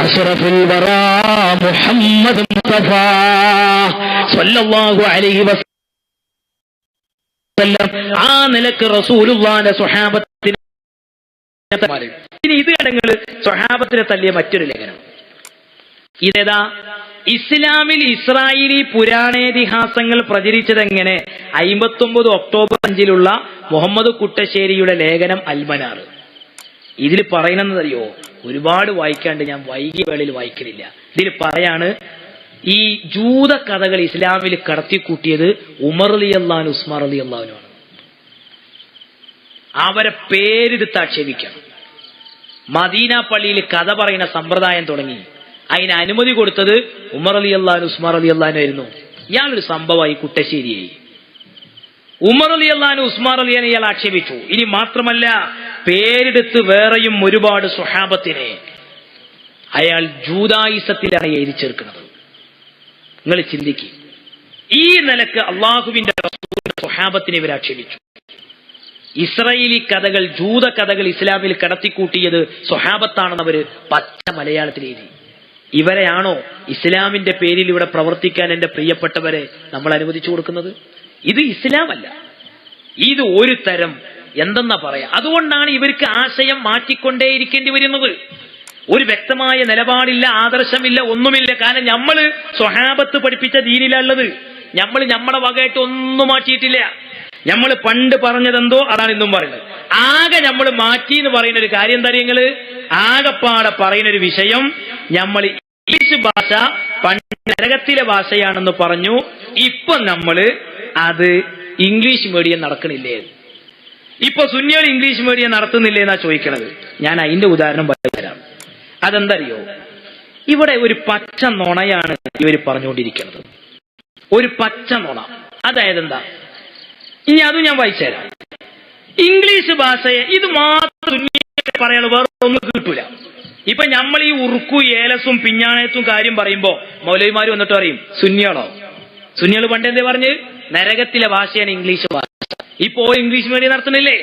അഷ്റഫുൽ വറാ മുഹമ്മദ് മുസ്തഫ സ്വല്ലല്ലാഹു അലൈഹി വസല്ലം. ആ നിലക്ക് റസൂലുള്ളാഹിന്റെ സ്വഹാബത്തിന് ഇനി ഇത് കടങ്ങൾ സ്വഹാബത്തിനെ തള്ളിയ മറ്റൊരു ലേഖനം. ഇതേതാ? ഇസ്ലാമിൽ ഇസ്രായേലി പുരാണേതിഹാസങ്ങൾ പ്രചരിച്ചതെങ്ങനെ? 59 ഒക്ടോബർ 5 മുഹമ്മദ് കുട്ടശ്ശേരിയുടെ ലേഖനം അൽമനാർ. ഇതിൽ പറയുന്നതറിയോ? ഒരുപാട് വായിക്കാണ്ട് ഞാൻ വൈകിയ വേളയിൽ വായിക്കലില്ല. ഇതിൽ പറയാണ്, ഈ ജൂത കഥകൾ ഇസ്ലാമിൽ കടത്തിക്കൂട്ടിയത് ഉമർ റളിയല്ലാഹു അൻഹു, ഉസ്മാൻ റളിയല്ലാഹു അൻഹു ആണ്. അവരെ പേരെടുത്ത് ആക്ഷേപിക്കണം. മദീന പള്ളിയിൽ കഥ പറയുന്ന സമ്പ്രദായം തുടങ്ങി. അതിന് അനുമതി കൊടുത്തത് ഉമർ റളിയല്ലാഹു അൻഹു, ഉസ്മാൻ റളിയല്ലാഹു അൻഹു ആയിരുന്നു. ഇയാളൊരു സംഭവമായി കുട്ടശ്ശേരിയായി. ഉമർ റളിയല്ലാഹു അൻഹു, ഉസ്മാൻ റളിയല്ലാഹു അൻഹു ഇയാൾ ആക്ഷേപിച്ചു. ഇനി മാത്രമല്ല, പേരെടുത്ത് വേറെയും ഒരുപാട് സ്വഹാബത്തിനെ അയാൾ ജൂദായിസത്തിലാണ് എഴുതി ചേർക്കുന്നത്. നിങ്ങൾ ചിന്തിക്കുക. ഈ നിലക്ക് അള്ളാഹുവിന്റെ റസൂൽ സ്വഹാബത്തിനെ ഇവർ ആക്ഷേപിച്ചു. ഇസ്രായേലി കഥകൾ, ജൂത കഥകൾ ഇസ്ലാമിൽ കടത്തിക്കൂട്ടിയത് സ്വഹാബത്താണെന്ന് അവര് പച്ച മലയാളത്തിൽ എഴുതി. ഇവരെയാണോ ഇസ്ലാമിന്റെ പേരിൽ ഇവിടെ പ്രവർത്തിക്കാൻ എന്റെ പ്രിയപ്പെട്ടവരെ നമ്മൾ അനുവദിച്ചു കൊടുക്കുന്നത്? ഇത് ഇസ്ലാമല്ല, ഇത് ഒരു തരം എന്തെന്നാ പറയാ. അതുകൊണ്ടാണ് ഇവർക്ക് ആശയം മാറ്റിക്കൊണ്ടേയിരിക്കേണ്ടി വരുന്നത്. ഒരു വ്യക്തമായ നിലപാടില്ല, ആദർശമില്ല, ഒന്നുമില്ല. കാരണം നമ്മള് സ്വഹാബത്ത് പഠിപ്പിച്ച ദീനിലുള്ളത്. നമ്മളെ വകയായിട്ട് ഒന്നും മാറ്റിയിട്ടില്ല. നമ്മൾ പണ്ട് പറഞ്ഞതെന്തോ അതാണ് ഇന്നും പറയുന്നത്. ആകെ നമ്മൾ മാറ്റി എന്ന് പറയുന്ന ഒരു കാര്യം എന്താ നിങ്ങള് ആകെപ്പാടെ പറയുന്ന ഒരു വിഷയം, നമ്മൾ ഇംഗ്ലീഷ് ഭാഷ പണ്ട് നരകത്തിലെ ഭാഷയാണെന്ന് പറഞ്ഞു. ഇപ്പൊ നമ്മള് അത് ഇംഗ്ലീഷ് മീഡിയം നടക്കണില്ലേ, ഇപ്പൊ സുന്നികൾ ഇംഗ്ലീഷ് മീഡിയം നടത്തുന്നില്ലേ എന്നാ ചോദിക്കണത്. ഞാൻ അതിന്റെ ഉദാഹരണം തരാം. അതെന്തറിയോ, ഇവിടെ ഒരു പച്ച നുണയാണ് ഇവർ പറഞ്ഞുകൊണ്ടിരിക്കുന്നത്. ഒരു പച്ച നുണ. അതായത് എന്താ, ഇനി അതും ഞാൻ വായിച്ചുതരാം. ഇംഗ്ലീഷ് ഭാഷയെ ഇത് മാത്രം പറയാനുള്ള വേറെ ഒന്നും കിട്ടൂല. ഇപ്പൊ നമ്മൾ ഈ ഉറുക്കു ഏലസും പിഞ്ഞാണയത്തും കാര്യം പറയുമ്പോ മൗലവിമാര് വന്നിട്ട് പറയും സുന്നികൾ പണ്ടെന്തേ പറഞ്ഞ് നരകത്തിലെ ഭാഷയാണ് ഇംഗ്ലീഷ് ഭാഷ. ഇപ്പോ ഇംഗ്ലീഷ് മീഡിയം നടത്തുന്നില്ലേ?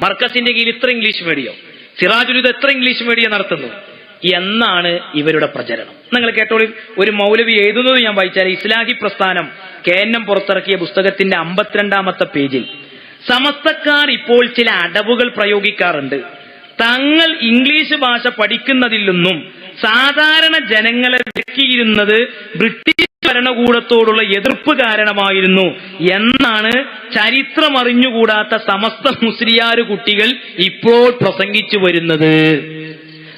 മർക്കസിന്റെ കീഴിൽ ഇത്ര ഇംഗ്ലീഷ് മീഡിയം, സിറാജുലുദ എത്ര ഇംഗ്ലീഷ് മീഡിയം നടത്തുന്നു എന്നാണ് ഇവരുടെ പ്രചരണം. നിങ്ങൾ കേട്ടോളൂ. ഒരു മൗലവി എഴുതുന്നത് ഞാൻ വായിച്ചാൽ, ഇസ്ലാഹി പ്രസ്ഥാനം കേന്നം പുറത്തിറക്കിയ പുസ്തകത്തിന്റെ 52-ാമത്തെ പേജിൽ, സമസ്തക്കാർ ഇപ്പോൾ ചില അടവുകൾ പ്രയോഗിക്കാറുണ്ട്. തങ്ങൾ ഇംഗ്ലീഷ് ഭാഷ പഠിക്കുന്നതിൽ നിന്നും സാധാരണ ജനങ്ങളെ വിലക്കിയിരുന്നത് ബ്രിട്ടീഷ് ഭരണകൂടത്തോടുള്ള എതിർപ്പ് കാരണമായിരുന്നു എന്നാണ് ചരിത്രമറിഞ്ഞുകൂടാത്ത സമസ്ത മുസ്ലിയാർ കുട്ടികൾ ഇപ്പോൾ പ്രസംഗിച്ചു വരുന്നത്.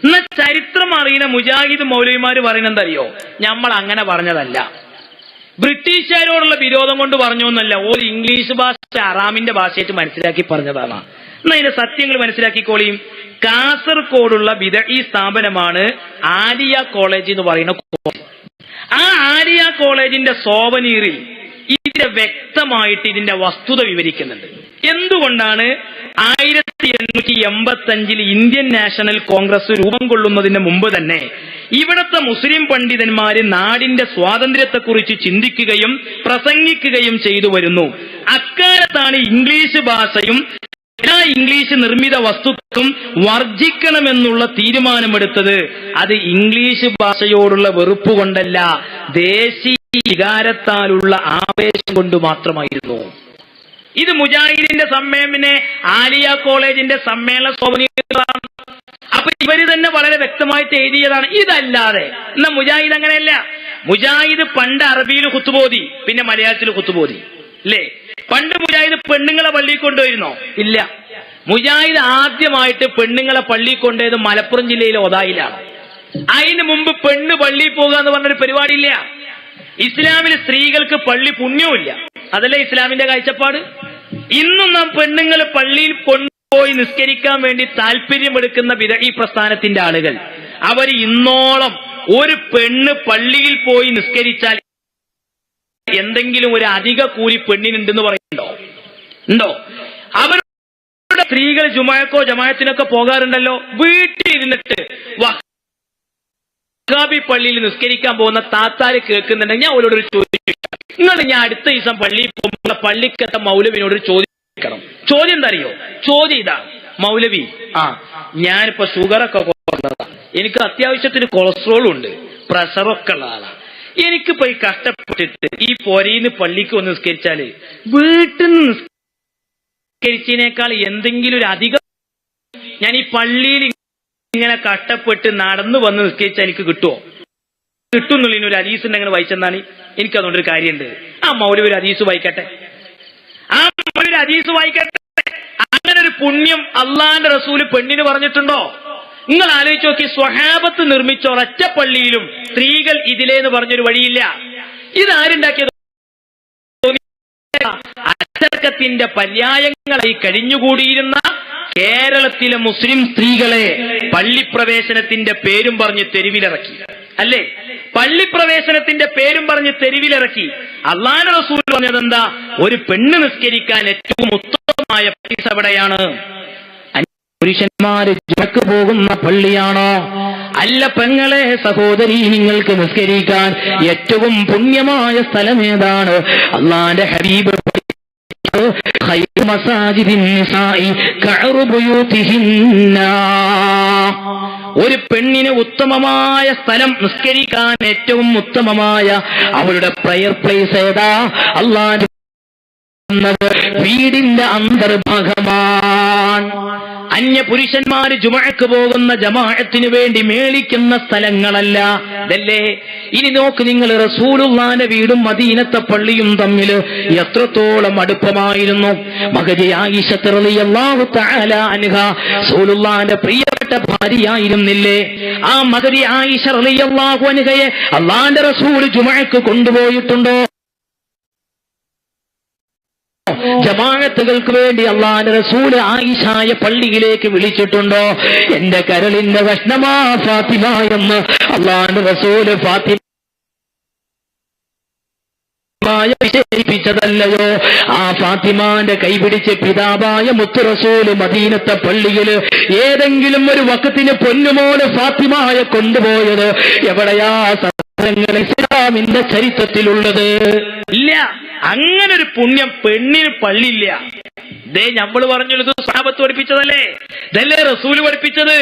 എന്നാൽ ചരിത്രം അറിയുന്ന മുജാഹിദ് മൗലവിമാര് പറയുന്നതറിയോ, നമ്മൾ അങ്ങനെ പറഞ്ഞതല്ല, ബ്രിട്ടീഷുകാരോടുള്ള വിരോധം കൊണ്ട് പറഞ്ഞൊന്നല്ല, ഓർ ഇംഗ്ലീഷ് ഭാഷ അറാമിന്റെ ഭാഷയായിട്ട് മനസ്സിലാക്കി പറഞ്ഞതാണ്. എന്നാ അതിന്റെ സത്യങ്ങൾ മനസ്സിലാക്കിക്കോളിയും. കാസർഗോഡുള്ള ബിദഈ സ്ഥാപനമാണ് ആലിയ കോളേജ് എന്ന് പറയുന്ന കോളേജ്. ആ ആലിയ കോളേജിന്റെ സോവനീറിൽ ഇതിന്റെ വ്യക്തമായിട്ട് ഇതിന്റെ വസ്തുത വിവരിക്കുന്നുണ്ട്. എന്തുകൊണ്ടാണ് 1885 ഇന്ത്യൻ നാഷണൽ കോൺഗ്രസ് രൂപം കൊള്ളുന്നതിന് മുമ്പ് തന്നെ ഇവിടത്തെ മുസ്ലിം പണ്ഡിതന്മാര് നാടിന്റെ സ്വാതന്ത്ര്യത്തെക്കുറിച്ച് ചിന്തിക്കുകയും പ്രസംഗിക്കുകയും ചെയ്തു വരുന്നു. അക്കാലത്താണ് ഇംഗ്ലീഷ് ഭാഷയും എല്ലാ ഇംഗ്ലീഷ് നിർമ്മിത വസ്തുക്കളും വർജിക്കണമെന്നുള്ള തീരുമാനമെടുത്തത്. അത് ഇംഗ്ലീഷ് ഭാഷയോടുള്ള വെറുപ്പ് കൊണ്ടല്ല, ദേശീയ വികാരത്താലുള്ള ആവേശം കൊണ്ട് മാത്രമായിരുന്നു. ഇത് മുജാഹിദിന്റെ സമ്മേളന ആലിയ കോളേജിന്റെ സമ്മേളന സോവനീറാണ്. അപ്പൊ ഇവര് തന്നെ വളരെ വ്യക്തമായിട്ട് എഴുതിയതാണ്. ഇതല്ലാതെ എന്നാ മുജാഹിദ് അങ്ങനെയല്ല. മുജാഹിദ് പണ്ട് അറബിയിൽ ഖുത്ബോദി, പിന്നെ മലയാളത്തിൽ ഖുത്ബോദി അല്ലേ? പണ്ട് മുജാഹിദ് പെണ്ണുങ്ങളെ പള്ളിയിൽ കൊണ്ടുവരുന്നോ? ഇല്ല. മുജാഹിദ് ആദ്യമായിട്ട് പെണ്ണുങ്ങളെ പള്ളിയിൽ കൊണ്ടുപോയത് മലപ്പുറം ജില്ലയിലെ ഒതായിലാണ്. അതിന് മുമ്പ് പെണ്ണ് പള്ളിയിൽ പോകുക എന്ന് പറഞ്ഞൊരു പരിപാടിയില്ല. ഇസ്ലാമിൽ സ്ത്രീകൾക്ക് പള്ളി പുണ്യവുമില്ല. അതല്ലേ ഇസ്ലാമിന്റെ കാഴ്ചപ്പാട്. ഇന്നും നാം പെണ്ണുങ്ങൾ പള്ളിയിൽ കൊണ്ടുപോയി നിസ്കരിക്കാൻ വേണ്ടി താല്പര്യമെടുക്കുന്ന ബിദഈ പ്രസ്ഥാനത്തിന്റെ ആളുകൾ, അവർ ഇന്നോളം ഒരു പെണ്ണ് പള്ളിയിൽ പോയി നിസ്കരിച്ചാൽ എന്തെങ്കിലും ഒരു അധിക കൂലി പെണ്ണിനുണ്ടെന്ന് പറയുന്നുണ്ടോ? ഉണ്ടോ? അവരുടെ സ്ത്രീകൾ ജുമാക്കോ ജമാഅത്തിനൊക്കെ പോകാറുണ്ടല്ലോ. വീട്ടിലിരുന്നിട്ട് വഹാബി പള്ളിയിൽ നിസ്കരിക്കാൻ പോകുന്ന താത്താര് കേൾക്കുന്നുണ്ടെങ്കിൽ ഞാൻ അവരോട് ഒരു ചോദ്യം, നിങ്ങൾ ഞാൻ അടുത്ത ദിവസം പള്ളിയിൽ പോകുമ്പോൾ പള്ളിക്കെത്ത മൗലവിനോട് ഒരു ചോദിക്കണം. ചോദ്യം എന്താ അറിയോ? ചോദ്യം ഇതാ, മൗലവി, ഞാനിപ്പോ ഷുഗറൊക്കെ കുറഞ്ഞതാ, എനിക്ക് അത്യാവശ്യത്തിന് കൊളസ്ട്രോളും ഉണ്ട്, പ്രഷറൊക്കെ ഉള്ള ആളാ, എനിക്കിപ്പോ ഈ കഷ്ടപ്പെട്ടിട്ട് ഈ പൊരയിന്ന് പള്ളിക്ക് വന്ന് നിസ്കരിച്ചാല് വീട്ടിൽ നിന്ന് നിസ്കരിച്ചതിനേക്കാൾ എന്തെങ്കിലും ഒരു അധികം ഞാൻ ഈ പള്ളിയിൽ ഇങ്ങനെ കഷ്ടപ്പെട്ട് നടന്നു വന്ന് നിസ്കരിച്ചാൽ എനിക്ക് കിട്ടുമോ? കിട്ടുന്നുള്ളതിന് ഒരു ഹദീസ് ഉണ്ടെങ്കിൽ വായിച്ചെന്നാണ്. എനിക്കതുകൊണ്ടൊരു കാര്യമുണ്ട്. ആ മൗലവി ഒരു ഹദീസ് വായിക്കട്ടെ, ആ മൗലവി ഒരു ഹദീസ് വായിക്കട്ടെ. അങ്ങനെ ഒരു പുണ്യം അള്ളാന്റെ റസൂല് പെണ്ണിന് പറഞ്ഞിട്ടുണ്ടോ? നിങ്ങൾ ആലോചിച്ച് നോക്കി. സ്വഹാബത്ത് നിർമ്മിച്ച ഒരൊറ്റ പള്ളിയിലും സ്ത്രീകൾ ഇതിലേന്ന് പറഞ്ഞൊരു വഴിയില്ല. ഇതാരുണ്ടാക്കിയത്? അച്ചടക്കത്തിന്റെ പര്യായങ്ങളായി കഴിഞ്ഞുകൂടിയിരുന്ന കേരളത്തിലെ മുസ്ലിം സ്ത്രീകളെ പള്ളിപ്രവേശനത്തിന്റെ പേരും പറഞ്ഞ് തെരുവിലിറക്കി. അല്ലേ? പള്ളിപ്രവേശനത്തിന്റെ പേരും പറഞ്ഞ് തെരുവിലിറക്കി. അള്ളാഹുവിന്റെ റസൂൽ പറഞ്ഞതെന്താ? ഒരു പെണ്ണ് നിസ്കരിക്കാൻ ഏറ്റവും ഉത്തമമായ പ്ലേസ് എവിടെയാണ്? പുരുഷന്മാര് ജുമക്ക് പോകുന്ന പള്ളിയാണോ? അല്ല പെങ്ങളെ, സഹോദരി, നിങ്ങൾക്ക് നിസ്കരിക്കാൻ ഏറ്റവും പുണ്യമായ സ്ഥലം ഏതാണ്? അള്ളാന്റെ ഹബീബ് ഖൈറു മസാജിദിൻ നിസാഇ കഅറു ബുയൂതിഹിന്ന. ഒരു പെണ്ണിന് ഉത്തമമായ സ്ഥലം, നിസ്കരിക്കാൻ ഏറ്റവും ഉത്തമമായ അവളുടെ പ്രയർ പ്ലേസ് ഏതാ? അല്ലാഹുവിന്റെ വീടിന്റെ അന്തർഭാഗമാണ്. അന്യ പുരുഷന്മാര് ജുമുഅക്ക് പോകുന്ന ജമാഅത്തിന് വേണ്ടി മേളിക്കുന്ന സ്ഥലങ്ങളല്ല ഇതല്ലേ. ഇനി നോക്ക് നിങ്ങൾ, റസൂലുള്ളാഹിന്റെ വീടും മദീനത്തെ പള്ളിയും തമ്മിൽ എത്രത്തോളം അടുപ്പമായിരുന്നു. മഹദി ആയിഷ റളിയല്ലാഹു തആല അൻഹ റസൂലുള്ളാഹിന്റെ പ്രിയപ്പെട്ട ഭാര്യയായിരുന്നില്ലേ? ആ മഹദി ആയിഷ റളിയല്ലാഹു അൻഹയെ അല്ലാഹുവിന്റെ റസൂൽ ജുമുഅക്ക് കൊണ്ടുപോയിട്ടുണ്ടോ? ജമാഅത്തുകൾക്ക് വേണ്ടി അല്ലാഹുവിന്റെ റസൂൽ ആയിഷയെ പള്ളിയിലേക്ക് വിളിച്ചിട്ടുണ്ടോ? എന്റെ കരളിന്റെ കഷ്ണമാ ഫാത്തിമ എന്ന് അല്ലാഹുവിന്റെ റസൂൽ ഫാത്തിമ വിശേഷിപ്പിച്ചതല്ലയോ? ആ ഫാത്തിമാന്റെ കൈപിടിച്ച് പിതാവായ മുത്തു റസൂൽ മദീനത്തെ പള്ളിയിൽ ഏതെങ്കിലും ഒരു വഖത്തിന് പൊന്നുമോന് ഫാത്തിമയെ കൊണ്ടുപോയത് എവിടെയാ ഇസ്ലാമിന്റെ ചരിത്രത്തിലുള്ളത്? ഇല്ല. അങ്ങനൊരു പുണ്യം പെണ്ണിന് പള്ളിയില്ല. ഇതേ നമ്മൾ പറഞ്ഞത് സ്വഹാബത്ത് പഠിപ്പിച്ചതല്ലേ, ഇതല്ലേ റസൂല് പഠിപ്പിച്ചത്.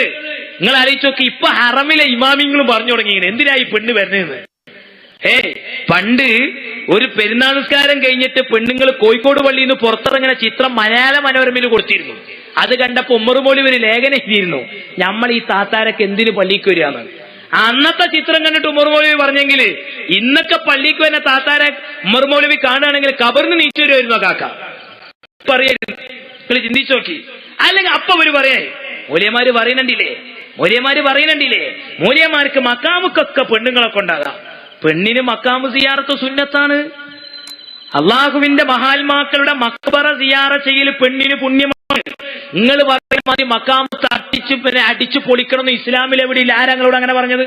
നിങ്ങൾ ആലോചിച്ചോക്ക്, ഇപ്പൊ ഹറമിലെ ഇമാമിങ്ങളും പറഞ്ഞു തുടങ്ങിയത് എന്തിനാ ഈ പെണ്ണ് വരുന്നതെന്ന്. പണ്ട് ഒരു പെരുന്നാൾ നിസ്കാരം കഴിഞ്ഞിട്ട് പെണ്ണുങ്ങൾ കോഴിക്കോട് പള്ളിയിൽ നിന്ന് പുറത്തിറങ്ങുന്ന ചിത്രം മലയാള മനോരമയിൽ കൊടുത്തിരുന്നു. അത് കണ്ടപ്പോ ഉമ്മർ മൗലവി ഒരു ലേഖനം എഴുതിയിരുന്നു, നമ്മൾ ഈ താത്താരൊക്കെ എന്തിനു പള്ളിക്ക് വരികയാണ്. അന്നത്തെ ചിത്രം കണ്ടിട്ട് ഉമർ മൗലവി പറഞ്ഞെങ്കിൽ ഇന്നൊക്കെ പള്ളിക്ക് വരുന്ന താത്താരെ ഉമർ മൗലവി കാണുകയാണെങ്കിൽ കബറിന് നീച്ചു വരുമായിരുന്നു കാക്ക പറയരുത്. നിങ്ങൾ ചിന്തിച്ചു നോക്കി. അല്ലെങ്കിൽ അപ്പൊ അവര് പറയേ മൂല്യമാര് പറയുന്നുണ്ടില്ലേ മൂല്യമാർക്ക് മക്കാമുക്കൊക്കെ പെണ്ണുങ്ങളെ കൊണ്ടാകാം. പെണ്ണിന് മക്കാമ് സിയാറത്ത് സുന്നത്താണ്. അള്ളാഹുവിന്റെ മഹാത്മാക്കളുടെ മക്ബറ സിയാറ ചെയ്യൽ പെണ്ണിന് പുണ്യമാണ്. നിങ്ങൾ പറയുന്ന മതി മക്കാമത്ത് അടിച്ചു പൊളിക്കണമെന്ന് ഇസ്ലാമിൽ എവിടെയില്ല. ആരാ നിങ്ങളോട് അങ്ങനെ പറഞ്ഞത്?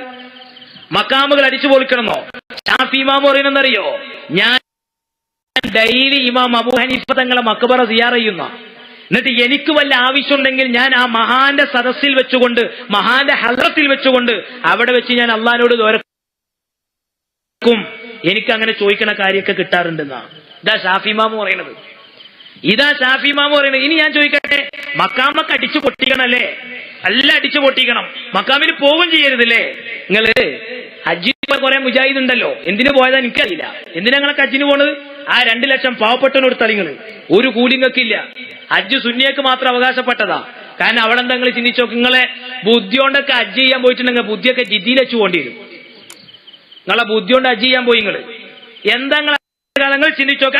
മക്കാമുകൾ അടിച്ചു പൊളിക്കണമെന്നോ? ഷാഫി ഇമാം പറയുന്നറിയോ? ഞാൻ ഡെയിലി ഇമാം അബൂ ഹനീഫ തങ്ങളെ മക്ബറ സിയാറ ചെയ്യുന്ന, എന്നിട്ട് എനിക്ക് വല്ല ആവശ്യമുണ്ടെങ്കിൽ ഞാൻ ആ മഹാന്റെ സദസ്സിൽ വെച്ചുകൊണ്ട്, മഹാന്റെ ഹദ്റത്തിൽ വെച്ചുകൊണ്ട് അവിടെ വെച്ച് ഞാൻ അള്ളാഹിനോട് ദുആ എനിക്ക് അങ്ങനെ ചോദിക്കണ കാര്യമൊക്കെ കിട്ടാറുണ്ടെന്നാ. ഇതാ ഷാഫി ഇമാം പറയുന്നത്. ഇനി ഞാൻ ചോദിക്കട്ടെ, മക്കാമൊക്കെ അടിച്ചു പൊട്ടിക്കണല്ലേ? അല്ല, അടിച്ചു പൊട്ടിക്കണം. മക്കാമിന് പോകും ചെയ്യരുതല്ലേ? നിങ്ങള് ഹജ്ജിന് കുറെ മുജാഹിദ് ഉണ്ടല്ലോ, എന്തിനു പോയതാ എനിക്കറിയില്ല. എന്തിനാ നിങ്ങളൊക്കെ ഹജ്ജിന് പോണത്? ആ 2 ലക്ഷം പാവപ്പെട്ടവനോട് തളിങ്ങള് ഒരു കൂലിങ്ങൾക്കില്ല. ഹജ്ജ് സുന്നിയക്ക് മാത്രം അവകാശപ്പെട്ടതാ. കാരണം അവിടെ എന്താ നിങ്ങൾ ചിന്തിച്ചോ, നിങ്ങളെ ബുദ്ധി കൊണ്ടൊക്കെ ഹജ്ജ് ചെയ്യാൻ പോയിട്ടുണ്ടെങ്കിൽ ബുദ്ധിയൊക്കെ ജിദ്ദിയിൽ വെച്ച് പോകേണ്ടി വരും. നിങ്ങളെ ബുദ്ധി കൊണ്ട് ഹജ്ജ് ചെയ്യാൻ പോയി നിങ്ങള് എന്താ കാലങ്ങൾ ചിന്തിച്ചോക്കെ.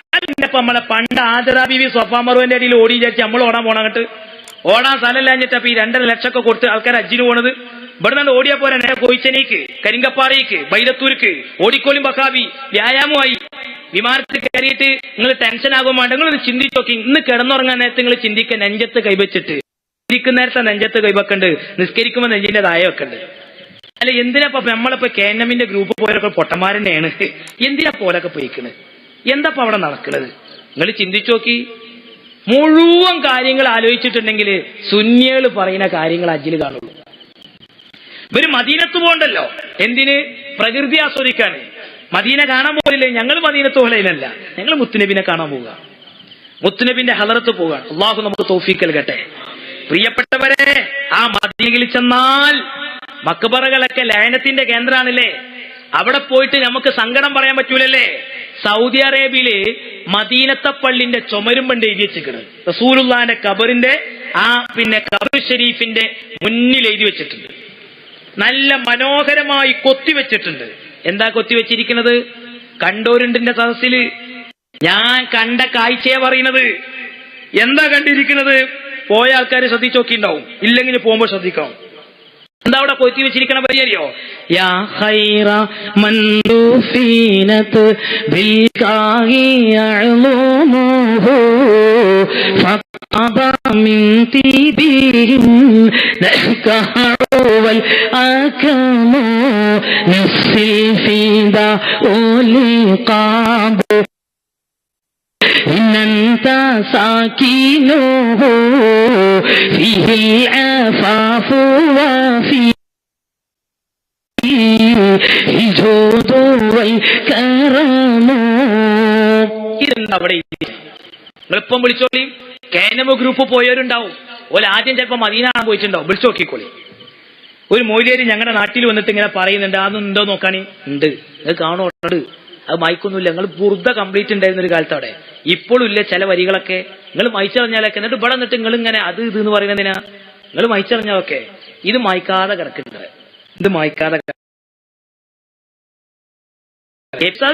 നമ്മളെ പണ്ട് ആദറാ ബീവി സഫാ മറുവിന്റെ അടിയിൽ ഓടി വിചാരിച്ച് നമ്മൾ ഓടാൻ പോണങ്ങട്ട് ഓടാൻ സ്ഥലമില്ലാഞ്ഞിട്ട് അപ്പൊ ഈ 2.5 ലക്ഷമൊക്കെ കൊടുത്ത് ആൾക്കാർ ഹജ്ജിന് പോണത്. ഇവിടെ നിന്ന് ഓടിയാ പോരാ, നേരെ കോയിച്ചനേക്ക്, കരിങ്കപ്പാറയ്ക്ക്, ബൈലത്തൂർക്ക്, ഓടിക്കോലും ബക്കാവി വ്യായാമമായി വിമാനത്തിൽ കയറിയിട്ട് നിങ്ങൾ ടെൻഷൻ ആകും വേണ്ട. നിങ്ങളൊന്ന് ചിന്തിച്ചോക്കി. ഇന്ന് കിടന്നുറങ്ങാൻ നേരത്തെ നിങ്ങൾ ചിന്തിക്കുക, നെഞ്ചത്ത് കൈവച്ചിട്ട് ഇരിക്കുന്ന നേരത്തെ നെഞ്ചത്ത് കൈവക്കണ്ട്, നിസ്കരിക്കുമ്പോൾ നെഞ്ചിന്റെ താഴെ വെക്കണ്ട്. അല്ല, എന്തിനാ നമ്മളിപ്പോ KNM ഗ്രൂപ്പ് പോയതൊക്കെ പൊട്ടന്മാരെന്നെയാണ്. എന്തിനാ പോലൊക്കെ പോയിക്കണ്? എന്താ അവിടെ നടക്കുന്നത്? നിങ്ങൾ ചിന്തിച്ചു നോക്കി. മുഴുവൻ കാര്യങ്ങൾ ആലോചിച്ചിട്ടുണ്ടെങ്കിൽ സുന്നികൾ പറയുന്ന കാര്യങ്ങൾ ഹജ്ജിൽ കാണുള്ളൂ. ഇവര് മദീനത്ത് പോകണ്ടല്ലോ, എന്തിന്? പ്രകൃതി ആസ്വദിക്കാൻ. മദീന കാണാൻ പോലില്ലേ? ഞങ്ങൾ മദീനത്ത് പോലല്ല, ഞങ്ങൾ മുത്തുനബിനെ കാണാൻ പോവുക, മുത്തുനബിന്റെ ഹളറത്ത് പോവുകയാണ്. അള്ളാഹു നമുക്ക് തൗഫീഖ് നൽകട്ടെ. പ്രിയപ്പെട്ടവരെ, ആ മദീനയിൽ ചെന്നാൽ മക്ബറകളൊക്കെ ലയനത്തിന്റെ കേന്ദ്രമാണല്ലേ. അവിടെ പോയിട്ട് നമുക്ക് സങ്കടം പറയാൻ പറ്റൂലല്ലേ. സൗദി അറേബ്യയില് മദീനത്തെ പള്ളിന്റെ ചുമരുമ്പണ്ട് എഴുതി വെച്ചിട്ടുണ്ട്. റസൂലുള്ളാഹിന്റെ ഖബറിന്റെ ഖബർ ഷരീഫിന്റെ മുന്നിൽ എഴുതി വെച്ചിട്ടുണ്ട്. നല്ല മനോഹരമായി കൊത്തിവെച്ചിട്ടുണ്ട്. എന്താ കൊത്തിവെച്ചിരിക്കുന്നത്? കണ്ടോരുണ്ടിന്റെ സദസ്സില് ഞാൻ കണ്ട കാഴ്ചയെ പറയുന്നത്. എന്താ കണ്ടിരിക്കുന്നത്? പോയ ആൾക്കാർ ശ്രദ്ധിച്ചു നോക്കിണ്ടാവും, ഇല്ലെങ്കിൽ പോകുമ്പോ ശ്രദ്ധിക്കണം. എന്താ അവിടെ കൊത്തി വെച്ചിരിക്കണ പരിചയോ? യാ ഖൈറ മൻദൂഫീനത് ബിൽകാഹി യഅ്ലൂമുഹു ഫഖബ മിൻ തീബിഹിം ദഹ്കഹുവൽ അകമു നഫ്സിൽ ഫീദാ ഉലിഖാബ് إننت ساكنه فيه العفاف وفيه الجود والكرم. നിങ്ങളിപ്പം വിളിച്ചോളി. കേനമ ഗ്രൂപ്പ് പോയവരുണ്ടാവും. ഓല ആദ്യം ചിലപ്പോൾ മദീന കാണാൻ പോയിട്ടുണ്ടാവും. വിളിച്ചു നോക്കിക്കോളി. ഒരു മൗലിയേരി ഞങ്ങളുടെ നാട്ടിൽ വന്നിട്ട് ഇങ്ങനെ പറയുന്നുണ്ട്, അതൊന്നുണ്ടോ നോക്കാണി. ഉണ്ട്, അത് കാണുന്നുണ്ട്. അത് മയക്കൊന്നുമില്ല. നിങ്ങൾ ബുർദ കംപ്ലീറ്റ് ഉണ്ടായിരുന്ന ഒരു കാലത്ത് അവിടെ. ഇപ്പോഴും ഇല്ല ചില വരികളൊക്കെ നിങ്ങൾ മയച്ചറിഞ്ഞാലൊക്കെ. എന്നിട്ട് ഇവിടെ നിന്നിട്ട് നിങ്ങൾ ഇങ്ങനെ അത് ഇത് എന്ന് പറയുന്നതിനാ. നിങ്ങൾ മയച്ചറിഞ്ഞതൊക്കെ ഇത് മായ്ക്കാതെ കിടക്കുന്നുണ്ട്. ഇത് മായ്ക്കാതെ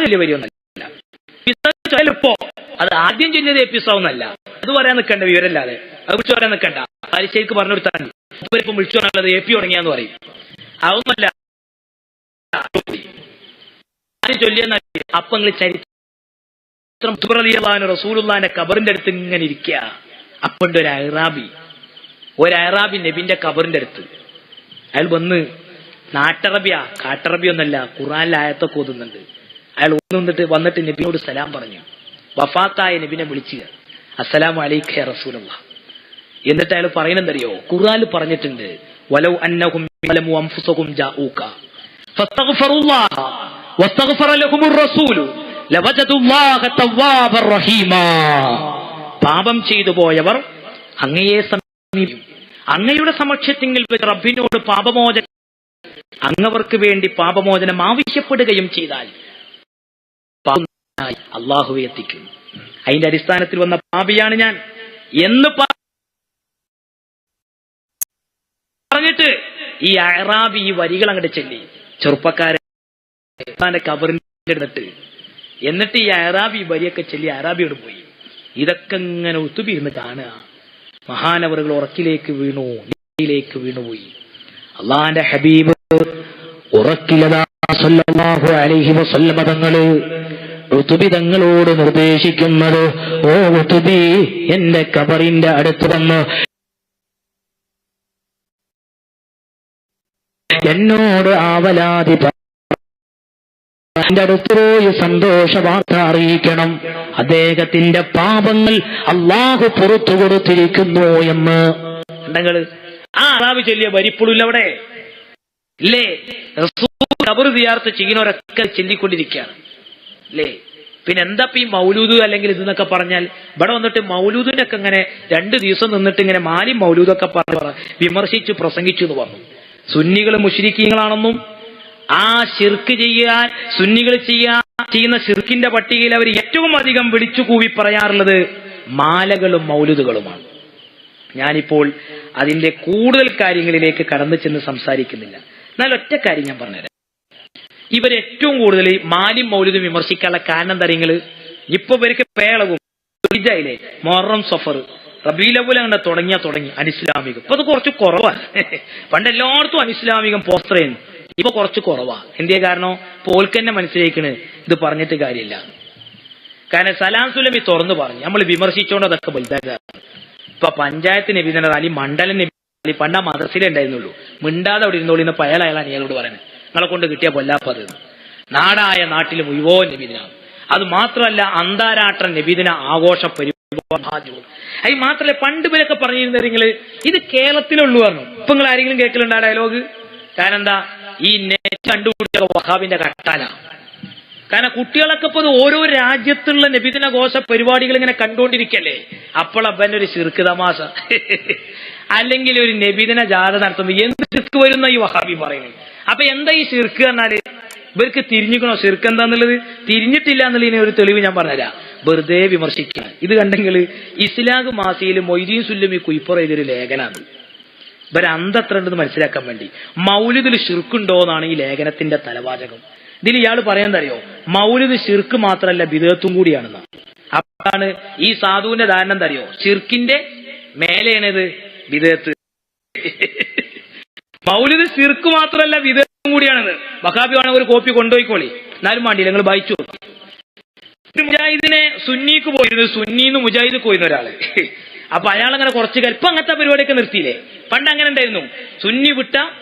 വലിയ വരിയൊന്നല്ല. ഇപ്പോ അത് ആദ്യം ചൊല്ലിയത് എപ്പിസോഡൊന്നല്ല. അത് പറയാൻ നിൽക്കണ്ട, വിവരല്ലാതെ അത് വിളിച്ചു പറയാൻ നിൽക്കണ്ട. പരിശീലിക്ക് പറഞ്ഞു കൊടുത്താൽ ഇപ്പം വിളിച്ചു പറയാനുള്ളത് എ പി തുടങ്ങിയാന്ന് പറയും. അതൊന്നല്ല ചൊല്ലിയെന്ന. അപ്പൊ നിങ്ങൾ ചരിത്രം റസൂലുള്ളാന്റെ ഖബറിന്റെ അടുത്ത് ഇങ്ങനെ ഇരിക്കുക. അപ്പണ്ട് ഒരു അറാബി നബിന്റെ ഖബറിന്റെ അടുത്ത് അയാൾ വന്ന് നാട്ടറബിയ കാട്ടറബി ഒന്നല്ല, ഖുർആനിലെ ആയത്തൊക്കെ ഓതുന്നുണ്ട്. അയാൾ വന്നിട്ട് നബിയോട് സലാം പറഞ്ഞു. വഫാത്തായ നബിനെ വിളിച്ച് അസ്സലാമു അലൈക യാ റസൂലല്ലാഹ്. എന്നിട്ട് അയാൾ പറയുന്നതറിയോ, ഖുർആനിൽ പറഞ്ഞിട്ടുണ്ട് വലൗ അന്നഹും യഅലമു അൻഫുസഹും ജാഊക ഫസ്തഗ്ഫിറുല്ലാഹ വസ്തഗ്ഫറ ലഹുമുർ റസൂലു ലവജദുല്ലാഹ തവ്വാബർ റഹീമാ. പാപം ചെയ്തു പോയവർ അങ്ങയെ സമീപിക്കും, അങ്ങയുടെ സമക്ഷത്തിൽ വെച്ച് റബ്ബിനോട് പാപമോചനം അങ്ങവർക്ക് വേണ്ടി പാപമോചനം ആവശ്യപ്പെടുകയും ചെയ്താൽ അള്ളാഹുവെ എത്തിക്കും. അതിന്റെ അടിസ്ഥാനത്തിൽ വന്ന പാപിയാണ് ഞാൻ എന്ന് പറഞ്ഞിട്ട് ഈ അറാബി ഈ വരികൾ അങ്ങോട്ട് ചെല്ലി ചെറുപ്പക്കാരെ കബറിന്റെ അടുത്ത്. എന്നിട്ട് ഈ അറാബി വരിയൊക്കെ ചെല്ലി അറാബിയോട് പോയി. ഇതൊക്കെ ഇങ്ങനെ ഒത്തുപിരുന്ന് കാണുക. മഹാനവറുകൾ ഉറക്കിലേക്ക് വീണുപോയി. അള്ളാന്റെ ഹബീബ് ഉറക്കിലതാ സല്ലല്ലാഹു അലൈഹി വസല്ലമ തങ്ങള് ഉതുബി തങ്ങളോട് നിർദ്ദേശിക്കുന്നത്, ഓ ഉതുബി, എന്റെ ഖബറിന്റെ അടുത്ത് വന്ന് എന്നോട് ആവലാതി എന്റെ അടുത്ത് പോയി സന്തോഷ വാർത്ത അറിയിക്കണം. അദ്ദേഹത്തിന്റെ പാപങ്ങൾ അള്ളാഹു പുറത്തു കൊടുത്തിരിക്കുന്നു എന്ന്. നിങ്ങൾ ആ അറാബി ചൊല്ലിയ വരിപ്പുളില്ല അവിടെ ഇല്ലേ? ഖബർ സിയാറത്ത് ചെയ്യുന്നവരൊക്കെ ചൊല്ലിക്കൊണ്ടിരിക്കുകയാണ് അല്ലേ? പിന്നെ എന്താ ഈ മൗലൂദ് അല്ലെങ്കിൽ ഇതെന്നൊക്കെ പറഞ്ഞാൽ ഇവിടെ വന്നിട്ട് മൗലൂദിനൊക്കെ ഇങ്ങനെ 2 ദിവസം നിന്നിട്ട് ഇങ്ങനെ മാലി മൗലൂദൊക്കെ വിമർശിച്ചു പ്രസംഗിച്ചു എന്ന് പറഞ്ഞു. സുന്നികൾ മുശ്രിക്കീങ്ങളാണെന്നും ആ ശിർക്ക് ചെയ്യാൻ സുന്നികൾ ചെയ്യുന്ന ശിർക്കിന്റെ പട്ടികയിൽ അവർ ഏറ്റവും അധികം വിളിച്ചു കൂവി പറയാറുള്ളത് മാലകളും മൗലൂദുകളുമാണ്. ഞാനിപ്പോൾ അതിന്റെ കൂടുതൽ കാര്യങ്ങളിലേക്ക് കടന്നു ചെന്ന് സംസാരിക്കുന്നില്ല. എന്നാൽ ഒറ്റ കാര്യം ഞാൻ പറഞ്ഞുതരാം. ഇവരേറ്റവും കൂടുതൽ മാലിം മൗലൂദും വിമർശിക്കാനുള്ള കാരണം തരങ്ങള് ഇപ്പൊ ഇവർക്ക് പേളവും ഇതായില്ലേ, മുഹറം സഫർ റബീഉൽ അവ്വൽ അങ്ങനെ തുടങ്ങി അനിസ്ലാമികം. ഇപ്പൊ അത് കുറച്ച് കുറവാണ്. പണ്ട് എല്ലായിടത്തും അനിസ്ലാമികം പോസ്റ്ററേന്, ഇപ്പൊ കുറച്ച് കുറവാ. എന്തേ കാരണം? പോൽക്ക് തന്നെ മനസ്സിലാക്കണ് ഇത് പറഞ്ഞിട്ട് കാര്യമില്ല. കാരണം സലാം സുലമി തുറന്നു പറഞ്ഞു നമ്മൾ വിമർശിച്ചോണ്ട് അതൊക്കെ വലുതായതാണ്. ഇപ്പൊ പഞ്ചായത്ത് നബിദിന റാലി, മണ്ഡലം നബി പണ്ട് ആ മദ്രസയിലേ ഉണ്ടായിരുന്നുള്ളൂ. മിണ്ടാതെ അവിടെ ഇരുന്നോളി എന്ന് അയാളാണ് ഇയാളോട് പറയുന്നത്. നിങ്ങളെ കൊണ്ട് കിട്ടിയ പൊല്ലാപ്പത്. നാടായ നാട്ടിൽ മുഴുവൻ നബിദിനാണ്. അത് മാത്രമല്ല അന്താരാഷ്ട്ര നബിദിന ആഘോഷ പരിപാടി. അത് മാത്രമല്ല പണ്ട് പേരൊക്കെ പറഞ്ഞിരുന്ന നിങ്ങള് ഇത് കേരളത്തിലുള്ളൂ പറഞ്ഞു. ഇപ്പൊ നിങ്ങൾ ആരെങ്കിലും കേൾക്കലുണ്ട് ആ ഡയലോഗ്? കാരണം എന്താ? ഈ നെറ്റ് കണ്ടുപിടിച്ച വഹാബിന്റെ കട്ടാല. കാരണം കുട്ടികളൊക്കെ ഇപ്പൊ ഓരോ രാജ്യത്തുള്ള നബിദിന ഘോഷ പരിപാടികൾ ഇങ്ങനെ കണ്ടുകൊണ്ടിരിക്കല്ലേ. അപ്പോൾ അപ്പൻ്റെ ഒരു ശിർക്ക് തമാശ അല്ലെങ്കിൽ ഒരു നബിദിന ജാഥ നടത്തുമ്പോൾ എന്ത് ശിർക്ക് വരുന്ന ഈ വഹാബി പറയുന്നത്. അപ്പൊ എന്താ ഈ ശിർക്ക് പറഞ്ഞാല്? ഇവർക്ക് തിരിഞ്ഞിക്കണോ ശിർക്ക് എന്താന്നുള്ളത്? തിരിഞ്ഞിട്ടില്ല എന്നുള്ളതിന് ഒരു തെളിവ് ഞാൻ പറഞ്ഞുതരാം. വെറുതെ വിമർശിക്കണം. ഇത് കണ്ടെങ്കിൽ ഇസ്ലാഗ് മാസിയിൽ മൊയ്തീൻ സുല്ലമി കുയിപ്പുറ ഇതൊരു ലേഖനാണ്. ഇവരെ അന്തത്ര ഉണ്ടെന്ന് മനസ്സിലാക്കാൻ വേണ്ടി. മൗലിദിൽ ശിർക്കുണ്ടോ എന്നാണ് ഈ ലേഖനത്തിന്റെ തലവാചകം. ഇതിൽ ഇയാൾ പറയാന്തറിയോ, മൗലിദ് ശിർക്ക് മാത്രമല്ല ബിദഅത്തും കൂടിയാണെന്ന്. അപ്പോഴാണ് ഈ സാധുവിന്റെ ധാരണ എന്തറിയോ, ശിർക്കിന്റെ മേലെയാണിത് ബിദഅത്ത്. മൗലിദ് ശിർക്ക് മാത്രമല്ല ബിദഅത്തും കൂടിയാണെന്ന്. വഹാബി വേണമെങ്കിൽ ഒരു കോപ്പി കൊണ്ടുപോയിക്കോളി, എന്നാലും വേണ്ടിയില്ല, നിങ്ങൾ വായിച്ചു. മുജാഹിദിനെ സുന്നിക്ക് പോയിരുന്നു, സുന്നിന്ന് മുജാഹിദ് പോയിരുന്ന ഒരാള്. അപ്പൊ അയാളങ്ങനെ കുറച്ച് ഇപ്പൊ അങ്ങനത്തെ പരിപാടിയൊക്കെ നിർത്തിയില്ലേ? പണ്ട് അങ്ങനെ ഉണ്ടായിരുന്നു. സുന്നി വിട്ട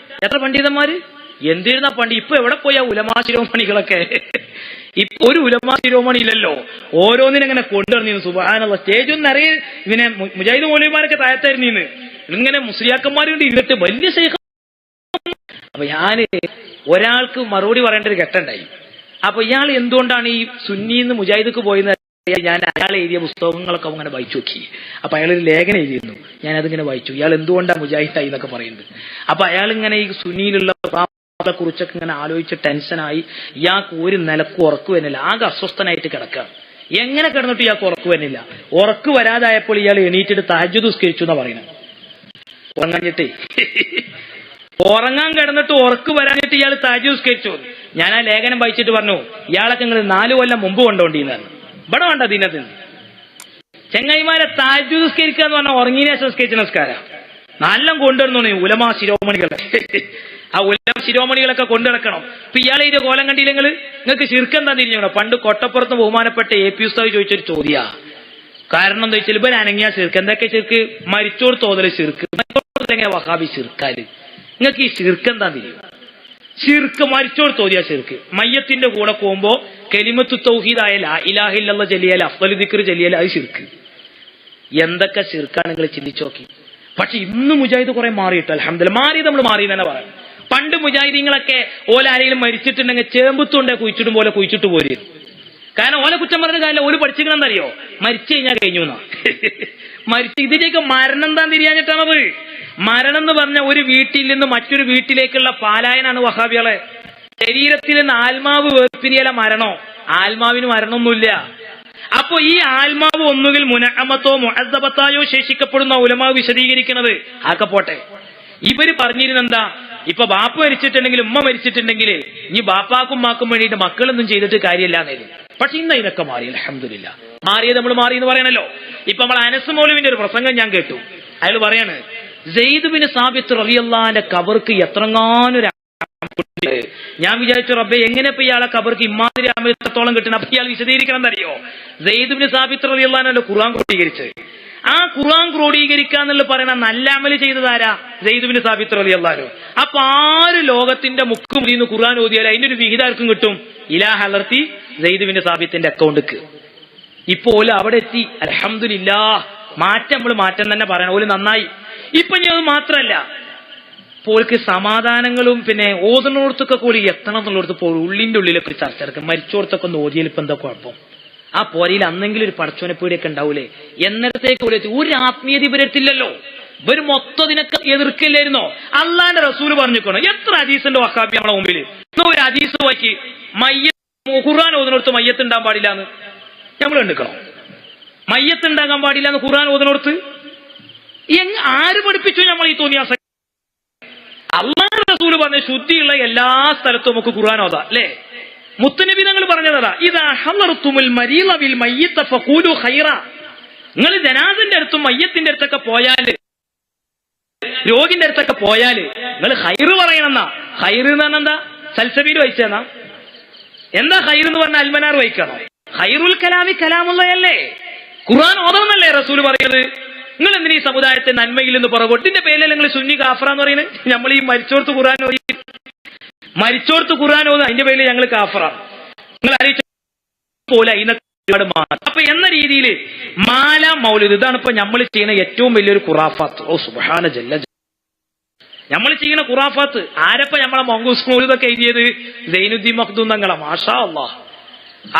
എത്ര പണ്ഡിതന്മാര് എന്തിരുന്ന പണ്ട്. ഇപ്പൊ എവിടെ പോയാ ഉലമാ ശിരോമണികളൊക്കെ? ഇപ്പൊ ഒരു ഉലമാ ശിരോമണി ഇല്ലല്ലോ. ഓരോന്നിനെങ്ങനെ കൊണ്ടുവന്നിരുന്നു. സുബ്ഹാനല്ലാഹ്, സ്റ്റേജൊന്നും നിറയെ ഇങ്ങനെ മുജാഹിദ് മൗലവിമാരൊക്കെ താഴത്തായിരുന്നു. ഇങ്ങനെ മുസ്ലിയാക്കന്മാരുണ്ട് ഇരുന്നിട്ട് വലിയ ശൈഖ്. അപ്പൊ ഞാന് ഒരാൾക്ക് മറുപടി പറയേണ്ട ഒരു ഘട്ടമുണ്ടായി. അപ്പൊ ഇയാൾ എന്തുകൊണ്ടാണ് ഈ സുന്നിന്ന് മുജാഹിദക്ക് പോയെന്ന് ഞാൻ അയാൾ എഴുതിയ പുസ്തകങ്ങളൊക്കെ അങ്ങനെ വായിച്ചു നോക്കി. അപ്പൊ അയാൾ ഒരു ലേഖനം എഴുതിയിരുന്നു, ഞാൻ അതിങ്ങനെ വായിച്ചു. ഇയാൾ എന്തുകൊണ്ടാണ് മുജാഹിദായി എന്നൊക്കെ പറയുന്നത്. അപ്പൊ അയാൾ ഇങ്ങനെ ഈ സുന്നിയിലുള്ള കുറിച്ചൊക്കെ ഇങ്ങനെ ആലോചിച്ച് ടെൻഷനായി. ഇയാൾക്ക് ഒരു നിലക്ക് ഉറക്കു വരുന്നില്ല, ആകെ അസ്വസ്ഥനായിട്ട് കിടക്കുക. എങ്ങനെ കിടന്നിട്ട് ഇയാൾക്ക് ഉറക്കു വരുന്നില്ല. ഉറക്കു വരാതായപ്പോൾ ഇയാൾ എണീറ്റിട്ട് തഹജ്ജുദ് നിസ്കരിച്ചു എന്നാ പറയുന്നത്. ഉറങ്ങാഞ്ഞിട്ടേ ഉറങ്ങാൻ കിടന്നിട്ട് ഉറക്കു വരാഞ്ഞിട്ട് ഇയാൾ തഹജ്ജുദ് നിസ്കരിച്ചു. ഞാൻ ആ ലേഖനം വായിച്ചിട്ട് പറഞ്ഞു, ഇയാളൊക്കെ നിങ്ങൾ 4 കൊല്ലം മുമ്പ് കൊണ്ടോണ്ടിന്നാണ്. ഇവിടെ വേണ്ട ദിനത്ത് ചെങ്ങൈമാരെ തഹജ്ജുദ് നിസ്കരിക്കുക എന്ന് പറഞ്ഞാൽ ഉറങ്ങിയ സംസ്കരിച്ച നമസ്കാരം നല്ല കൊണ്ടുവരുന്നു ഉലമാ ശിരോമണികളെ. ആ ഉലമ ശിരോമണികളൊക്കെ കൊണ്ടുനടക്കണം. ഇപ്പൊ ഇയാളെ ഇത് കോലം കണ്ടില്ലെങ്കിൽ നിങ്ങൾക്ക് ശിർക്കെന്താ തിരിഞ്ഞോ? പണ്ട് കൊട്ടപ്പുറത്ത് ബഹുമാനപ്പെട്ട AP ഉസ്താദ് ചോദിച്ചൊരു ചോദ്യ. കാരണം എന്താ വെച്ചാൽ ഇവൻ അനങ്ങിയ ശിർക്ക്. എന്തൊക്കെ ശിർക്ക്? മരിച്ചോട് തോതല് ശിർക്ക്. എങ്ങനെ വഹാബി ശിർക്കാല്? നിങ്ങൾക്ക് ഈ ശിർക്കെന്താ തിരിയും? ശിർക്ക് മരിച്ചോട് തോതിയ ശിർക്ക്. മയ്യത്തിന്റെ കൂടെ പോകുമ്പോ കലിമത്തു തൗഹീദായ ലാ ഇലാഹ ഇല്ലല്ലാഹ് ചൊല്ലിയാൽ, അഫ്ളലു ദിക്ർ ചൊല്ലിയാൽ അത് ശിർക്ക്. എന്തൊക്കെ ശിർക്കാണ് നിങ്ങൾ ചിന്തിച്ചു നോക്കി. പക്ഷെ ഇന്ന് മുജാഹിദ് കുറെ മാറിയിട്ട് അൽഹംദുലില്ലാഹ്. മാറിയത് നമ്മൾ മാറി തന്നെ പറയാം. പണ്ട് മുജാഹിദീങ്ങളൊക്കെ ഓലാരെങ്കിലും മരിച്ചിട്ടുണ്ടെങ്കിൽ ചേമ്പുത്തുണ്ടേ കുഴിച്ചിട്ടും പോലെ കുഴിച്ചിട്ട് പോരും. കാരണം ഓലെ കുറ്റം പറഞ്ഞ കാര്യം ഓല് പഠിച്ചിക്കണമെന്നറിയോ? മരിച്ചു കഴിഞ്ഞാൽ കഴിഞ്ഞു എന്നാ. ഇതിലേക്ക് മരണം താൻ തിരിയാഞ്ഞിട്ടാണത്. മരണം എന്ന് പറഞ്ഞ ഒരു വീട്ടിൽ നിന്ന് മറ്റൊരു വീട്ടിലേക്കുള്ള പാലായനാണ് വഹാബികളെ. ശരീരത്തിൽ നിന്ന് ആത്മാവ് വേർപിരിയല മരണോ? ആത്മാവിന് മരണമൊന്നുമില്ല. അപ്പൊ ഈ ആത്മാവ് ഒന്നുകിൽ മുനഅമത്തോ മുഅദ്ദബത്തായോ ശേഷിക്കപ്പെടുന്ന ഉലമാവ് വിശദീകരിക്കുന്നത്. ആക്കെ പോട്ടെ, ഇവര് പറഞ്ഞിരുന്നെന്താ? ഇപ്പൊ ബാപ്പ മരിച്ചിട്ടുണ്ടെങ്കിൽ ഉമ്മ മരിച്ചിട്ടുണ്ടെങ്കിൽ ഇനി ബാപ്പാക്കും ഉമ്മാക്കും വേണ്ടിയിട്ട് മക്കളൊന്നും ചെയ്തിട്ട് കാര്യമില്ല എന്നേലും. പക്ഷെ ഇന്ന് ഇതൊക്കെ മാറി അൽഹംദുലില്ലാഹ്. മാറിയത് നമ്മൾ മാറി എന്ന് പറയണല്ലോ. ഇപ്പൊ നമ്മൾ അനസ് മൗലവിന്റെ ഒരു പ്രസംഗം ഞാൻ കേട്ടു. അയാൾ പറയാണ്, സെയ്ദ് ബിൻ സാബിത്ത് റളിയല്ലാഹു അൻഹുവിന്റെ ഖബർക്ക് എത്രങ്ങാനൊരു. ഞാൻ വിചാരിച്ചു റബ്ബേ എങ്ങനെ ഇപ്പൊ ഇയാളെ ഖബർക്ക് ഇമാതിരി അമൃതത്തോളം കിട്ടണം. അപ്പൊ ഇയാൾ വിശദീകരിക്കണം എന്നറിയോ? സെയ്ദ് ബിൻ സാബിത്ത് റളിയല്ലാഹു അൻഹു ഖുർആൻ ക്രോഡീകരിച്ച്. ആ ഖുർആൻ ക്രോഡീകരിക്കാന്നുള്ള പറയുന്ന നല്ല അമല് ചെയ്തതാരാ? സെയ്ദ് ബിൻ സാബിത്ത് റളിയല്ലാഹു അൻഹു. അപ്പൊ 6 ലോകത്തിന്റെ മുക്കുമുറിന്ന് ഖുർആൻ ഓതിയാൽ അതിന്റെ ഒരു വിഹിതം ആർക്കും കിട്ടും? ഇലാ ഹലർത്തി സെയ്ദ് ബിൻ സാബിത്തിന്റെ അക്കൗണ്ടിക്ക്. ഇപ്പോൾ അവിടെ എത്തി അൽഹംദുലില്ലാഹ്. മാറ്റം നമ്മൾ മാറ്റം തന്നെ പറയണം. ഓല് നന്നായി. ഇപ്പൊ ഞാൻ അത് മാത്രല്ല, പോൾക്ക് സമാധാനങ്ങളും പിന്നെ ഓതുന്നോടത്തൊക്കെ കൂടി എത്തണം എന്നുള്ളടത്ത് പോയി ഉള്ളിന്റെ ഉള്ളിലൊക്കെ ഒരു ചർച്ച എടുക്കും. മരിച്ചോടത്തൊക്കെ ഒന്ന് ഓതിയാൽ ഇപ്പൊ എന്താ കുഴപ്പം? ആ പോരയിൽ അന്നെങ്കിലും ഒരു പടച്ചോനെ പേടിയൊക്കെ ഉണ്ടാവൂലേ? എന്നിടത്തേക്ക് ഒരു ആത്മീയത ഇവരെത്തില്ലല്ലോ. ഇവര് മൊത്തം ഇതിനൊക്കെ എതിർക്കില്ലായിരുന്നോ? അള്ളാന്റെ റസൂല് പറഞ്ഞിരിക്കണോ? എത്ര ഹദീസിന്റെ വഹാബി നമ്മളെ മുമ്പിൽ ഒരു ഹദീസ് വായിക്ക്, ഖുർആൻ ഓതുന്നോടത്ത് മയ്യത്ത് ഉണ്ടാകാൻ പാടില്ല എന്ന് നമ്മൾ കണ്ടിക്കണം. മയ്യത്ത് ഉണ്ടാകാൻ പാടില്ല എന്ന് ഖുർആൻ ഓതുന്നോടത്ത് ആര് പഠിപ്പിച്ചു? നമ്മൾ ഈ തോന്നിയാസ അള്ളാഹുവിന്റെ റസൂല് പറഞ്ഞ ശുദ്ധിയുള്ള എല്ലാ സ്ഥലത്തും നമുക്ക് ഖുർആൻ ഓതാം അല്ലേ? മുത്തുനബി തങ്ങൾ പറഞ്ഞതാ, ഇദാ ഹളർതുമുൽ മരീള ബിൽ മയ്യിത ഫഖൂലു ഖൈറ. നിങ്ങൾ ജനാസിന്റെ അടുത്തും മയ്യത്തിന്റെ അടുത്തൊക്കെ പോയാല്, രോഗിന്റെ അടുത്തൊക്കെ പോയാല് നിങ്ങൾ ഖൈറ് പറയണമെന്നാ. ഖൈറ് എന്ന് പറഞ്ഞാൽ എന്താ? സൽസബീൽ വായിച്ചെന്നാ. എന്താ ഖൈർ എന്ന് പറഞ്ഞാൽ അൽമനാർ വായിക്കണോ? ഖൈറുൽ കലാമി കലാമുള്ളതല്ലേ? ഖുർആൻ ഓതണമെന്നല്ലേ റസൂല് പറയുന്നത്? നിങ്ങൾ എന്തിനാ ഈ സമുദായത്തെ നന്മയിൽ നിന്ന് പുറകോട്ടിന്റെ പേരിൽ നിങ്ങൾ സുന്നി കാഫറ എന്ന് പറയുന്നത്? നമ്മൾ ഈ മരിച്ചോടത്ത് ഖുർആൻ ഓതി, മരിച്ചോടത്ത് ഖുർആൻ ഓത്, അതിന്റെ പേരിൽ ഞങ്ങൾ കാഫറാണ്. നിങ്ങൾ അറിയിച്ച പോലെ ഒരുപാട് മാല. അപ്പൊ എന്ന രീതിയിൽ മാല മൗലിദ് ഇതാണ് ഇപ്പൊ നമ്മൾ ചെയ്യുന്ന ഏറ്റവും വലിയൊരു ഖുറാഫാത്ത്. ഓ സുബ്ഹാന ജല്ല, നമ്മൾ ചെയ്യുന്ന ഖുറാഫാത്ത്. ആരപ്പ നമ്മളെ മൗലൂദ് മൗലിദൊക്കെ എഴുതിയത്? സൈനുദ്ദീൻ മഖ്ദൂം തങ്ങളെ. മാഷാ അല്ലാഹ്,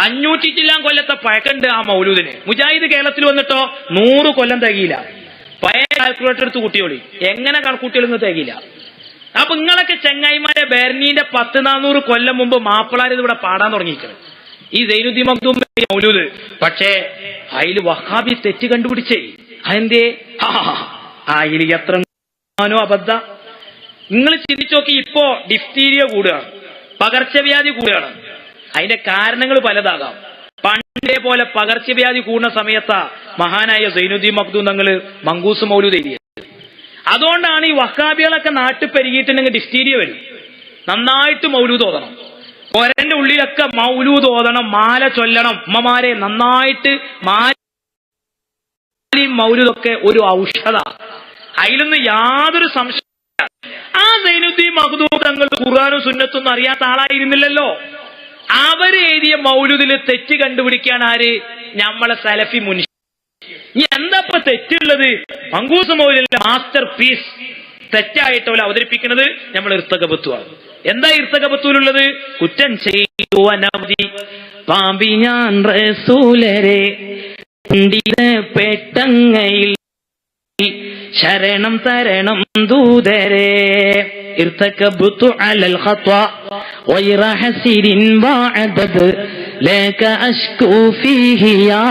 500 ചില്ലാൻ കൊല്ലത്തെ പഴക്കണ്ട് ആ മൗലൂദിന്. മുജാഹിദ് കേരളത്തിൽ വന്നിട്ടോ 100 കൊല്ലം തികയില്ല. പഴയ കാൽക്കുലേറ്റർ എടുത്ത് കൂട്ടിയോളി, എങ്ങനെ കണക്കൂട്ടിയൊന്നും തികയില്ല. അപ്പൊ നിങ്ങളൊക്കെ ചെങ്ങായിമാരെ ബെർണീന്റെ 1000-400 കൊല്ലം മുമ്പ് മാപ്പിളാരിത് ഇവിടെ പാടാൻ തുടങ്ങിയിരിക്കണം ഈ സൈനുദ്ദീൻ മഖ്ദൂം മൗലൂദ്. പക്ഷേ അതിൽ വഹാബി തെറ്റ് കണ്ടുപിടിച്ചേ. അതെന്തേ? അതിൽ എത്ര അബദ്ധ. നിങ്ങൾ ചിന്തിച്ചു നോക്കി. ഇപ്പോ ഡിഫ്തീരിയ കൂടുകയാണ്, പകർച്ചവ്യാധി കൂടുകയാണ്. അതിന്റെ കാരണങ്ങൾ പലതാകാം. പണ്ടേ പോലെ പകർച്ചവ്യാധി കൂടുന്ന സമയത്താ മഹാനായ സൈനുദ്ദീൻ മഖ്ദൂം തങ്ങള് മങ്കൂസ് മൗലൂദ് എഴുതിയത്. അതുകൊണ്ടാണ് ഈ വഹാബികളൊക്കെ നാട്ടിൽ പെരുകിയിട്ടുണ്ടെങ്കിൽ ഡിഫ്തീരിയ വരും. നന്നായിട്ട് മൗലൂദ് ഓതണം, ഒരന്റെ ഉള്ളിലൊക്കെ മൗലൂദ് ഓതണം, മാല ചൊല്ലണം. ഉമ്മമാരെ നന്നായിട്ട് മാലയും മൗലൂദൊക്കെ ഒരു ഔഷധ. അതിലൊന്നും യാതൊരു സംശയം. ആ സൈനുദ്ദീൻ മഖ്ദൂം തങ്ങൾ ഖുർആനും സുന്നത്തൊന്നും അറിയാത്ത ആളായിരുന്നില്ലല്ലോ. അവര് എഴുതിയ മൗലൂദില് തെറ്റ് കണ്ടുപിടിക്കാൻ ആര്? നമ്മളെ സലഫി മുൻഷി. ഇനി എന്താ തെറ്റുള്ളത്? മങ്കൂസ് മൗലൂദിന്റെ മാസ്റ്റർ പീസ് തെറ്റായിട്ടോലെ അവതരിപ്പിക്കുന്നത് നമ്മൾ ഇർത്തകബത്തുവാണ്. എന്താ ഇർത്തകബത്തൂലുള്ളത്? കുറ്റം ചെയ്തു അനവധി പാമ്പി ഞാൻ റസൂലരെ പെട്ടങ്ങയിൽ ശരണം തരണം ദൂതരെ. ഇർതകബ്തു അലൽ ഖത്വ ഗൈറ ഹസിരിൻ വഅദദ് ലക അശ്കു ഫീഹി യാ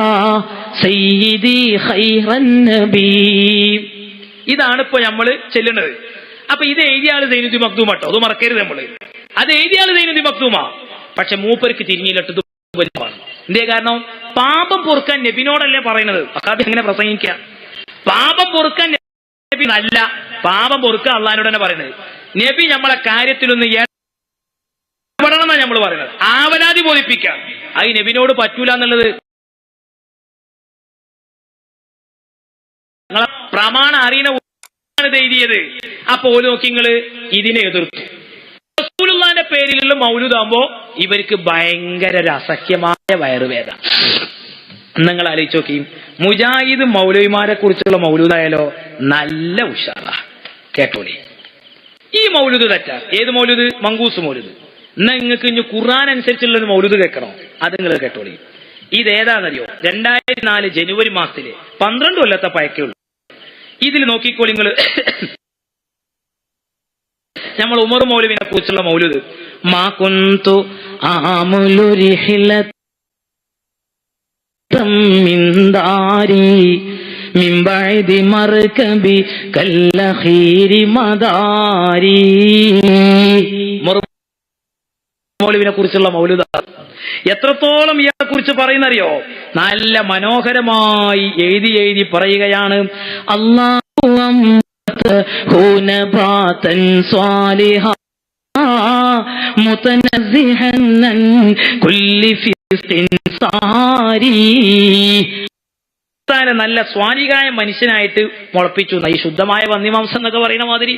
സയ്യിദി ഖൈറൻ നബി. ഇതാണ് ഇപ്പൊ നമ്മൾ ചെല്ലുന്നത്. അപ്പൊ ഇത് എഴുതിയ ആള് സൈനുദ്ദീൻ മഖ്ദൂം കേട്ടോ, അത് മറക്കരുത് നമ്മള്. അത് എഴുതിയ ആള് സൈനുദ്ദീൻ മഖ്ദൂമാ. പക്ഷെ മൂപ്പർക്ക് തിരിഞ്ഞില്ലട്ടത് വലിയതാണ്. എന്തേ കാരണം? പാപം പൊറുക്കാൻ നബിനോടല്ലേ പറയുന്നത്. അക്കാദി എങ്ങനെ പ്രസംഗിക്കാം? പാപം പൊറുക്കാൻ നബി അല്ല, പാപം പൊറുക്കാൻ അള്ളാഹിനോട് തന്നെ പറയുന്നത്. നബി നമ്മളെ കാര്യത്തിലൊന്ന് ഇടപെടണമെന്നാണ് നമ്മൾ പറയുന്നത്. ആവലാതി ബോധിപ്പിക്കാം. അത് നബിനോട് പറ്റൂല എന്നുള്ളത് നിങ്ങളെ പ്രമാണം അറിയുന്ന എഴുതിയത്. അപ്പൊ ഓല് നോക്കി നിങ്ങള് ഇതിനെ എതിർത്തു. റസൂലുള്ളാഹിന്റെ പേരിലുള്ള മൗലൂദാകുമ്പോ ഇവർക്ക് ഭയങ്കര അസഖ്യമായ വയറുവേദ. നിങ്ങൾ ആലോചിച്ച് നോക്കി, മുജാഹിദ് മൗലവിമാരെ കുറിച്ചുള്ള മൗലൂദായാലോ നല്ല ഉഷാറാ. കേട്ടോളി, ഈ മൗലൂദ് തെറ്റാ. ഏത് മൗലൂദ്? മങ്കൂസ് മൗലൂദ്. എന്നാ നിങ്ങൾക്ക് ഇനി ഖുർആൻ അനുസരിച്ചുള്ള മൗലൂദ് കേൾക്കണോ? അത് നിങ്ങൾ കേട്ടോളി. ഇതേതാണെന്നറിയോ? 2004 ജനുവരി മാസത്തില് 12 കൊല്ലത്തെ പഴക്കമുള്ളൂ. ഇതിൽ നോക്കിക്കോളി നിങ്ങൾ. നമ്മൾ ഉമർ മൗലവിനെ കുറിച്ചുള്ള മൗലൂദ്. മാ കുന്തു ആമുലു റിഹ്ലതം മിൻ ദാരി മിൻ ബഅദി മർകബി കല്ലഖീരി മദാരി. ഉമർ മൗലവിനെ കുറിച്ചുള്ള മൗലൂദ്. എത്രത്തോളം ഇയാളെ കുറിച്ച് പറയുന്നറിയോ? നല്ല മനോഹരമായി എഴുതി പറയുകയാണ്. അല്ലാഹു ഹുനബാതൻ സ്വാലിഹാ മുതനസ്സിഹൻ കുല്ലി ഫിസ്തിൻ സാരി. നല്ല സ്വാലിഹായ മനുഷ്യനായിട്ട് മുളപ്പിച്ചു. ഈ ശുദ്ധമായ വന്യമാംസം എന്നൊക്കെ പറയുന്ന മാതിരി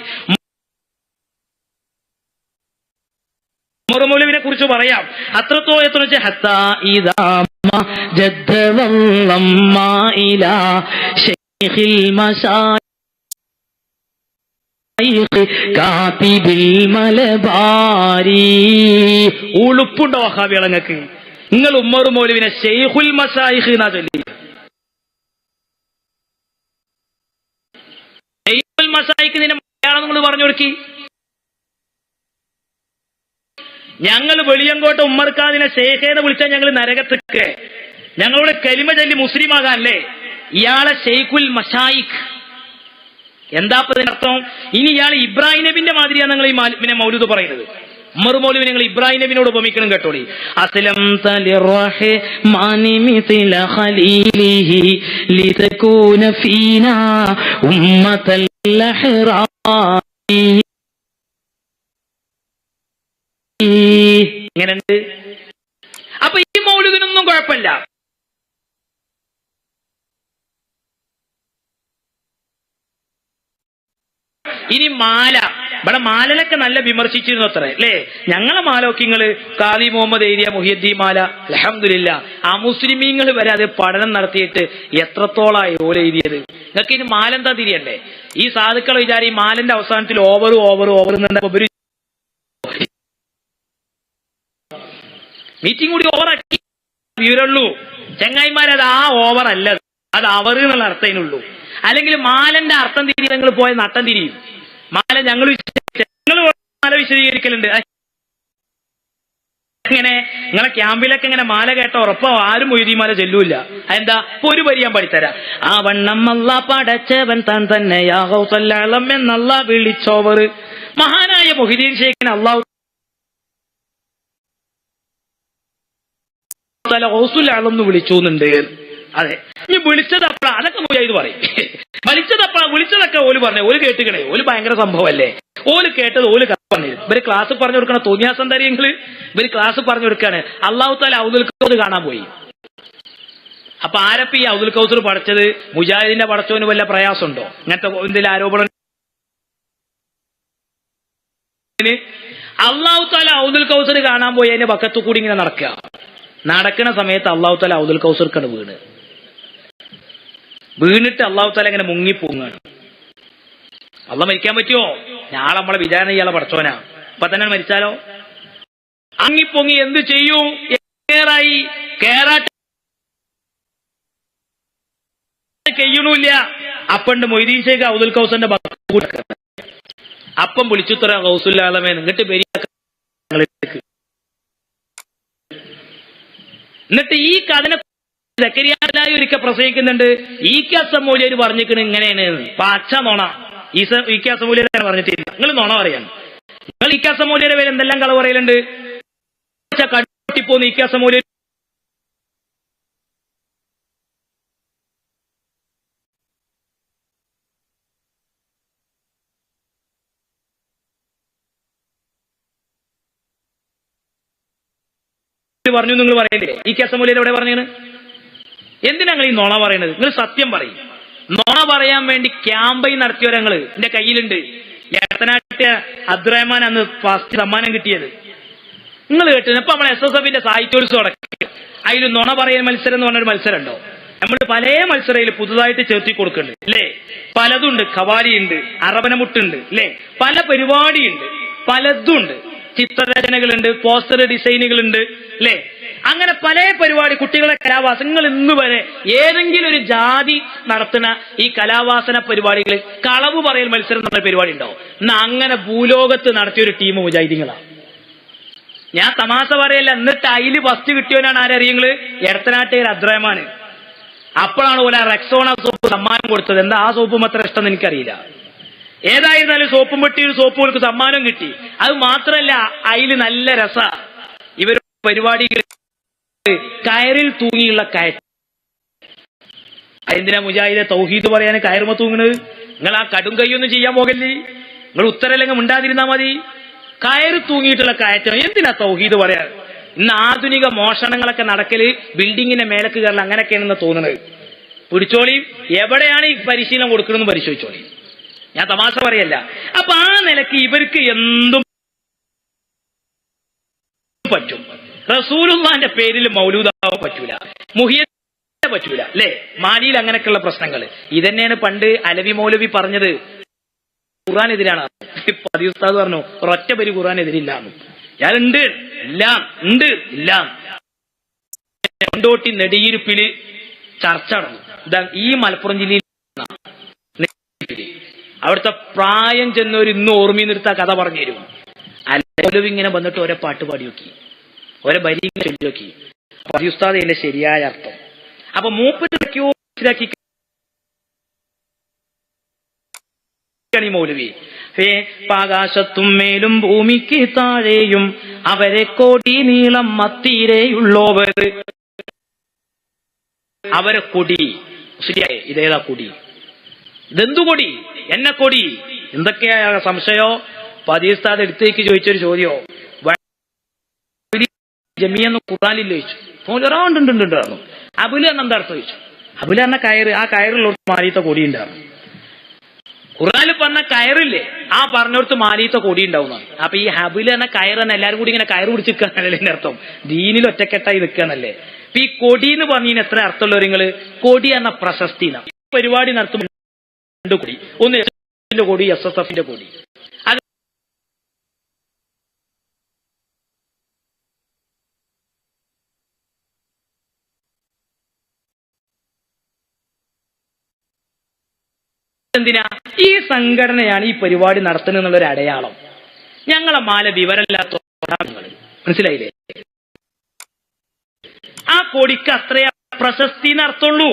മൗലവിനെ കുറിച്ച് പറയാം. അത്രത്തോളം എത്ര വെച്ചാൽ ഹത്താ ഇദാ ജദ്ദവല്ലമ്മാ ഇലാ ശൈഖിൽ മശായിഖ് കാതിബിൽ മലബാരി. ഉളുപ്പുണ്ടോ വഹാബികളങ്ങൾക്ക്? നിങ്ങൾ ഉമ്മർ മൗലവിനെ ശൈഖുൽ മശായിഖ് എന്നാ ചൊല്ലി. ശൈഖുൽ മശായിഖ് നിന്നെ മലയാളം നിങ്ങൾ പറഞ്ഞു കൊടുക്കി. ഞങ്ങൾ വെളിയങ്കോട്ട ഉമ്മർക്കാദിനെ ശേഖേന്ന് വിളിച്ചാൽ ഞങ്ങൾ നരകത്തിക്ക്. ഞങ്ങളുടെ കലിമ ചൊല്ലി മുസ്ലിം ആകാനല്ലേ? ഇയാളെ ഷെയ്ഖുൽ മശായിഖ്. എന്താ അതിനർത്ഥം? ഇനി ഇയാൾ ഇബ്രാഹിം നബിന്റെ മാതിരിയാണ് നിങ്ങൾ ഈ പിന്നെ മൗലൂദ് പറയുന്നത്. ഉമർ മൗലവി നിങ്ങൾ ഇബ്രാഹിം നബിനോട് ഉപമിക്കണം. കേട്ടോളി. അസ്ലം തലിറഹ്മാനി മിസ്ല ഖലീലിഹി ലിതകൂന ഫീനാ ഉമ്മത്തൽ ലഹ്റായി. ഇങ്ങനെയുണ്ട്. അപ്പൊ ഈ മൗലൂദിനൊന്നും കുഴപ്പമില്ല. ഇനി മാല, ഇവിടെ മാലലൊക്കെ നല്ല വിമർശിച്ചിരുന്നു അത്ര അല്ലേ? ഞങ്ങളെ മാലൊക്കെ നിങ്ങള് കാദി മുഹമ്മദ് ഏരിയ മുഹിയുദ്ദീൻ മാല, അൽഹംദുലില്ലാ ആ മുസ്ലിമീങ്ങൾ വരെ അത് പഠനം നടത്തിയിട്ട് എത്രത്തോളായി ഓല എഴുതിയത്. നിങ്ങൾക്ക് ഇനി മാലെന്താ തിരിയണ്ടേ? ഈ സാധുക്കൾ വിചാരം ഈ മാലിന്റെ അവസാനത്തിൽ ഓവർ മീറ്റിംഗ് കൂടി ഓവറാക്കി വിവരമുള്ളൂ. ചങ്ങായിമാരത് ആ ഓവർ അല്ല, അത് അവർ എന്നുള്ള അർത്ഥത്തിനുള്ളൂ. അല്ലെങ്കിൽ മാലന്റെ അർത്ഥം തിരി നിങ്ങൾ പോയ നട്ടം തിരിയും. മാല ഞങ്ങൾ മാല വിശദീകരിക്കലുണ്ട്. ഇങ്ങനെ നിങ്ങളെ ക്യാമ്പിലൊക്കെ ഇങ്ങനെ മാല കേട്ട ഉറപ്പോ ആരും മൊയ്തീൻ മാല ചെല്ലൂല്ല. അതെന്താ? ഇപ്പൊ ഒരു വരി ഞാൻ പഠിത്തരാം. ആ വണ്ണം അല്ലാ പടച്ചവൻ താൻ തന്നെ യാഹൗസല്ലം എന്നല്ല വിളിച്ചോവർ. മഹാനായ മൊഹിദ്ദീൻ ശൈഖിനെ അല്ലാഹു ന്ന് വിളിച്ചുന്നുണ്ട്. അതെ, ഇനി വിളിച്ചതപ്പഴാ അതൊക്കെ മുജാഹിദ് പറയും. വിളിച്ചതൊക്കെ ഓല് പറഞ്ഞേ, ഓല് കേട്ടുകണേ, ഓല് ഭയങ്കര സംഭവമല്ലേ. ഓല് കേട്ടത് ഓല് പറഞ്ഞു. ഇവര് ക്ലാസ് പറഞ്ഞു കൊടുക്കണ തോന്നിയാസം തരിയങ്ങള് ഇവര് ക്ലാസ് പറഞ്ഞു കൊടുക്കാണ്. അല്ലാഹു തആല ഔദുൽ കൗസർ കാണാൻ പോയി. അപ്പൊ ആരപ്പ ഈ ഔദുൽ കൗസർ പഠിച്ചത്? മുജാഹിദിന്റെ പടച്ചോന് വല്ല പ്രയാസമുണ്ടോ? ഇങ്ങനത്തെ എന്തെങ്കിലും ആരോപണം? അല്ലാഹു തആല ഔദുൽ കൗസർ കാണാൻ പോയി അതിന്റെ പക്കത്തു കൂടി ഇങ്ങനെ നടക്കുന്ന സമയത്ത് അല്ലാഹു തആല ഔദുൽ കൗസർക്കാണ് വീണിട്ട് അല്ലാഹു തആല ഇങ്ങനെ മുങ്ങിപ്പോങ്ങാണ്. അള്ള മരിക്കാൻ പറ്റുമോ? നാളെ നമ്മളെ വിചാരണ ചെയ്യാനുള്ള പടച്ചോനാ. ഇപ്പൊ തന്നെ മരിച്ചാലോ? അങ്ങിപ്പൊങ്ങി എന്ത് ചെയ്യൂ? കേറായി കേറാട്ട് കഴിയണില്ല. അപ്പണ്ട് മൊയ്തീൻ ഷേഖ് അബ്ദുൽ കൗസന്റെ അപ്പം വിളിച്ചുത്തറ കൗസുല്ലാലമേ എന്നിട്ട് എന്നിട്ട് ഈ കഥനെ സക്കരിയായി ഒരിക്കൽ പ്രസംഗിക്കുന്നുണ്ട്. ഈ കസമൂല്യര് പറഞ്ഞിരിക്കണ ഇങ്ങനെയാണ് പച്ച നോണ. ഈ കസമൂല്യരെ പറഞ്ഞിട്ടില്ല. നിങ്ങൾ നോണ പറയാണ്. നിങ്ങൾ ഈ കസമൂല്യരെ പേര് എന്തെല്ലാം കളവ് പറയലുണ്ട്. കട്ടിപ്പോന്ന് ഈ കസമൂല്യ പറഞ്ഞു. നിങ്ങൾ പറയണ്ടേ ഈ കസമൂല്യർ എവിടെ പറഞ്ഞത്? എന്തിനാ നിങ്ങൾ ഈ നോണ പറയണത്? നിങ്ങൾ സത്യം പറയും. നോണ പറയാൻ വേണ്ടി ക്യാമ്പയിൻ നടത്തിയവരെ ഞങ്ങള് എന്റെ കയ്യിലുണ്ട്. ഏത്തനാട്ടിയ അബ്ദുറഹ്മാൻ അന്ന് ഫസ്റ്റ് സമ്മാനം കിട്ടിയത് നിങ്ങൾ കേട്ടു. ഇപ്പൊ നമ്മളെ SSFന്റെ സാഹിത്യോത്സവം അടക്കി അതിൽ നോണ പറയൽ മത്സരം എന്ന് പറഞ്ഞൊരു മത്സരം ഉണ്ടോ? നമ്മൾ പല മത്സരയിൽ പുതുതായിട്ട് ചേർത്തി കൊടുക്കുന്നുണ്ട് അല്ലേ? പലതുണ്ട്. ഖവാലിയുണ്ട്, അറബനമുട്ടുണ്ട് അല്ലേ? പല പരിപാടിയുണ്ട്, പലതുണ്ട്. ചിത്രരചനകളുണ്ട്, പോസ്റ്റർ ഡിസൈനുകളുണ്ട് അല്ലേ? അങ്ങനെ പല പരിപാടി. കുട്ടികളെ കലാവാസന. നിങ്ങൾ ഇന്ന് വരെ ഏതെങ്കിലും ഒരു ജാതി നടത്തുന്ന ഈ കലാവാസന പരിപാടികളിൽ കളവ് പറയൽ മത്സരം എന്ന പരിപാടി ഉണ്ടോ? എന്നാ അങ്ങനെ ഭൂലോകത്ത് നടത്തിയൊരു ടീം മുജാഹിദീങ്ങളാണ്. ഞാൻ തമാശ പറയല്ല. എന്നിട്ട് അതിൽ ഫസ്റ്റ് കിട്ടിയവനാണ് ആരറിയങ്ങള്? എടത്തനാട്ടേർ അബ്ദുറഹ്മാൻ. അപ്പോഴാണ് പോലെ റെക്സോണ സോപ്പ് സമ്മാനം കൊടുത്തത്. എന്താ ആ സോപ്പും അത്ര ഇഷ്ടം എനിക്കറിയില്ല. ഏതായിരുന്നാലും സോപ്പും പെട്ടിയൊരു സോപ്പുകൾക്ക് സമ്മാനം കിട്ടി. അത് മാത്രമല്ല അതില് നല്ല രസ. ഇവർ പരിപാടികൾ കയറിൽ തൂങ്ങിയുള്ള കയറ്റം. എന്തിനാ മുജാഹിദെ തൗഹീദ് പറയാൻ കയറുമ തൂങ്ങണത്? നിങ്ങൾ ആ കടും കൈയൊന്നും ചെയ്യാൻ പോകല്ലേ? നിങ്ങൾ ഉത്തരലംഘം ഉണ്ടാതിരുന്നാ മതി. കയറ് തൂങ്ങിയിട്ടുള്ള കയറ്റം എന്തിനാ തൗഹീദ് പറയാൻ? ഇന്ന് ആധുനിക മോഷണങ്ങളൊക്കെ നടക്കല് ബിൽഡിങ്ങിന്റെ മേലക്ക് കയറൽ അങ്ങനെയൊക്കെയാണെന്ന് തോന്നുന്നത്. പിടിച്ചോളി. എവിടെയാണ് ഈ പരിശീലനം കൊടുക്കണമെന്ന് പരിശോധിച്ചോളി. ഞാൻ തമാശ പറയല്ല. അപ്പൊ ആ നിലക്ക് ഇവർക്ക് എന്തും പറ്റും. റസൂലുള്ളാന്റെ പേരിൽ മൗലൂദാവാൻ പറ്റൂല, മുഹിയ്യത്ത് പറ്റൂല അല്ലേ? മാലിയിൽ അങ്ങനെയൊക്കെയുള്ള പ്രശ്നങ്ങൾ. ഇതന്നെയാണ് പണ്ട് അലവി മൗലവി പറഞ്ഞത്. ഖുർആൻ എതിരാണ്. പതി ഉസ്താദ് പറഞ്ഞു ഒരൊറ്റ പേര് ഖുർആൻ എതിരില്ലാന്ന്. ഞാനുണ്ട് എല്ലാം ഉണ്ട് എല്ലാം. കൊണ്ടോട്ടി നെടിയിരുപ്പില് ചർച്ച നടന്നു. ഇതാ ഈ മലപ്പുറം ജില്ലയിൽ അവിടുത്തെ പ്രായം ചെന്നവർ ഇന്ന് ഓർമ്മയിൽ നിർത്ത കഥ പറഞ്ഞു തരും. അലവി ഇങ്ങനെ വന്നിട്ട് ഓരോ പാട്ട് പാടി നോക്കി, ഓരോ ബലി ചൊല്ലി നോക്കി. പതി ഉസ്താദ് അതിന്റെ ശരിയായ അർത്ഥം. അപ്പൊ മൂപ്പരൊക്കെയോ മനസ്സിലാക്കി മൗലവി. ആകാശത്തും മേലും ഭൂമിക്ക് താഴെയും അവരെ കോടി നീളം മത്തീരെയുള്ളവർ. അവരെ കൊടി ശരിയായ ഇതേതാ കൊടി? ഇതെന്തു കൊടി? എന്നെ കൊടി. എന്തൊക്കെയാ സംശയോ? പതിസ്താദ് എടുത്തേക്ക് ചോദിച്ചൊരു ചോദ്യോ ജമിയെന്ന് ഖുർആനിൽ ചോദിച്ചു. ഒരാണ്ടുണ്ടായിരുന്നു. അബുല് എന്ന എന്താ അർത്ഥം ചോദിച്ചു. അബുല് എന്ന കയറ്. ആ കയറുള്ളവർക്ക് മാലിയത്തെ കൊടി ഉണ്ടായിരുന്നു. ഖുർആനിൽ പറഞ്ഞ കയറില്ലേ, ആ പറഞ്ഞോടത്ത് മാലിയത്തെ കൊടി ഉണ്ടാവുന്നതാണ്. അപ്പൊ ഈ ഹബുല് എന്ന കയറെന്ന് എല്ലാവരും കൂടി ഇങ്ങനെ കയറ് പിടിച്ച് നിൽക്കാന്നല്ലേ എന്റെ അർത്ഥം? ദീനിൽ ഒറ്റക്കെട്ടായി നിൽക്കാന്നല്ലേ? അപ്പൊ ഈ കൊടി എന്ന് പറഞ്ഞതിന് എത്ര അർത്ഥമുള്ളവർ? നിങ്ങള് കൊടി എന്ന പ്രശസ്തി പരിപാടി നടത്തുമ്പോൾ രണ്ട് കൊടി. ഒന്ന് SSFന്റെ കൊടി, SSFന്റെ കൊടി. അത് എന്തിനാ? ഈ സംഘടനയാണ് ഈ പരിപാടി നടത്തുന്നത് എന്നുള്ളൊരു അടയാളം. ഞങ്ങളെ മാല വിവരമില്ലാത്ത മനസ്സിലായില്ലേ? ആ കൊടിക്ക് അത്രയാ പ്രശസ്തി നടത്തുള്ളൂ.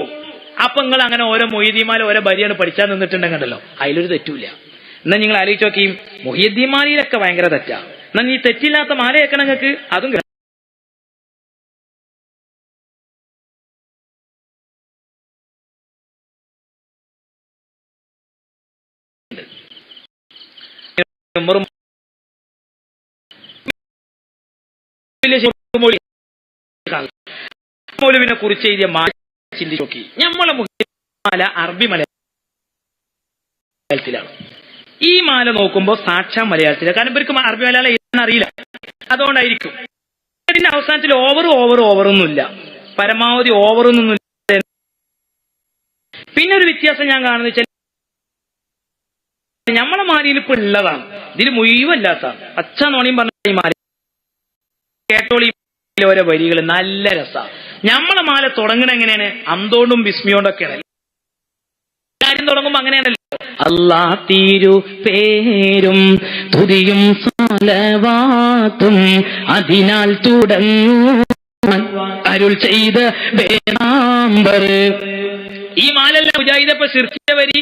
അപ്പൊ നിങ്ങൾ അങ്ങനെ ഓരോ മൊയ്തീമാല ഓരോ ബരിയാണ് പഠിച്ചാൽ നിന്നിട്ടുണ്ടെങ്കിലോ അതിലൊരു തെറ്റൂല. എന്നാൽ നിങ്ങൾ ആലോചിച്ച് നോക്കിയും മുഹിയദ്ദീമാലയിലൊക്കെ ഭയങ്കര തെറ്റാ. എന്നാൽ ഈ തെറ്റില്ലാത്ത മാല കേൾക്കണം നിങ്ങൾക്ക്. അതും മൗലവിനെ കുറിച്ച് എഴുതിയ മാല ചിന്തിച്ചു നോക്കി. നമ്മളെ മാല അറബി മലയാളത്തിലാണ്. ഈ മാല നോക്കുമ്പോൾ സാക്ഷാ മലയാളത്തിലാണ്. കാരണം ഇവർക്ക് അറബി മലയാളം എഴുതാൻ അറിയില്ല. അതുകൊണ്ടായിരിക്കും. ഇതിന്റെ അവസാനത്തിൽ ഓവറൊന്നുമില്ല. പരമാവധി ഓവറൊന്നുമില്ല. പിന്നെ ഒരു വ്യത്യാസം ഞാൻ കാണുന്നത് വെച്ചാൽ നമ്മളെ മാലയിൽ ഇപ്പൊ ഉള്ളതാണ്, ഇതിൽ മുഴുവല്ലാത്തതാണ്. അച്ഛ നോണിയും പറഞ്ഞ ഈ മാല കേട്ടോളി. ഓരോ വരികൾ നല്ല രസാ. നമ്മളെ മാല തുടങ്ങണ എങ്ങനെയാണ്? അന്തോണ്ടും വിസ്മയോണ്ടൊക്കെയാണ്. കാര്യം തുടങ്ങുമ്പോ അങ്ങനെയാണല്ലോ, അല്ലാ തീരു പേരും തുതിയും സാലവാത്തും അതിനാൽ തുടങ്ങും അരുൾ ചെയ്ത വേണാമ്പർ. ഈ മാലല്ല മുജാഹിദപ്പ ശിർക്കിന്റെ വരി.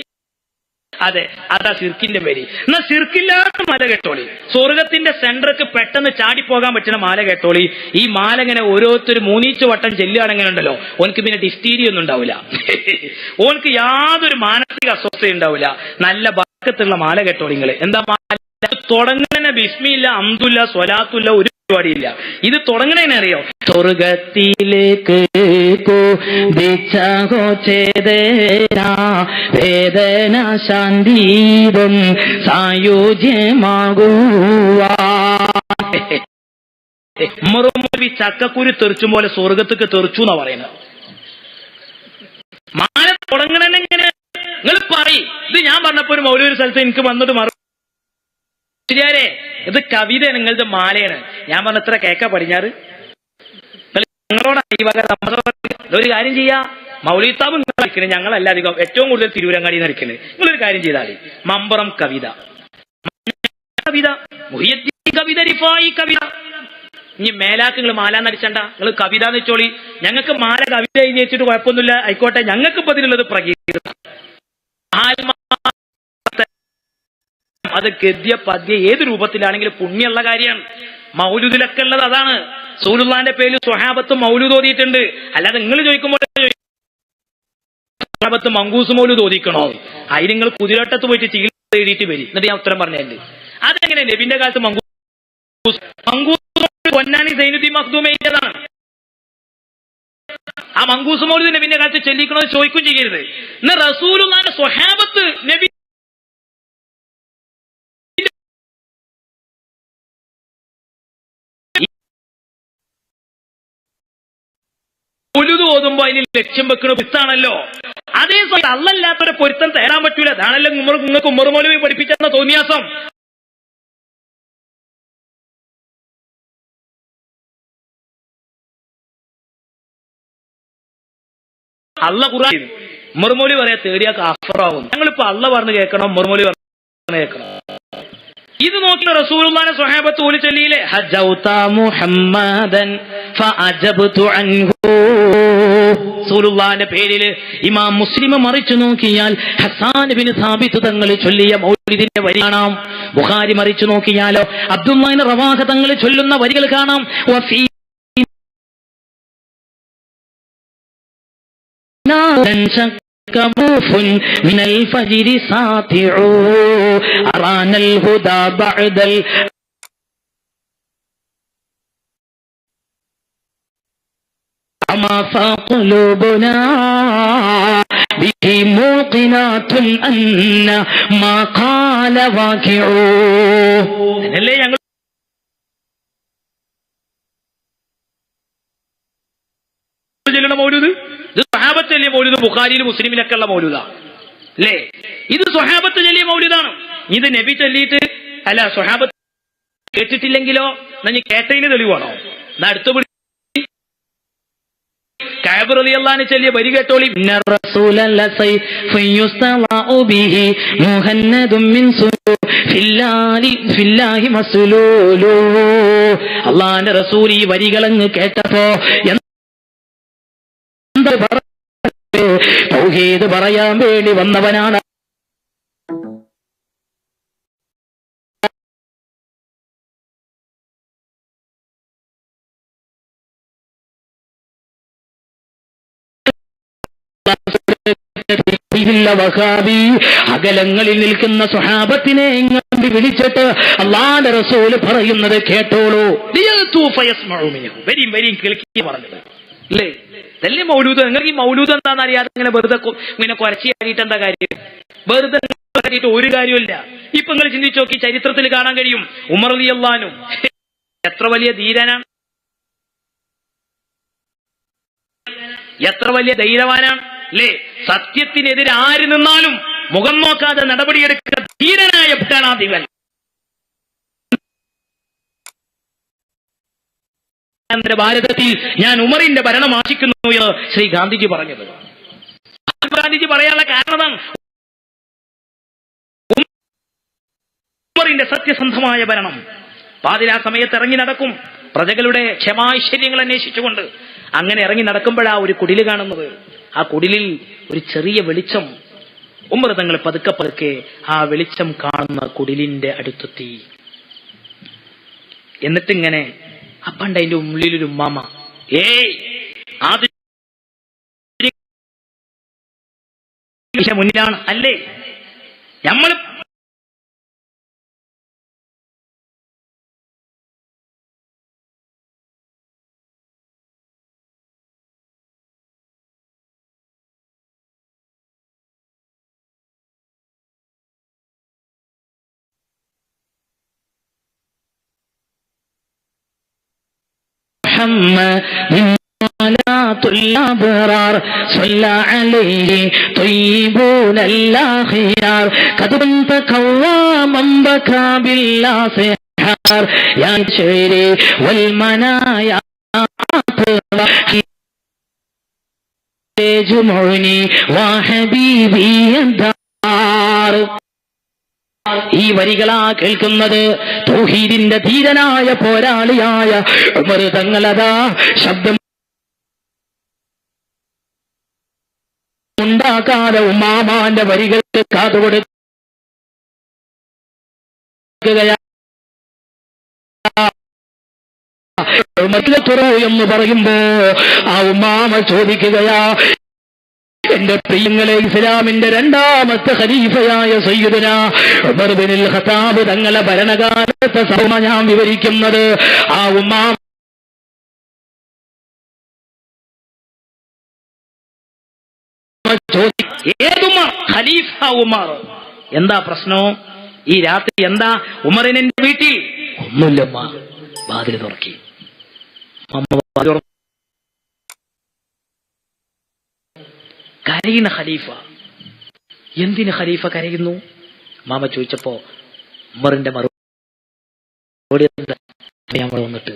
അതെ, അതാ ശിർക്കിന്റെ വരി. എന്നാ ശിർക്കില്ലാത്ത മാല കേട്ടോളി. സ്വർഗത്തിന്റെ സെന്റർക്ക് പെട്ടെന്ന് ചാടിപ്പോകാൻ പറ്റുന്ന മാല കേട്ടോളി. ഈ മാല ഇങ്ങനെ ഓരോരുത്തർ മൂന്നീച്ച് വട്ടം ചെല്ലുകയാണെങ്കിൽ ഉണ്ടല്ലോ, ഓനക്ക് പിന്നെ ഡിസ്റ്റീരിയ ഒന്നും ഉണ്ടാവില്ല. ഓനക്ക് യാതൊരു മാനസിക അസ്വസ്ഥയും ഉണ്ടാവില്ല. നല്ല ബർക്കത്തുള്ള മാല കേട്ടോളി നിങ്ങള്. എന്താ മാല തുടങ്ങുന്ന? ബിസ്മിയില്ല, അംദുല്ല, സ്വലാത്തുല്ല, ഒരു പരിപാടിയില്ല. ഇത് തുടങ്ങണേനെ അറിയോ? സ്വർഗത്തിലേക്ക് വേദന ശാന്തീതം സായുജ്യമാകുവാ. ചക്കക്കുരു തെറിച്ചും പോലെ സ്വർഗത്തേക്ക് തെറിച്ചു എന്നാ പറയുന്നത്. മാല തുടങ്ങണെങ്ങനെ നിങ്ങൾ പറയും. ഇത് ഞാൻ പറഞ്ഞപ്പോ ഒരു മൗലവി സ്ഥലത്ത് എനിക്ക് വന്നിട്ട് ശരിയാരേ, ഇത് കവിതയാണ്, നിങ്ങളുടെ മാലയാണ്. ഞാൻ പറഞ്ഞ എത്ര കേക്ക പടിഞ്ഞാറ് നിങ്ങളോടാണ് ഈ വക. ഒരു കാര്യം ചെയ്യാ, മൗലിത്താബ് നിങ്ങൾ കളിക്കുന്നത്, ഞങ്ങളല്ല അധികം ഏറ്റവും കൂടുതൽ തിരൂരങ്ങാടി നിൽക്കുന്നത്. നിങ്ങളൊരു കാര്യം ചെയ്താൽ മമ്പുറം കവിത, മുഹിയദ്ദീൻ കവിത, റിഫായി കവിത. ഇനി മേലാക്ക് നിങ്ങൾ മാല നടിച്ചണ്ട, നിങ്ങൾ കവിത എന്ന് വെച്ചോളി. ഞങ്ങൾക്ക് മാല കവിത എഴുതി വെച്ചിട്ട് കുഴപ്പമൊന്നുമില്ല, ആയിക്കോട്ടെ. ഞങ്ങൾക്ക് ഇപ്പൊ ഇതിനുള്ളത് പ്രകീർത്തനം. അത് ഗദ്യ പദ്യ ഏത് രൂപത്തിലാണെങ്കിലും പുണ്യമുള്ള കാര്യമാണ്. മൗലൂദിലൊക്കെ ഉള്ളത് അതാണ്. റസൂലുള്ളാഹിന്റെ പേരിൽ സ്വഹാബത്ത് മൗലൂദ് ഓതിയിട്ടുണ്ട്. അല്ലാതെ നിങ്ങൾ ചോദിക്കുമ്പോൾ സ്വഹാബത്ത് മങ്കൂസ് മൗലൂദ് ഓതിക്കണോ? അതിന് നിങ്ങൾ കുതിരട്ടത്ത് പോയിട്ട് ചികിത്സ എഴുതിയിട്ട് വരും. എന്നിട്ട് ഞാൻ ഉത്തരം പറഞ്ഞിട്ടുണ്ട്. അതെങ്ങനെ നബിന്റെ കാലത്ത് മങ്കൂസ് പൊന്നാനി സൈനുദ്ദീൻ മഖ്ദൂമിന്റേതാണ്. ആ മങ്കൂസ് മൗലൂദ് നബിന്റെ കാലത്ത് ചെല്ലിക്കണോ ചോദിക്കും ചെയ്യരുത്. എന്നാൽ റസൂലുള്ളാഹിന്റെ സ്വഹാബത്ത് നബി മൗലൂദ് ഓതുമ്പോ അതിന് ലക്ഷ്യം വെക്കണ പിത്താണല്ലോ. അതേ സമയത്ത് അള്ളല്ലാത്തൊരു പൊരുത്തം തേടാൻ പറ്റൂല. അതാണല്ലോ നിങ്ങൾക്ക് ഉമർ മൗലവി പഠിപ്പിച്ചെന്ന തോന്നിയാസം. അള്ള ഖുർആൻ ഉമർ മൗലവി പറയാ തേടിയാ കാഫറാവും. ഞങ്ങളിപ്പോ അള്ള പറഞ്ഞു കേൾക്കണം, ഉമർ മൗലവി പറഞ്ഞു കേൾക്കണം. ഇത് നോക്കി റസൂലുള്ളാഹിന്റെ സ്വഹാബത്ത് ഓതി ചൊല്ലിയില്ലേ, ഹജ്ജൗത മുഹമ്മദൻ ഫഅജബ്തു അൻഹു. റസൂലുള്ളാഹിന്റെ പേരിൽ ഇമാം മുസ്ലിം മറിച്ചു നോക്കിയാൽ ഹസ്സാൻ ഇബ്നു സാബിത്ത് തങ്ങൾ ചൊല്ലിയ മൗലിദിന്റെ വരി കാണാം. ബുഖാരി മറിച്ചു നോക്കിയാലോ അബ്ദുല്ലാഹ് ഇബ്നു റവാഹ തങ്ങൾ ചൊല്ലുന്ന വരികൾ കാണാം. വഫീ كبوف من الفجر ساطع أرانا الهدى بعد أما فقلوبنا به موقنات أن ما قال واقع. മൗലൂദ് ഇത് സ്വഹാബത്ത് ചൊല്ലിയ മൗലൂദ് ബുഖാരിയിൽ മുസ്ലിമിലൊക്കെ ഉള്ള മൗലൂദാ അല്ലേ? ഇത് സ്വഹാബത്ത് ചൊല്ലിയ മൗലൂദാണ്. ഇത് നബി ചൊല്ലിയിട്ട് അല്ല സ്വഹാബത്ത് കേട്ടിട്ടില്ലെങ്കിലോ എന്നാ നീ കേട്ടതിന് തെളിവാണോ? എന്നാ അടുത്ത കഅബ് റളിയല്ലാഹു അൻഹു ചൊല്ലിയ വരി കേട്ടോളി. അല്ലാഹുവിന്റെ റസൂൽ ഈ വരികളങ്ങ് കേട്ടപ്പോ തൗഹീദ് പറയാൻ വേണ്ടി വന്നവനാണ്. അകലങ്ങളിൽ നിൽക്കുന്ന സ്വഹാബത്തിനെ ഇങ്ങോട്ട് വിളിച്ചിട്ട് അല്ലാഹുവിന്റെ റസൂൽ പറയുന്നത് കേട്ടോളൂ. വരിയും വരിയും കേൾക്കി പറഞ്ഞത് അല്ലേ? ഇതല്ലേ മൗലൂദ്. നിങ്ങൾക്ക് ഈ മൗലൂദ് എന്താണെന്ന് അറിയാതെ ഇങ്ങനെ വെറുതെ ഇങ്ങനെ കുരച്ചു കാണിയിട്ട് എന്താ കാര്യം? വെറുതെ കാണിയിട്ട് ഒരു കാര്യമില്ല. ഇപ്പൊ നിങ്ങൾ ചിന്തിച്ചു നോക്കി, ചരിത്രത്തിൽ കാണാൻ കഴിയും ഉമർ റളിയല്ലാഹു അൻഹു എത്ര വലിയ ധീരനാണ്, എത്ര വലിയ ധൈര്യവാനാണ് അല്ലേ? സത്യത്തിനെതിരെ ആര് നിന്നാലും മുഖം നോക്കാതെ നടപടിയെടുക്കുക ധീരനായ ഭരണാധിപൻ ഭാരതത്തിൽ ഞാൻ ഉമറിന്റെ ഭരണം ആശിക്കുന്നു എന്ന് ശ്രീ ഗാന്ധിജി പറഞ്ഞത്. ഗാന്ധിജി പറയാനുള്ള കാരണം ഉമറിന്റെ സത്യസന്ധമായ ഭരണം. പാതിരാ സമയത്ത് ഇറങ്ങി നടക്കും, പ്രജകളുടെ ക്ഷമാഐശ്വര്യങ്ങൾ അന്വേഷിച്ചുകൊണ്ട്. അങ്ങനെ ഇറങ്ങി നടക്കുമ്പോഴാ ഒരു കുടില് കാണുന്നത്. ആ കുടിലിൽ ഒരു ചെറിയ വെളിച്ചം. ഉമർ തങ്ങൾ പതുക്കെ പതുക്കെ ആ വെളിച്ചം കാണുന്ന കുടിലിന്റെ അടുത്തെത്തി. എന്നിട്ടിങ്ങനെ അപ്പണ്ട് അതിന്റെ ഉള്ളിലൊരു ഉമ്മാമ, അത് മുന്നിലാണ് അല്ലേ, നമ്മൾ صلاة الأبرار صلى عليه طيبون الأخيار قد كنت قواما بكى بالأسحار يا شعري والمنايا جمعني وحبيبي الدار. ഈ വരികളാ കേൾക്കുന്നത് തൗഹീദിന്റെ ധീരനായ പോരാളിയായ ഉമർ തങ്ങളതാ ശബ്ദം ഉണ്ടാക്കാതെ ഉമ്മാമാന്റെ വരികൾക്ക് കാതുകൊടുക്കുകയാ. എന്ന് പറയുമ്പോ ആ ഉമ്മാമ ചോദിക്കുകയാ, എന്റെ പ്രിയങ്ങളെ, ഇസ്ലാമിന്റെ രണ്ടാമത്തെ ഖലീഫയായ സയ്യിദുനാ ഉമർ ബിനുൽ ഖത്താബ് തങ്ങളെ ഭരണകാലത്തെ സഭ ഞാൻ വിവരിക്കുന്നത്. ആ ഉമ്മാമ ഏതുമർ? ഖലീഫ ഉമർ. എന്താ പ്രശ്നം? ഈ രാത്രി എന്താ ഉമറിന് എന്റെ വീട്ടിൽ? ഒന്നുമില്ലമ്മ. വാതിൽ തുറക്കി. കരയുന്ന ഖലീഫ. എന്തിന് ഖലീഫ കരയുന്നു? മാമ ചോദിച്ചപ്പോ ഉമറിന്റെ മറുപടി നമ്മൾ വന്നിട്ട്,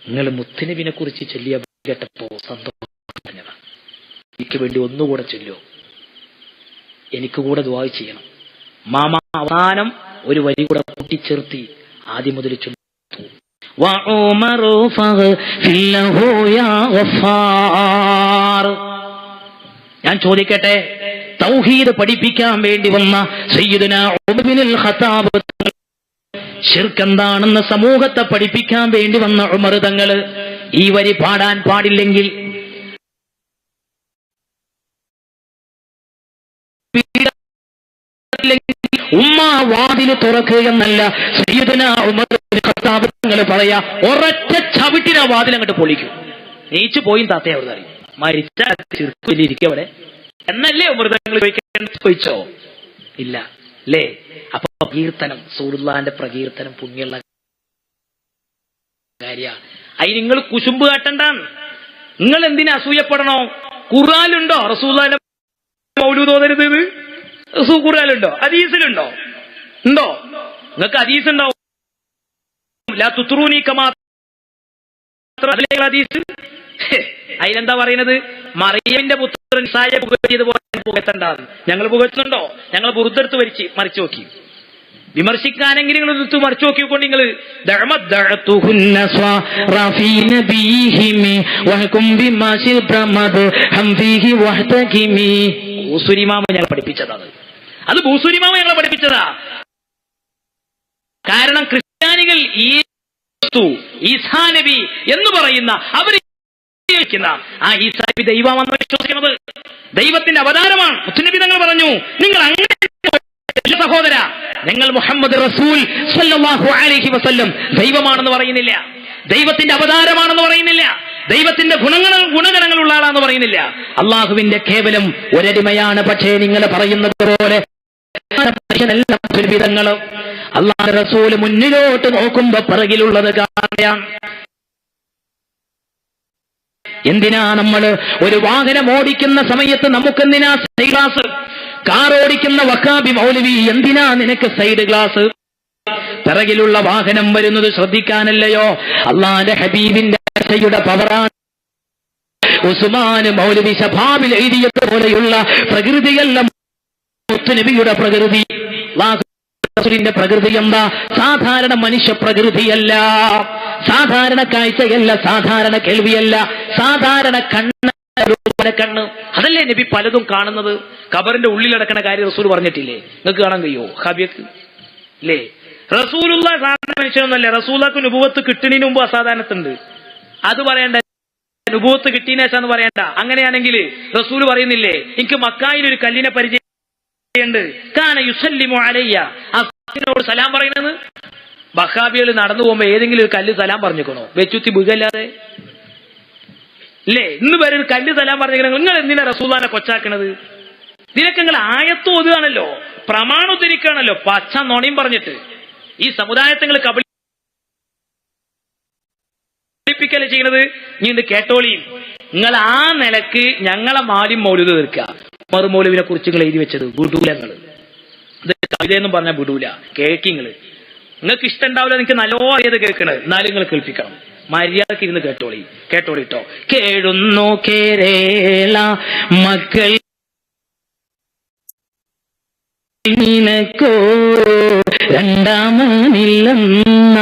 നിങ്ങൾ മുത്തുനബിനെ കുറിച്ച് ചൊല്ലിയ കേട്ടപ്പോ സന്തോഷം പറഞ്ഞതാ. എനിക്ക് വേണ്ടി ഒന്നുകൂടെ ചൊല്ലോ, എനിക്ക് കൂടെ ദുആ ചെയ്യണം. മാമ അവസാനം ഒരു വരി കൂടെ കൂട്ടിച്ചേർത്തി ആദ്യം മുതൽ ചൊല്ലു. ഞാൻ ചോദിക്കട്ടെ, തൗഹീദ് പഠിപ്പിക്കാൻ വേണ്ടി വന്ന സയ്യിദുനാ ഉമർ ബിനുൽ ഖത്താബ്, ശിർക്ക് എന്താണെന്ന് സമൂഹത്തെ പഠിപ്പിക്കാൻ വേണ്ടി വന്ന ഉമർ തങ്ങള് ഈ വരി പാടാൻ പാടില്ലെങ്കിൽ ഉമ്മ വാതില് തുറക്കുകയെന്നല്ല സയ്യിദുനാ ഉമർ ബിനുൽ ഖത്താബ് തങ്ങൾ പറയാ, ഒരൊറ്റ ചവിട്ടിനാ വാതിൽ അങ്ങോട്ട് പൊളിക്കും. നീച്ചു പോയി താത്തയെ അവിടെ അറിയും. മരിച്ച ചിർക്കിലിരിക്കും അവിടെ എന്നല്ലേ ഉമർ തങ്ങൾ ചോദിച്ചോ? ഇല്ല അല്ലേ? അപ്പൊ പ്രകീർത്തനം, റസൂലുള്ളാഹിന്റെ പ്രകീർത്തനം പുണ്യമുള്ള കാര്യ. അതിന് നിങ്ങൾ കുശുമ്പ് കാട്ടണ്ടാണ്. നിങ്ങൾ എന്തിനാ അസൂയപ്പെടണോ? ഖുർആനിലുണ്ടോ റസൂലുള്ളാഹിന്റെ മൗലൂദ് ഓതരുത്? ഖുർആനിലുണ്ടോ? ഹദീസിലുണ്ടോ? ഉണ്ടോ? നിങ്ങൾക്ക് ഹദീസ് ഉണ്ടാവും. ലാ തുത്രൂനി കമാ ഹദീസ്. അതിലെന്താ പറയുന്നത്? മറിയമിന്റെ പുത്രൻ സായ പുകഴ്ത്തിയതുപോലെ പുകഴ്ത്തണ്ടാന്ന്. ഞങ്ങൾ പുകഴ്ത്തുന്നുണ്ടോ? ഞങ്ങൾ ബുറുദെടുത്ത് മറിച്ചു നോക്കി. വിമർശിക്കാനെങ്കിലും നിങ്ങൾ എടുത്ത് മറിച്ചു നോക്കിക്കൊണ്ട് നിങ്ങൾ ഭൂസുരിമാമ ഞങ്ങൾ പഠിപ്പിച്ചതാണ്. അത് ഭൂസുരിമാമ ഞങ്ങളെ പഠിപ്പിച്ചതാ. കാരണം ക്രിസ്ത്യാനികൾ ഈസാ നബി എന്ന് പറയുന്ന അവർ ആ ഈസാ നബി ദൈവമാണെന്ന് വിശ്വസിക്കുന്നത്, ദൈവത്തിന്റെ അവതാരമാണ്. മുത്തുനബി തങ്ങൾ പറഞ്ഞു, നിങ്ങൾ അങ്ങനെ സഹോദര, ഞങ്ങൾ മുഹമ്മദ് റസൂൽ സ്വല്ലല്ലാഹു അലൈഹി വസല്ലം ദൈവമാണെന്ന് പറയുന്നില്ല, ദൈവത്തിന്റെ അവതാരമാണെന്ന് പറയുന്നില്ല, ദൈവത്തിന്റെ ഗുണഗണങ്ങളുള്ള ആളാന്ന് പറയുന്നില്ല. അള്ളാഹുവിന്റെ കേവലം ഒരടിമയാണ്. പക്ഷേ നിങ്ങൾ പറയുന്നത് പോലെ വിധങ്ങളും അള്ളാഹുവിന്റെ റസൂൽ മുന്നിലോട്ട് നോക്കുമ്പോ പിറകിലുള്ളത് കാണാം. എന്തിനാ നമ്മൾ ഒരു വാഹനം ഓടിക്കുന്ന സമയത്ത് നമുക്കെന്തിനാ സൈഗ്ലാസ്? കാറോടിക്കുന്ന വഹാബി മൗലവി, എന്തിനാ നിനക്ക് സൈഡ് ഗ്ലാസ്? പിറകിലുള്ള വാഹനം വരുന്നത് ശ്രദ്ധിക്കാനല്ലയോ? അള്ളാന്റെ ഹബീബിന്റെ ആശയുടെ പവറാണ്. ഉസ്മാൻ മൗലവി ശബാബിൽ എഴുതിയതുപോലെയുള്ള പ്രകൃതിയല്ല മുത്തുനബിയുടെ പ്രകൃതി. റസൂലിന്റെ പ്രകൃതി എന്താ? സാധാരണ മനുഷ്യ പ്രകൃതിയല്ല, സാധാരണ കാഴ്ചയല്ല, സാധാരണ കേൾവിയല്ല, സാധാരണ കണ്ണ്. അതല്ലേ നബി പലതും കാണുന്നത്. ഖബറിന്റെ ഉള്ളിലടക്കണ കാര്യം റസൂൽ പറഞ്ഞിട്ടില്ലേ? നിങ്ങൾക്ക് കാണാൻ കഴിയോ ഹാബിയക്ക്? ഇല്ലേ? റസൂലുള്ള സാധാരണ മനുഷ്യനൊന്നല്ല. റസൂലക്ക് നുബുവത്ത് കിട്ടുന്നതിന് മുമ്പ് അസാധാരണത്തുണ്ട്. അത് പറയണ്ട, നുബുവത്ത് കിട്ടിയതിനേശാന്ന് പറയണ്ട. അങ്ങനെയാണെങ്കിൽ റസൂൽ പറയുന്നില്ലേ, എനിക്ക് മക്കായിൽ ഒരു കല്ലിനെ പരിചയമുണ്ട്, കാന യുസല്ലിമു അലയ്യ, അസ്ഹാബിനോട് സലാം പറയുന്നത്. വഹാബികൾ നടന്നു പോകുമ്പോ ഏതെങ്കിലും ഒരു കല്ല് സലാം പറഞ്ഞിക്കണോ? വെച്ചുത്തി ബുഖല്ലാതെ ഇല്ലേ? ഇന്ന് വരെ ഒരു കല്ല് സലാം പറഞ്ഞിരിക്കണം. നിങ്ങൾ എന്തിനാ റസൂലിനെ കൊച്ചാക്കണത്? ഇതിനൊക്കെ നിങ്ങൾ ആയത്ത് ഓതുകയാണല്ലോ, പ്രമാണം ഉദ്ധരിക്കുകയാണല്ലോ, പച്ച നുണയും പറഞ്ഞിട്ട് ഈ സമുദായത്തെ നിങ്ങൾ കബളിപ്പിക്കല്ലേ ചെയ്യണത്. നീണ്ട് കേട്ടോളിയും. നിങ്ങൾ ആ നിലക്ക് ഞങ്ങളെ മാടി മൗലൂദ് തീർക്കുക. മറുമൗലവിനെ കുറിച്ച് നിങ്ങൾ എഴുതി വെച്ചത് വിടൂല. നിങ്ങൾ ഇത് കവിതയെന്നും പറഞ്ഞാൽ വിടൂല. കേൾക്കിങ്ങള് നിങ്ങൾക്ക് ഇഷ്ടം ഉണ്ടാവില്ല. നിങ്ങൾക്ക് നല്ലോ അറിയത് കേൾക്കണത്, എന്നാലും നിങ്ങൾ കേൾപ്പിക്കണം. മര്യാദക്ക് ഇരുന്ന് കേട്ടോളിട്ടോ. കേഴുന്നു കേരള മക്കൾ നിനക്കോ രണ്ടാമനില്ലെന്ന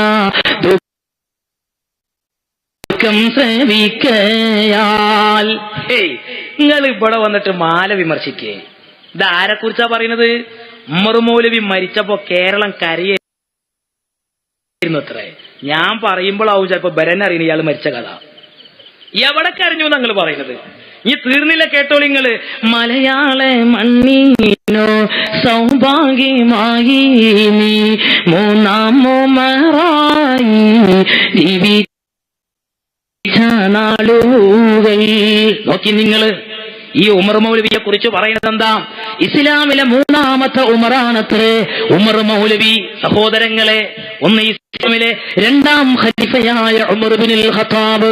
ദുഃഖം ശ്രവിക്കയാൽ. നിങ്ങൾ ഇവിടെ വന്നിട്ട് മാല വിമർശിക്കേ. ഇത് ആരെ കുറിച്ചാ പറയുന്നത്? ഉമർ മൗലവി മരിച്ചപ്പോ കേരളം കരയായിരുന്നു അത്രേ. ഞാൻ പറയുമ്പോഴാവും ചിലപ്പോ ബരനറിയുന്ന ഇയാൾ മരിച്ച കഥ. എവിടെ കരഞ്ഞു നിങ്ങൾ പറയുന്നത്? ഈ തീർന്നില്ല, കേട്ടോളിങ്ങള്. മലയാള മണ്ണിനോ സൗഭാഗ്യമായി നീ മൂന്നാമോമറായി നാളുകൾ. നോക്കി നിങ്ങള്, ഈ ഉമർ മൗലവിയെ കുറിച്ച് പറയുന്നത് എന്താ? ഇസ്ലാമിലെ മൂന്നാമത്തെ ഉമറാണത്രേ ഉമർ മൗലവി. സഹോദരങ്ങളെ, ഒന്ന് ഇസ്ലാമിലെ രണ്ടാം ഖലീഫയായ ഉമർ ഇബ്നുൽ ഖത്താബ്.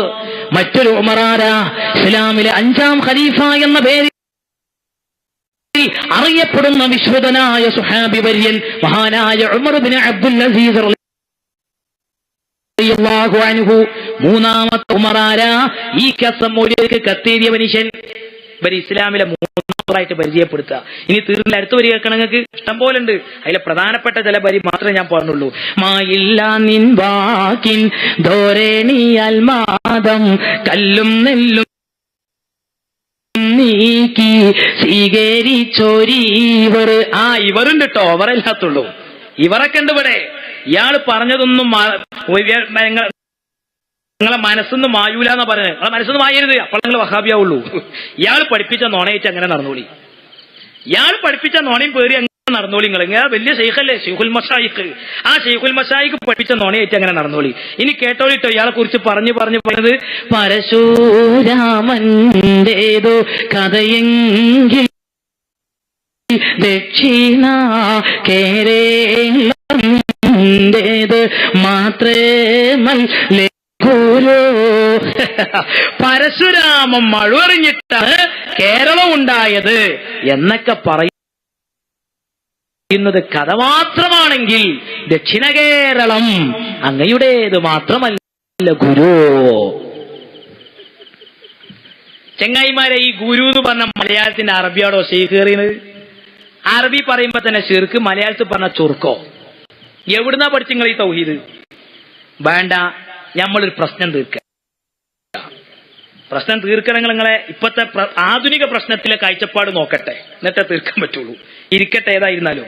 മറ്റൊരു ഉമറാരാ? ഇസ്ലാമിലെ അഞ്ചാം ഖലീഫ എന്ന പേരിൽ അറിയപ്പെടുന്ന വിശ്വതനായ സുഹാബി വര്യൻ മഹാനായ ഉമർ ഇബ്നു അബ്ദുൽ അസീസ് റളിയല്ലാഹു അൻഹു. മൂന്നാമത്തെ ഉമറാരാ? ഈ കസം മൗലവിക്ക് കത്തേരിയ മനുഷ്യൻ. ഇവർ ഇസ്ലാമിലെ മൂന്നാമതായിട്ട് പരിചയപ്പെടുത്തുക. ഇനി തീർന്നില്ല, അടുത്ത വരി കേൾക്കണം. നിങ്ങൾക്ക് ഇഷ്ടം പോലെ ഉണ്ട്. അതിലെ പ്രധാനപ്പെട്ട ചില വരി മാത്രമേ ഞാൻ പറഞ്ഞുള്ളൂ. മായില്ല നിൻ വാക്കിൻ ധോരണിയാൽ മാതം കല്ലും നെല്ലും നീക്കി സ്വീകരിച്ചോരീവർ. ഇവരുണ്ട് കേട്ടോ, അവരല്ലാത്തുള്ളൂ. ഇവരൊക്കെ ഉണ്ട് ഇവിടെ. ഇയാൾ പറഞ്ഞതൊന്നും നിങ്ങളെ മനസ്സൊന്നും മായൂല എന്നാ പറഞ്ഞത്. നിങ്ങളെ മനസ്സൊന്നും മായരുത്, അപ്പോൾ നിങ്ങൾ വഹാബിയാവുള്ളൂ. ഇയാൾ പഠിപ്പിച്ച നോണയിട്ട് അങ്ങനെ നടന്നോളി. ഇയാൾ പഠിപ്പിച്ച നോണയും പേറി അങ്ങനെ നടന്നോളി. നിങ്ങൾ ഇങ്ങനെ വലിയ ഷെയ്ഖല്ലേ, ഷെയ്ഖുൽ മശായിഖ്. ആ ഷെയ്ഖുൽ മശായിഖ് പഠിപ്പിച്ച നോണയായിട്ട് അങ്ങനെ നടന്നോളി. ഇനി കേട്ടോളിട്ടോ, ഇയാളെ കുറിച്ച് പറഞ്ഞു പറഞ്ഞത് പരശുരാമന്റേതോ കഥയെങ്കിൽ ദക്ഷിണ കേരളന്റേത് മാത്രമല്ല ഗുരു. പരശുരാമൻ മഴുവറിഞ്ഞിട്ടാണ് കേരളം ഉണ്ടായത് എന്നൊക്കെ പറയുന്നത് കഥ മാത്രമാണെങ്കിൽ ദക്ഷിണ കേരളം അങ്ങയുടേത് മാത്രമല്ല ഗുരു. ചെങ്ങായിമാരെ, ഈ ഗുരു എന്ന് പറഞ്ഞ മലയാളത്തിന്റെ അറബിയാടോ ശേഖറിയത്? അറബി പറയുമ്പോ തന്നെ ശിർക്ക്, മലയാളത്തിൽ പറഞ്ഞ ചുർക്കോ. എവിടുന്നാ പഠിച്ചു നിങ്ങൾ ഈ തൗഹീദ്? വേണ്ട, നമ്മളൊരു പ്രശ്നം തീർക്കുക. പ്രശ്നം തീർക്കണമെങ്കിൽ നിങ്ങളെ ഇപ്പോഴത്തെ ആധുനിക പ്രശ്നത്തിലെ കാഴ്ചപ്പാട് നോക്കട്ടെ, എന്നിട്ടേ തീർക്കാൻ പറ്റുള്ളൂ. ഇരിക്കട്ടെ, ഏതായിരുന്നാലും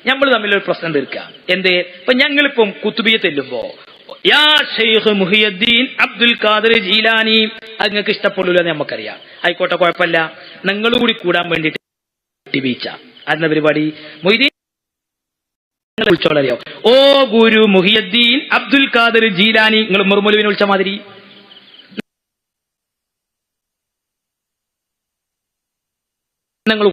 നമ്മൾ തമ്മിലൊരു പ്രശ്നം തീർക്കുക. എന്തേ? ഇപ്പൊ ഞങ്ങളിപ്പം കുത്തുബിയെ ചെല്ലുമ്പോ യാ ഷെയ്ഖ് മുഹിയുദ്ദീൻ അബ്ദുൽ ഖാദിർ ജീലാനി, അത് നിങ്ങൾക്ക് ഇഷ്ടപ്പെടില്ല എന്ന് നമുക്കറിയാം. ആയിക്കോട്ടെ, കുഴപ്പമില്ല. നിങ്ങൾ കൂടി കൂടാൻ വേണ്ടിയിട്ട് ബീച്ച അന്ന പരിപാടി മൊയ്തീൻ വിളിച്ചോളറിയോ? ഓ ഗുരു മുഹിയുദ്ദീൻ അബ്ദുൽ ഖാദിർ ജീലാനി. നിങ്ങൾ ഉമർ മൗലവിനെ വിളിച്ച മാതിരി നിങ്ങൾ